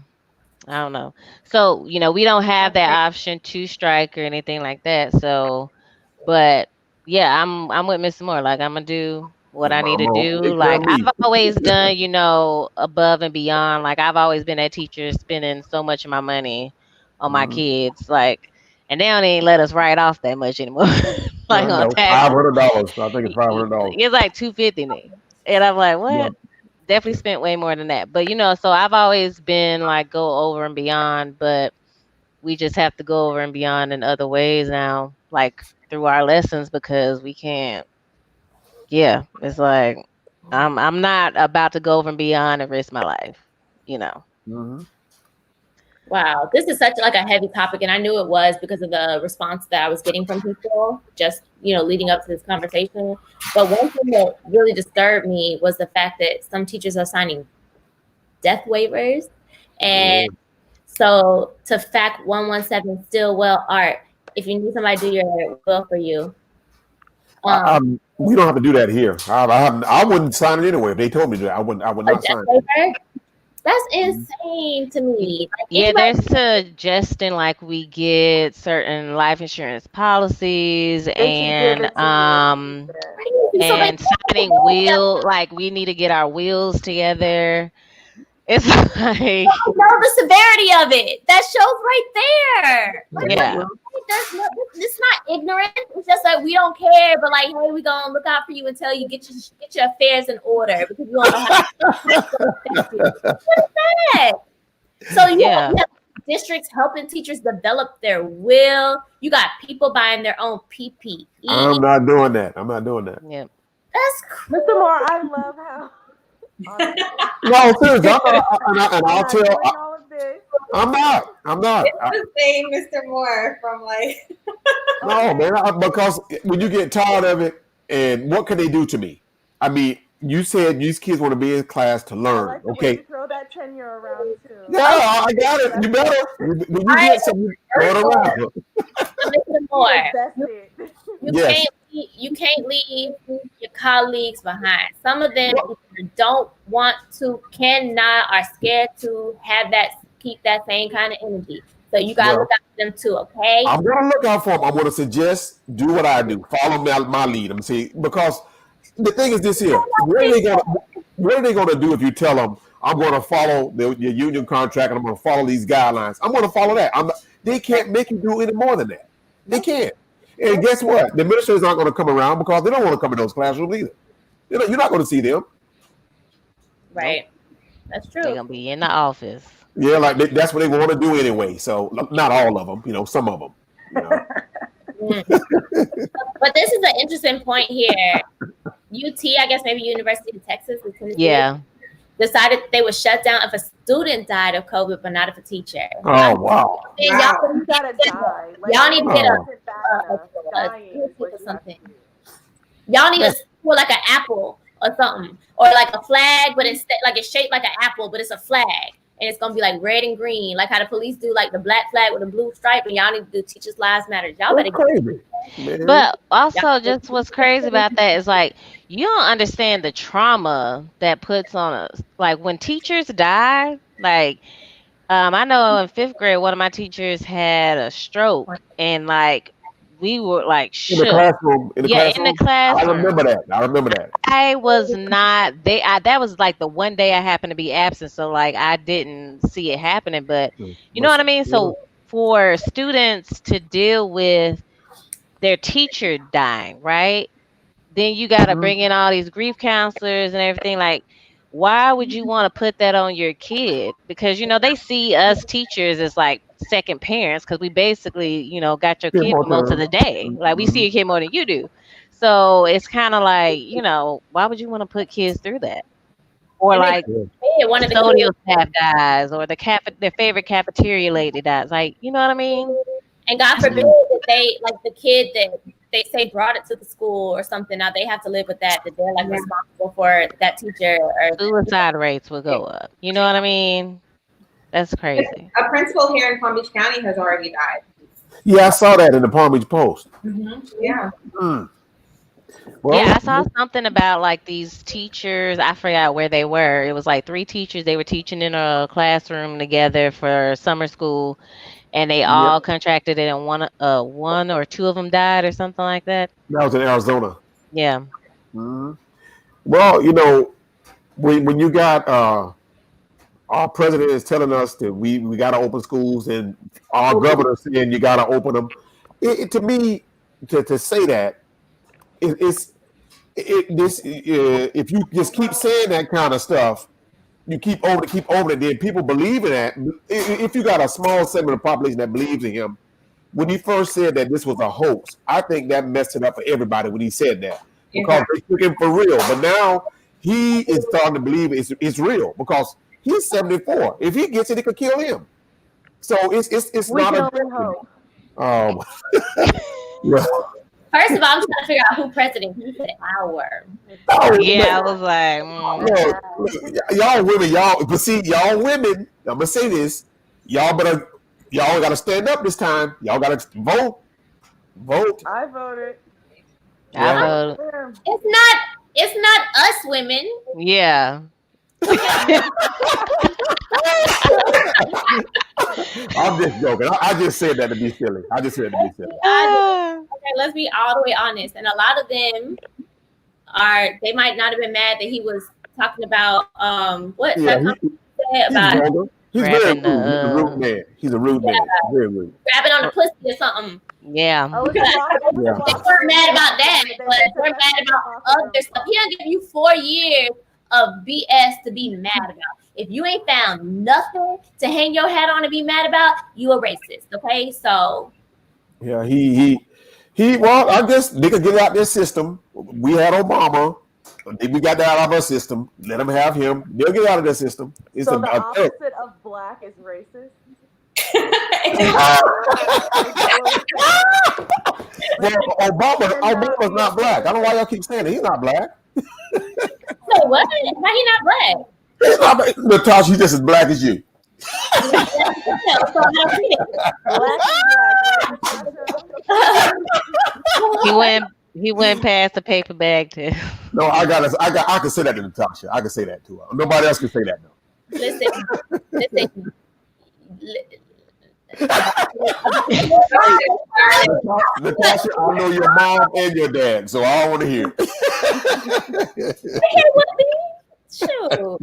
S5: I don't know. So, we don't have that option to strike or anything like that. So, but yeah, I'm with Miss Moore. Like I'm gonna do what I need
S6: I'm
S5: to
S6: going to
S5: do.
S6: take care
S5: Like
S6: of
S5: I've
S6: me.
S5: always done, above and beyond. Like I've always been that teacher spending so much of my money on my
S6: Mm-hmm.
S5: kids. Like, and they don't even let us write off that much anymore. Like
S6: I
S5: on
S6: know
S5: taxes.
S6: $500. I think it's $500.
S5: It's like 250 now. And I'm like,
S6: Yeah.
S5: what? Definitely spent way more than that. But so I've always been like go over and beyond, but we just have to go over and beyond in other ways now, like through our lessons, because we can't. Yeah, it's like I'm not about to go over and beyond and risk my life.
S6: Mm-hmm.
S1: Wow, this is such like a heavy topic, and I knew it was because of the response that I was getting from people just leading up to this conversation. But one thing that really disturbed me was the fact that some teachers are signing death waivers, and so to fact 117 Stillwell Art, if you need somebody to do your will for you,
S6: We don't have to do that here. I wouldn't sign it anyway if they told me to. I would
S1: a
S6: not
S1: death
S6: sign it.
S1: waiver. That's insane to me. Like,
S5: Yeah,
S1: anybody
S5: they're suggesting like we get certain life insurance policies
S4: They should give
S5: and
S4: it to you. Yeah.
S1: so they
S5: and signing like we need to get our wills together. It's like
S1: know the severity of it. That shows right there. Like,
S5: yeah.
S1: It's not ignorant. It's just like we don't care, but like, hey, we gonna look out for you until you get your affairs in order because we don't know how to what is that? So you have districts helping teachers develop their will. You got people buying their own PPE.
S6: I'm not doing that.
S5: Yeah.
S1: That's crazy.
S4: Mr. Moore, I love how.
S6: No, seriously, I'll tell.
S4: All of this.
S6: I'm not.
S2: It's the same Mr. Moore from like.
S6: No, man, because when you get tired of it, and what can they do to me? I mean, you said these kids want to be in class to learn.
S4: I like the way
S6: Okay.
S4: you throw that tenure around too.
S6: Yeah, I got it. You better. When you get some, throw it around.
S1: Mr. Moore,
S6: Yes.
S1: you can't leave your colleagues behind. Some of them don't want to, cannot, are scared to keep that same kind of energy. So you gotta look out for them too, okay?
S6: I'm gonna look out for them. I'm gonna suggest do what I do. Follow my lead. I'm saying because the thing is this here. What are they gonna do if you tell them I'm gonna follow your union contract and I'm gonna follow these guidelines? I'm gonna follow that. They can't make you do any more than that. They can't. And guess what? The administrators aren't going to come around because they don't want to come in those classrooms either. You're not going to see them.
S1: Right. That's true.
S5: They're gonna be in the office.
S6: Yeah, like that's what they want to do anyway. So not all of them, some of them.
S1: But this is an interesting point here. UT, I guess maybe University of Texas, decided they would shut down if a student died of COVID, but not if a teacher.
S6: Oh wow!
S1: Y'all need
S4: gotta die.
S1: Y'all need to get a something. Y'all need to put like an apple or something, or like a flag, but instead like it's shaped like an apple, but it's a flag, and it's gonna be like red and green, like how the police do like the black flag with a blue stripe, and y'all need to do Teachers Lives Matter. Y'all better
S6: That's crazy, man.
S5: But also, just what's crazy about that is like you don't understand the trauma that puts on us. Like when teachers die, like I know in 5th grade, one of my teachers had a stroke, and like we were like
S6: In the
S5: shook.
S6: classroom. In the
S5: Yeah, in the
S6: classroom. I
S5: classroom.
S6: remember that. I remember that.
S5: I was not that was like the one day I happened to be absent, so like I didn't see it happening, but you know what I mean? So for students to deal with their teacher dying, right? Then you got to bring in all these grief counselors and everything. Like, why would you want to put that on your kid? Because, you know, they see us teachers as like second parents because we basically, you know, got your
S6: Yeah,
S5: kid
S6: more
S5: for most of
S6: time.
S5: the day. Like, we see your kid more than you do. So it's kind of like, you know, why would you want to put kids through that? Or
S1: And then
S5: like
S1: one of the
S5: custodial
S1: kids,
S5: staff dies or their favorite cafeteria lady dies. Like, you know what I mean?
S1: and God forbid that they like the kid that they say brought it to the school or something. Now they have to live with that they're like responsible for that teacher or
S5: Suicide rates will go up. You know what I mean? That's crazy.
S2: A principal here in Palm Beach County has already died.
S6: Yeah, I saw that in the Palm Beach Post.
S2: Yeah.
S6: Well,
S5: Yeah, I saw something about like these teachers. I forgot where they were. It was like 3 teachers. They were teaching in a classroom together for summer school, and they all contracted it, and one or 2 of them died or something like that.
S6: that was in Arizona.
S5: Yeah.
S6: Well, you know, when you got our president is telling us that we got to open schools, and our governor saying you got to open them. To me, to say that if you just keep saying that kind of stuff, you keep over it, then people believe in that. If you got a small segment of the population that believes in him, when he first said that this was a hoax, I think that messed it up for everybody when he said that because they took him for real. But now he is starting to believe it's real because he's 74. If he gets it, it could kill him. So it's
S4: We
S6: not
S4: can
S6: a.
S4: only hope.
S6: Yeah.
S1: First of all, I'm trying to figure out who president. He said our.
S5: Yeah, I was like,
S6: Look, y'all women, but see, y'all women, I'm gonna say this, y'all gotta stand up this time. Y'all gotta vote.
S4: I voted.
S5: I
S6: Yeah.
S5: voted.
S1: It's not us women.
S5: Yeah.
S6: I'm just joking. I just said that to be silly.
S1: Okay, let's be all the way honest. And a lot of them they might not have been mad that he was talking about what
S6: Yeah,
S1: said about
S6: he's very rude. He's a rude man. Very rude.
S1: grabbing on the pussy or something.
S5: Yeah.
S4: Oh,
S1: They weren't mad about that, but they're mad about other stuff. He done give you 4 years of BS to be mad about. If you ain't found nothing to hang your hat on and be mad about, you a racist. Okay, so
S6: yeah, he. Well, I guess they could get out their system. We had Obama. We got that out of our system. Let them have him. They'll get out of their system. It's
S4: so the opposite of black is racist.
S6: Well, Obama's not black. I don't know why y'all keep saying it. He's not black.
S1: So what? Why he not black?
S6: He's not black. Natasha, he's just as black as you.
S5: He went past the paper bag test.
S6: No, I can say that to Natasha. I can say that to her. Nobody else can say that though.
S1: Listen.
S6: Natasha, I know your mom and your dad, so I don't want to hear it.
S1: Shoot.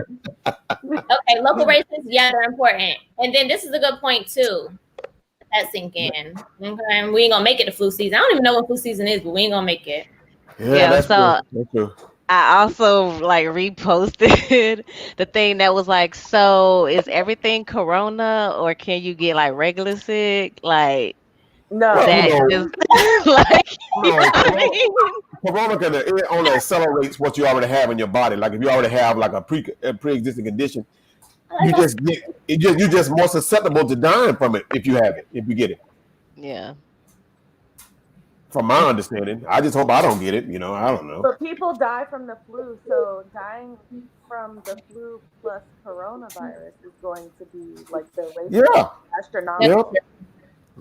S1: Okay, local races, yeah, they're important. And then this is a good point too. That sink in. Okay, we ain't gonna make it to flu season. I don't even know what flu season is, but we ain't gonna make it.
S6: Yeah, that's so true. That's true.
S5: I also like reposted the thing that was like, so is everything corona or can you get like regular sick? Like
S4: no,
S6: corona it only accelerates what you already have in your body. Like if you already have like a pre-existing condition, you're just more susceptible to dying from it if you have it, if you get it.
S5: Yeah.
S6: from my understanding. I just hope I don't get it. I don't know.
S4: But people die from the flu, so dying from the flu plus coronavirus is going to be like the ratio
S6: Yeah, yeah,
S4: astronomical.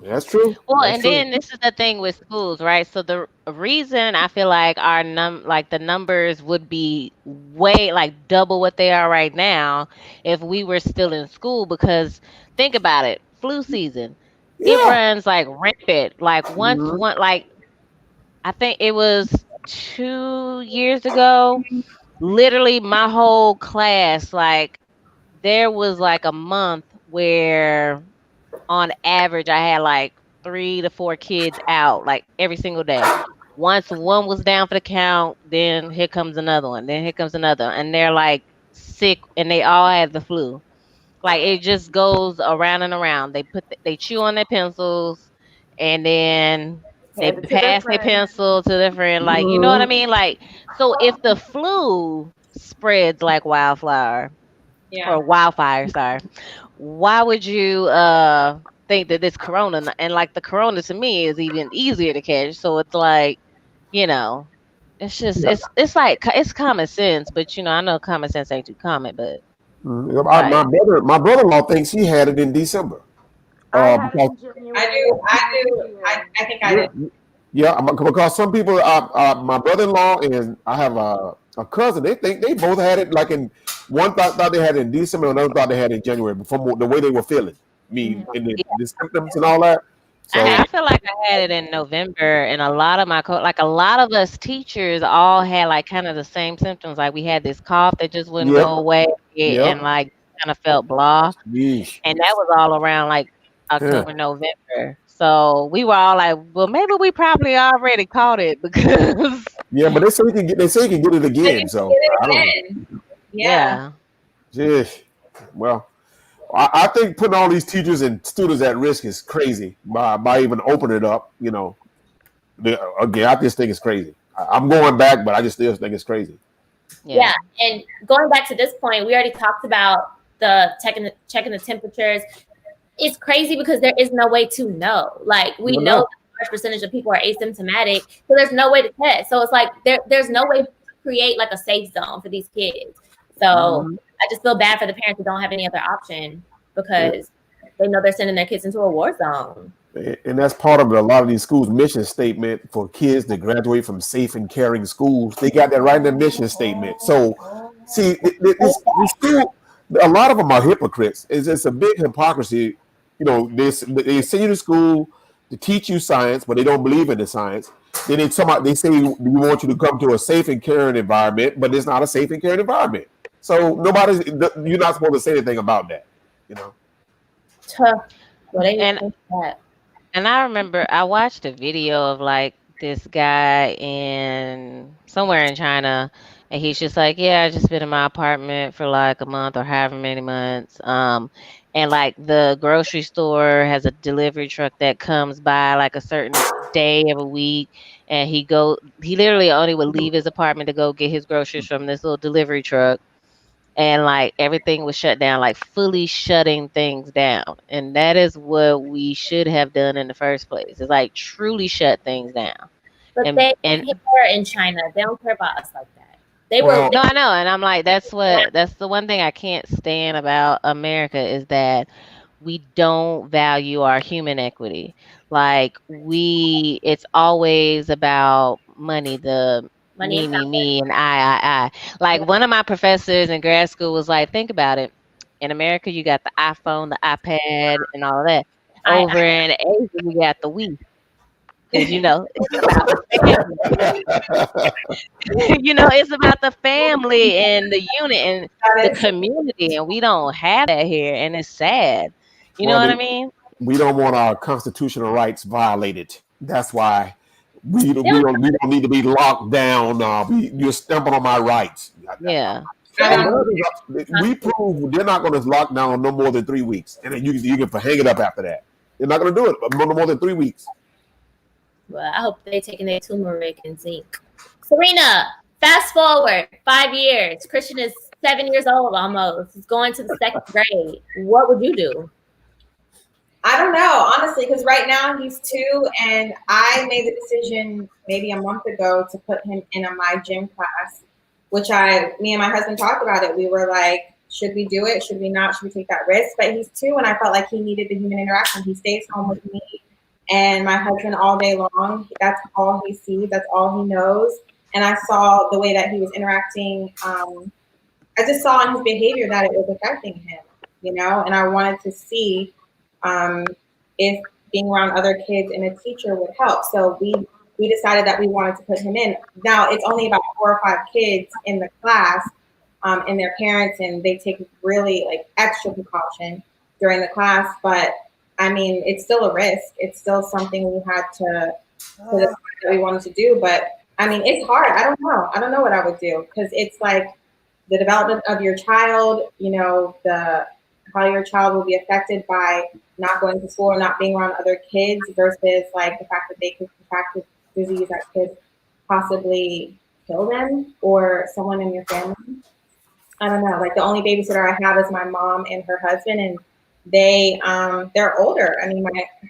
S6: that's true.
S5: Well,
S6: That's
S5: and
S6: true.
S5: then this is the thing with schools, right? So the reason I feel like like the numbers would be way like double what they are right now if we were still in school, because think about it, flu season, it
S6: Yeah.
S5: runs like rampant. Like once
S6: Mhm.
S5: one like I think it was 2 years ago, literally my whole class, like there was like a month where on average, I had like 3 to 4 kids out like every single day. Once one was down for the count, then here comes another one, then here comes another, and they're like sick, and they all had the flu. Like it just goes around and around. They chew on their pencils, and then they
S4: Hand it to their
S5: pass their
S4: friends.
S5: pencil to their friend. Like you know what I
S6: Mhm.
S5: mean? Like so, if the flu spreads like wildflower
S2: Yeah.
S5: or wildfire, sorry, why would you think that this corona, and like the corona to me is even easier to catch, so it's like, you know, it's just it's like it's common sense, but I know common sense ain't too common, but
S6: Mhm.
S5: like
S6: My brother-in-law thinks he had it in December.
S4: I had it
S6: Because
S4: in
S2: I
S4: January
S2: do.
S4: of
S2: I
S4: this
S2: do. I,
S4: year.
S2: I think I
S6: yeah,
S2: did.
S6: yeah, because some people, my brother-in-law and I have a cousin. They think they both had it. Like in one thought they had it in December, and another thought they had it in January. From the way they were feeling, I mean,
S1: Mhm.
S6: in the,
S5: yeah,
S6: the symptoms and all that. So
S5: I feel like I had it in November, and a lot of like a lot of us teachers all had like kind of the same symptoms. Like we had this cough that just wouldn't
S6: yep,
S5: go away,
S6: yep.
S5: and like kind of felt blah.
S6: Yeesh.
S5: And that was all around like
S6: Yeah,
S5: October, November. So we were all like, well, maybe we probably already caught it because
S6: yeah. But they say you can get it
S2: I
S6: again.
S2: used to
S6: So
S2: get
S6: I don't know.
S2: it again. Yeah.
S5: yeah,
S6: Yeesh. Well, I think putting all these teachers and students at risk is crazy by even opening it up. Again, I just think it's crazy. I'm going back, but I just still think it's crazy.
S5: yeah,
S1: Yeah, and going back to this point, we already talked about the checking the temperatures. It's crazy because there is no way to know. Like we
S6: You
S1: know that
S6: know.
S1: a large percentage of people are asymptomatic, so there's no way to test. So it's like there's no way to create like a safe zone for these kids. So
S6: Mhm.
S1: I just feel bad for the parents who don't have any other option because they know they're sending their kids into a war zone.
S6: And that's part of a lot of these schools' mission statement for kids to graduate from safe and caring schools. They got that right in their mission statement. So, see, this school, a lot of them are hypocrites. It's a big hypocrisy. They send you to school to teach you science, but they don't believe in the science. Then they say we want you to come to a safe and caring environment, but it's not a safe and caring environment. So you're not supposed to say anything about that. You know.
S1: Tuh. Well, they need to
S5: and
S1: think that.
S5: and I remember I watched a video of like this guy in somewhere in China, and he's just like, yeah, I just been in my apartment for like a month or however many months. And like the grocery store has a delivery truck that comes by like a certain day of a week, and he literally only would leave his apartment to go get his groceries from this little delivery truck, and like everything was shut down, like fully shutting things down. And that is what we should have done in the first place. Is like truly shut things down.
S1: But
S5: And
S1: they
S5: and
S1: don't care in China. They don't care about us like that. They were
S6: Well,
S5: no, I know, and I'm like, that's the one thing I can't stand about America is that we don't value our human equity. Like it's always about money, the
S1: money and power.
S5: me, and I. Like one of my professors in grad school was like, think about it. In America, you got the iPhone, the iPad, and all of that.
S1: I
S5: Over in Asia, you got the Wii. Because it's about the family. It's about the family and the unit and the
S2: That is.
S5: community, and we don't have that here, and it's sad. You know
S6: well,
S5: what I mean?
S6: we don't want our constitutional rights violated. That's why
S1: they don't,
S6: we don't need to be locked down. You're stamping on my rights.
S5: Yeah.
S1: they
S2: I
S1: don't
S2: don't.
S6: We prove they're not going to lock down no more than 3 weeks, and then you can hang it up after that. They're not going to do it no more than 3 weeks.
S1: well, I hope they taking their turmeric and zinc. Serena, fast forward 5 years. Christian is 7 years old almost. He's going to the second grade. What would you do?
S2: I don't know, honestly, because right now he's 2, and I made the decision maybe a month ago to put him in my gym class, which me and my husband talked about it. We were like, should we do it? Should we not? Should we take that risk? But he's 2, and I felt like he needed the human interaction. He stays home with me and my husband all day long. That's all he sees. That's all he knows. And I saw the way that he was interacting. I just saw in his behavior that it was affecting him, and I wanted to see if being around other kids and a teacher would help. So we decided that we wanted to put him in. Now it's only about 4 or 5 kids in the class, and their parents, and they take really like extra precaution during the class. But I mean, it's still a risk. It's still something we had to decide that we wanted to do. But I mean, it's hard. I don't know. I don't know what I would do, because it's like the development of your child, the how your child will be affected by not going to school or not being around other kids, versus like the fact that they could contract this disease that could possibly kill them or someone in your family. I don't know. Like the only babysitter I have is my mom and her husband, and they're older. I mean,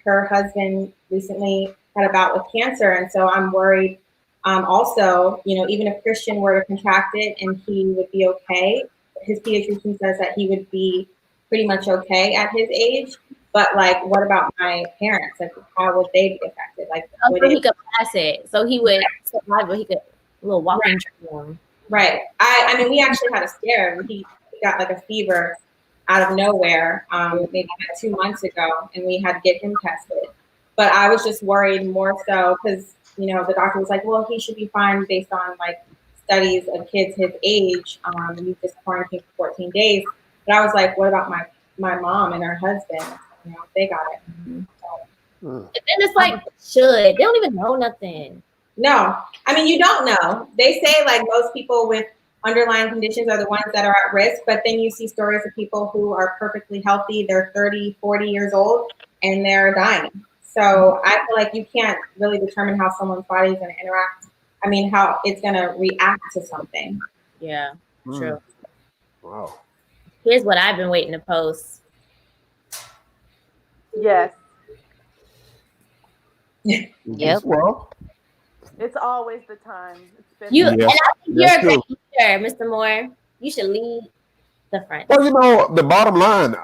S2: her husband recently had a bout with cancer, and so I'm worried. Also, even if Christian were to contract it and he would be okay, his pediatrician says that he would be pretty much okay at his age. But like, what about my parents? Like, how would they be affected? Like,
S1: so he could pass it. So he would survive, but he could a little walking dream.
S2: Right. I mean, we actually had a scare. He got like a fever out of nowhere, maybe like 2 months ago, and we had to get him tested. But I was just worried more so because, the doctor was like, well, he should be fine based on like studies of kids his age. You just quarantined for 14 days. But I was like, what about my mom and her husband? They got it.
S1: Mm-hmm. So. And then it's like, they don't even know nothing.
S2: No, I mean, you don't know. They say like most people with underlying conditions are the ones that are at risk, but then you see stories of people who are perfectly healthy. They're 30, 40 years old and they're dying. So I feel like you can't really determine how someone's body is going to interact. I mean, how it's going to react to something.
S1: Yeah, true.
S6: Wow.
S1: Here's what I've been waiting to post.
S4: Yes.
S5: Yep.
S6: Well,
S4: it's always the time. It's been
S1: and I think you're a great leader, Mr. Moore. You should lead the front.
S6: Well, the bottom line,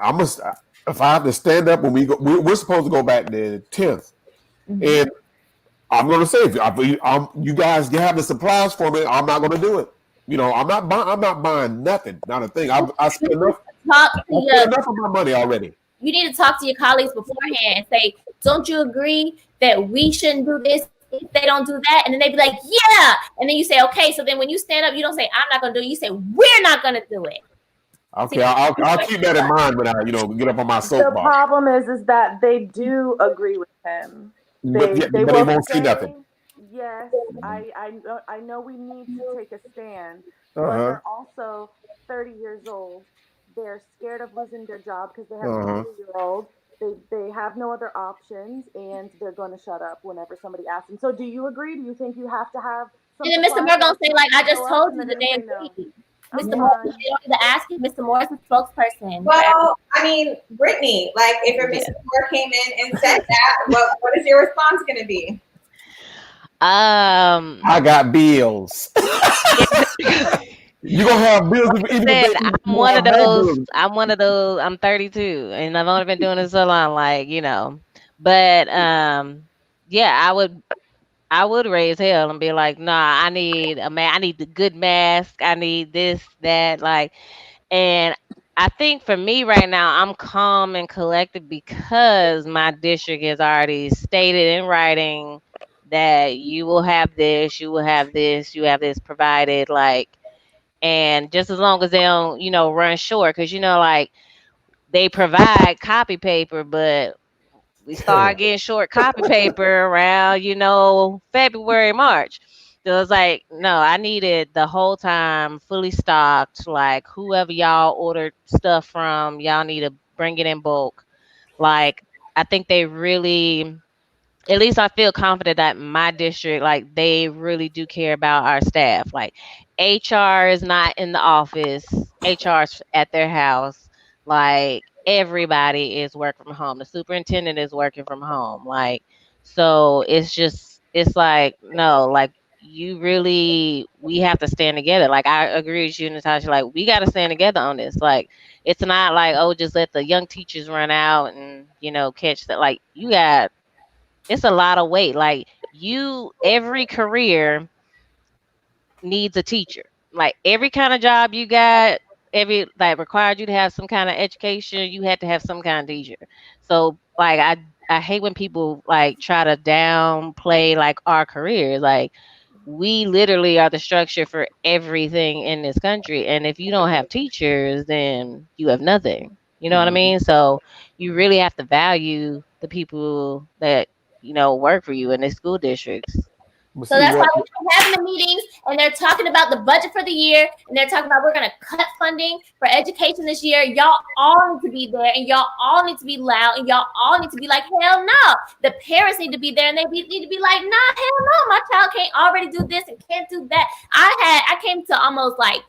S6: if I have to stand up when we're supposed to go back the 10th, and I'm going to say, if you guys have the supplies for me, I'm not going to do it. I'm not buying nothing, not a thing. I spent enough of my money already.
S1: You need to talk to your colleagues beforehand and say, don't you agree that we shouldn't do this if they don't do that? And then they'd be like, yeah. And then you say, okay. So then when you stand up, you don't say, I'm not going to do it. You say, we're not going to do it.
S6: Okay, I'll keep that in mind when I, get up on my soapbox.
S4: The problem is that they do agree with him. They
S6: won't say nothing.
S4: Yes, I know we need to take a stand, but they're also 30 years old. They're scared of losing their job because they have a 3-year-old. They have no other options, and they're going to shut up whenever somebody asks them. So, do you agree? Do you think you have to have?
S1: And then Mr. Moore gonna say, like, I just told you that they agree. Mr. Moore, they don't need to ask you. Mr. Moore is the spokesperson.
S2: Well, I mean, Brittany, like, if a Mr. Moore came in and said that, what is your response going to be?
S5: I
S6: got bills. You gonna have bills?
S5: I'm one of those. I'm 32, and I've only been doing this so long. Like, but yeah, I would raise hell and be like, nah, I need the good mask. I need this, that, like, and I think for me right now, I'm calm and collected because my district has already stated in writing that you will have this, you will have this, you have this provided, like, and just as long as they don't, run short, because, like, they provide copy paper, but we start getting short copy paper around, February, March. So it's like, no, I needed the whole time fully stocked. Like, whoever y'all ordered stuff from, y'all need to bring it in bulk. Like, I think they really, at least I feel confident that my district, like, they really do care about our staff. Like, HR is not in the office. HR is at their house. Like, everybody is working from home. The superintendent is working from home. Like, so it's like, no, like we have to stand together. Like, I agree with you, Natasha. Like, we got to stand together on this. Like, it's not like, oh, just let the young teachers run out and, catch that. Like, it's a lot of weight. Like, every career needs a teacher. Like, every kind of job you got, every like required you to have some kind of education, you had to have some kind of teacher. So like I hate when people like try to downplay like our careers. Like, we literally are the structure for everything in this country. And if you don't have teachers, then you have nothing. You know what I mean? So you really have to value the people that, work for you in the school districts.
S6: But
S1: So
S6: see
S1: that's why
S6: what?
S1: we're having the meetings and they're talking about the budget for the year and they're talking about we're going to cut funding for education this year. Y'all all need to be there and y'all all need to be loud and y'all all need to be like, hell no. The parents need to be there and need to be like, nah, hell no. My child can't already do this and can't do that. I came to almost like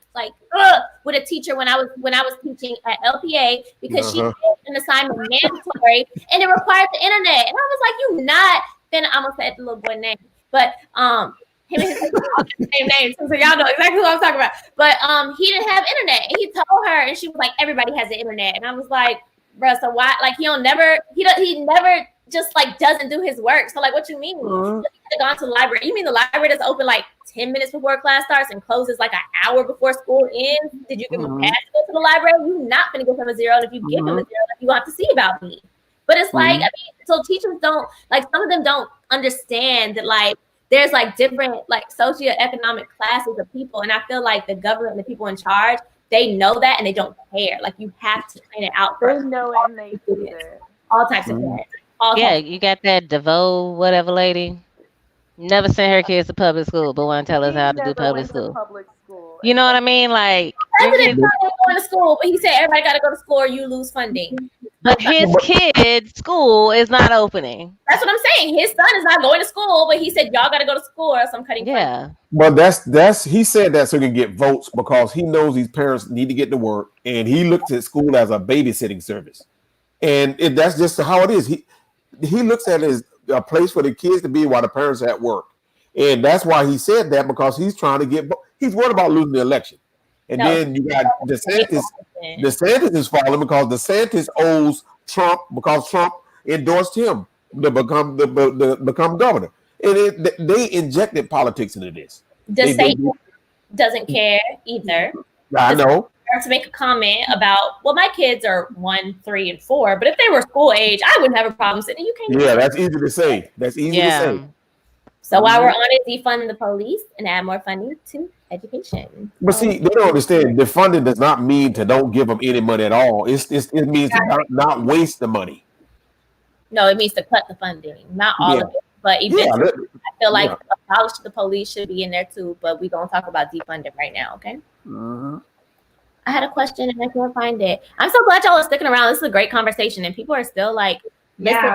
S1: with a teacher when I was teaching at LPA because she made an assignment mandatory and it required the internet. And I was like, you not. Then I almost said the little boy name. But him and his same name, so y'all know exactly what I'm talking about. But he didn't have internet, and he told her, and she was like, "Everybody has the internet," and I was like, "Bruh, so why? Like, he never just like doesn't do his work. So like, what you mean? He could have gone to the library. You mean the library that's open like 10 minutes before class starts and closes like an hour before school ends? Did you give him a pass to go to the library? You not gonna give him a zero, and if you give him a zero, you gonna have to see about me." But it's like, I mean, so teachers don't like, some of them don't understand that like there's like different like socioeconomic classes of people, and I feel like the government and the people in charge, they know that and they don't care. Like, you have to plan it out for
S4: They know it and they do it.
S1: all types of parents.
S5: You got that DeVoe whatever lady. Never sent her kids to public school, but want to tell us how to do public school. You know what I mean? Like,
S1: President going to school, but he said everybody got to go to school or you lose funding.
S5: But his kid's school is not opening.
S1: That's what I'm saying. His son is not going to school, but he said y'all got to go to school or else I'm cutting funding.
S6: But that's he said that so he can get votes because he knows these parents need to get to work, and he looks at school as a babysitting service, and that's just how it is. He looks at it as a place for the kids to be while the parents are at work, and that's why he said that, because he's trying to he's worried about losing the election. And then you got DeSantis. DeSantis is falling because DeSantis owes Trump because Trump endorsed him to become governor. And they injected politics into this.
S1: DeSantis doesn't care either.
S6: I know.
S1: To make a comment about, well, my kids are 1, 3, and 4, but if they were school age, I wouldn't have a problem sitting. You can't.
S6: Yeah, that's easy to say. That's easy to say.
S1: So while we're on it, defund the police and add more funding to education.
S6: But see, they don't understand. Defunding does not mean to don't give them any money at all. It means to not waste the money.
S1: No, it means to cut the funding, not all of it. But eventually, I feel like abolish the police should be in there too. But we're gonna talk about defunding right now, okay? I had a question and I can't find it. I'm so glad y'all are sticking around. This is a great conversation, and people are still like, because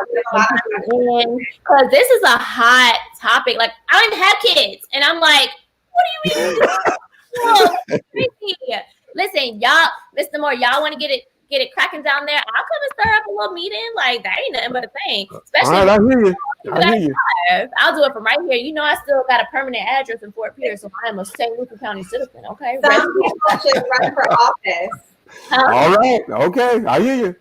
S1: this is a hot topic. Like, I don't even have kids, and I'm like, what do you mean? Listen, y'all, Mr. Moore, y'all want to get it cracking down there? I'll come and stir up a little meeting. Like, that ain't nothing but a thing. Especially,
S6: all right, I hear you.
S1: I'll do it from right here. You know, I still got a permanent address in Fort Pierce, so I am a St. Lucie County citizen. Okay,
S2: run for office.
S6: All right, okay, I hear you.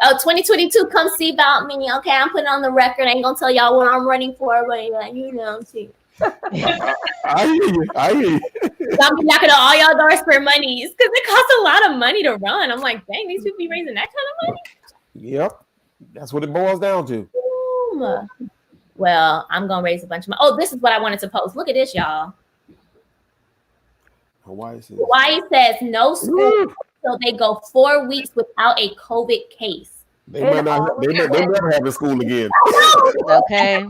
S1: Oh, 2022, come see about me. Okay, I'm putting on the record. I ain't gonna tell y'all what I'm running for, but you know, see.
S6: I hear you.
S1: I'll be knocking on all y'all doors for monies because it costs a lot of money to run. I'm like, dang, these people be raising that kind of money.
S6: Yep, that's what it boils down to.
S1: Well, I'm gonna raise a bunch of money. Oh, this is what I wanted to post. Look at this, y'all. Hawaii says no school until they go 4 weeks without a COVID case.
S6: They might not. They never have a school again.
S5: Okay.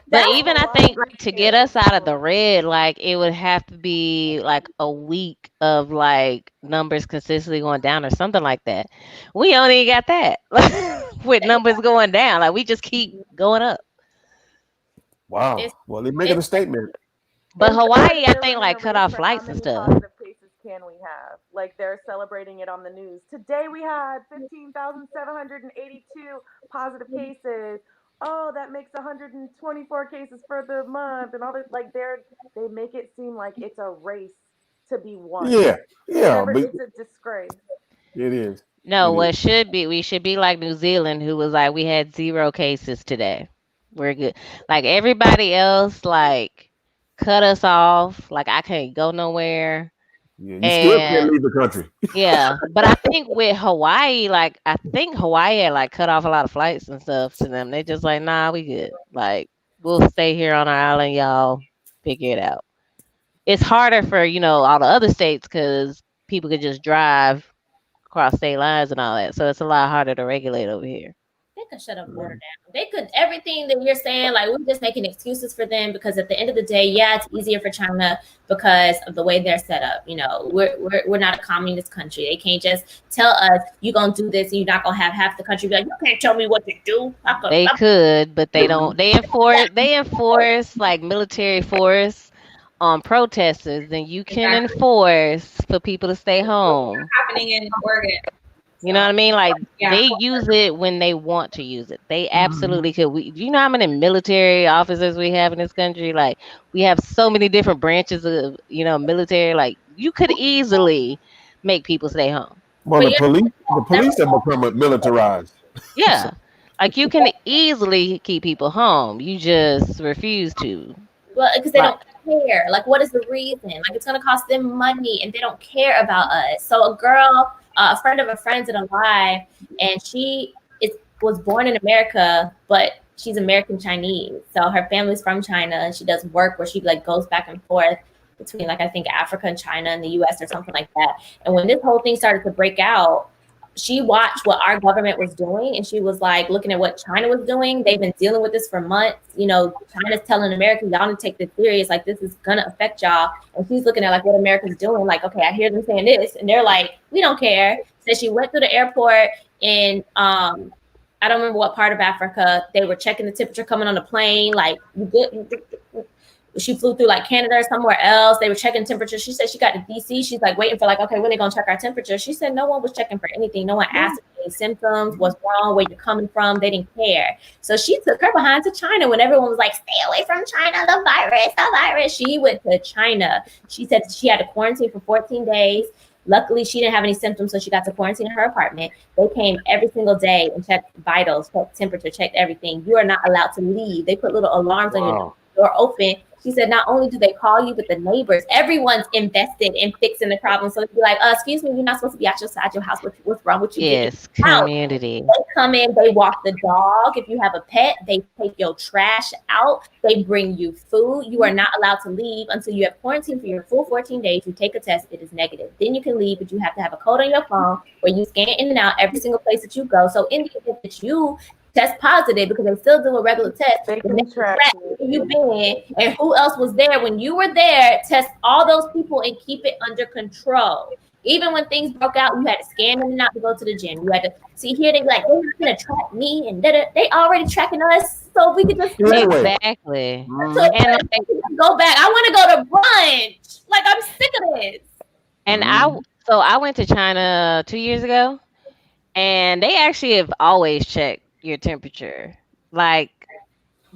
S5: But even I think to get us out of the red, like it would have to be like a week of like numbers consistently going down or something like that. We only got that with numbers going down. Like we just keep going up.
S6: Wow. Well, they're making a statement.
S5: But Hawaii, I think, like cut off flights and stuff.
S4: can we have? Like they're celebrating it on the news. Today we had 15,782 positive cases. Oh, that makes 124 cases for the month and all this. Like they make it seem like it's a race to be won.
S6: Yeah, yeah,
S4: Whenever
S6: but
S4: it's a disgrace.
S6: it is.
S5: No,
S6: It is.
S5: what should be, we should be like New Zealand, who was like, we had 0 cases today. We're good. Like everybody else, like cut us off. Like I can't go nowhere.
S6: Yeah, you still can't
S5: And
S6: leave the country.
S5: yeah, but I think with Hawaii, like I think Hawaii had like cut off a lot of flights and stuff to them. They just like, nah, we good. Like we'll stay here on our island, y'all figure it out. It's harder for all the other states because people could just drive across state lines and all that, so it's a lot harder to regulate over here.
S1: They could shut up border down. They could everything that you're saying. Like we're just making excuses for them because at the end of the day, yeah, it's easier for China because of the way they're set up. We're not a communist country. They can't just tell us you're gonna do this and you're not gonna have half the country be like, you can't tell me what to do.
S5: They could, but they don't. They enforce like military force on protesters, then you can
S2: Exactly.
S5: enforce for people to stay home.
S2: Happening in Oregon.
S5: You know what I mean? Like
S2: Yeah.
S5: they use it when they want to use it. They absolutely could. Do you know how many military officers we have in this country? Like we have so many different branches of military. Like you could easily make people stay home.
S6: Well,
S1: But
S6: the police have become militarized.
S5: Yeah, like you can easily keep people home. You just refuse to.
S1: Well, because they
S5: Right.
S1: don't care. Like, what is the reason? Like, it's going to cost them money and they don't care about us. So, a girl, a friend of a friend did a live, and was born in America, but she's American Chinese. So, her family's from China, and she does work where she like goes back and forth between like I think Africa and China and the US or something like that. And when this whole thing started to break out, she watched what our government was doing and she was like looking at what China was doing. They've been dealing with this for months. China's telling America, y'all need to take this serious. Like, this is going to affect y'all. And she's looking at like what America's doing. Like, okay, I hear them saying this. And they're like, we don't care. So she went through the airport and I don't remember what part of Africa. They were checking the temperature coming on the plane. Like, you good? She flew through like Canada or somewhere else. They were checking temperature. She said she got to DC. She's like waiting for like, okay, when they gonna check our temperature? She said no one was checking for anything. No one asked any symptoms, what's wrong, where you're coming from. They didn't care. So she took her behind to China when everyone was like, stay away from China, the virus. She went to China. She said she had to quarantine for 14 days. Luckily, she didn't have any symptoms, so she got to quarantine in her apartment. They came every single day and checked vitals, checked temperature, checked everything. You are not allowed to leave. They put little alarms on your door open. She said not only do they call you, but the neighbors, everyone's invested in fixing the problem. So they'd be like, excuse me, you're not supposed to be outside your house. What's wrong with you?
S5: Yes, community.
S1: They come in, they walk the dog. If you have a pet, they take your trash out. They bring you food. You are not allowed to leave until you have quarantined for your full 14 days. You take a test, it is negative. Then you can leave, but you have to have a code on your phone where you scan in and out every single place that you go. So in the event that you test positive, because they still do a regular test,
S4: They can track
S1: where you've been and who else was there when you were there. Test all those people and keep it under control. Even when things broke out, you had to scan them out to go to the gym. You had to see here. They be like, they're not gonna track me, and they already tracking us, so we could just
S5: exactly.
S1: So and go back. I want to go to brunch. Like, I'm sick of this.
S5: And I went to China 2 years ago, and they actually have always checked your temperature. Like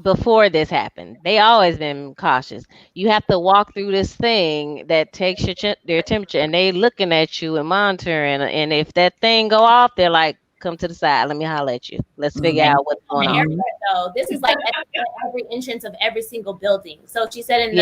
S5: before this happened, they always been cautious. You have to walk through this thing that takes their temperature, and they looking at you and monitoring. And if that thing go off, they're like, "Come to the side. Let me holler at you. Let's figure out what's going on."
S1: So this is like at every entrance of every single building. So she said in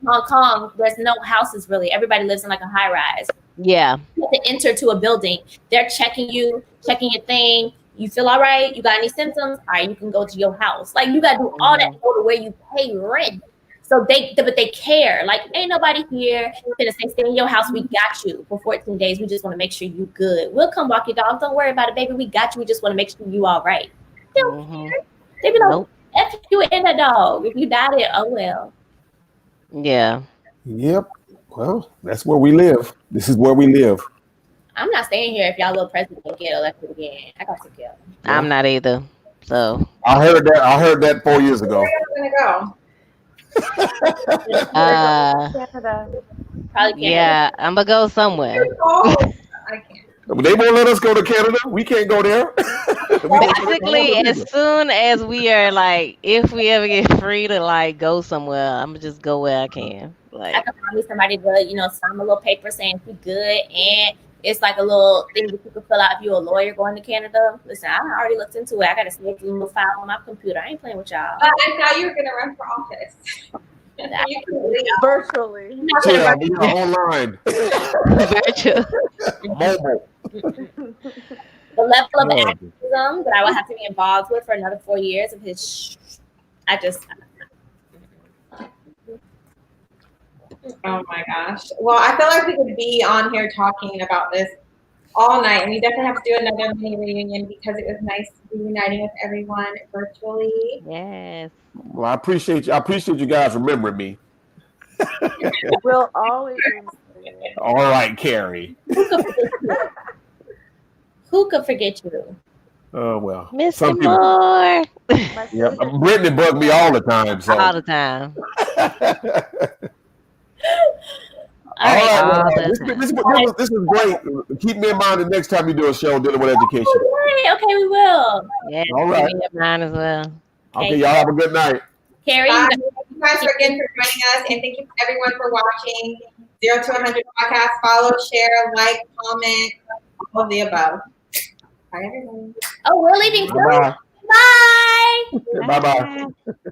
S1: Hong Kong, there's no houses really. Everybody lives in like a high rise.
S5: Yeah.
S1: You have to enter to a building. They're checking you, checking your thing. You feel all right? You got any symptoms? All right, you can go to your house. Like, you got to do all that to go to where you pay rent. So but they care. Like, ain't nobody here gonna say, stay in your house. We got you for 14 days. We just want to make sure you good. We'll come walk your dog. Don't worry about it, baby. We got you. We just want to make sure you all right. They don't care. They be like, F you and the dog. If you died it, oh well.
S5: Yeah.
S6: Yep. Well, that's where we live. This is where we live.
S1: I'm not staying here if y'all little president get elected again. I got to kill.
S5: I'm not either. So
S6: I heard that 4 years ago.
S2: Where are we gonna go?
S4: Canada.
S1: Probably can't.
S5: Yeah, I'm gonna go somewhere.
S2: Oh, I can't.
S6: They won't let us go to Canada. We can't go there.
S5: Basically, as soon as we are like, if we ever get free to like go somewhere, I'm gonna just go where I can.
S1: I
S5: Like,
S1: could find me somebody to, sign a little paper saying you're good, and it's like a little thing that you can fill out if you're a lawyer going to Canada. Listen, I already looked into it. I got a sneaky little file on my computer. I ain't playing with y'all.
S2: I thought you were gonna run for office. You can leave.
S4: Virtually.
S6: Yeah, we are online.
S5: virtual.
S6: Mobile.
S1: The level of activism that I would have to be involved with for another 4 years of his,
S2: Oh my gosh. Well, I feel like we could be on here talking about this all night, and we definitely have to do another mini reunion because it was nice reuniting with everyone virtually.
S5: Yes.
S6: Well, I appreciate you. I appreciate you guys remembering me.
S4: We'll always remember you.
S6: All right, Carrie.
S1: Who could forget you?
S6: Oh well.
S5: Mr.
S6: Some people.
S5: Moore.
S6: Yeah, Brittany bugged me all the time. So.
S5: All the time.
S6: All right.
S5: all
S6: Well,
S5: the
S6: this is great. Keep me in mind the next time you do a show dealing with education.
S1: Okay, we will.
S5: Yeah,
S6: All right.
S5: keep me in mind as well.
S6: Okay, y'all have a good night.
S1: Carrie,
S2: Bye. Thank you guys again for joining us, and thank you everyone for watching 0 to 100 podcast. Follow, share, like, comment, all of the above. Bye, everyone.
S1: we're leaving too.
S6: Bye.
S1: Bye.
S6: Bye. Bye.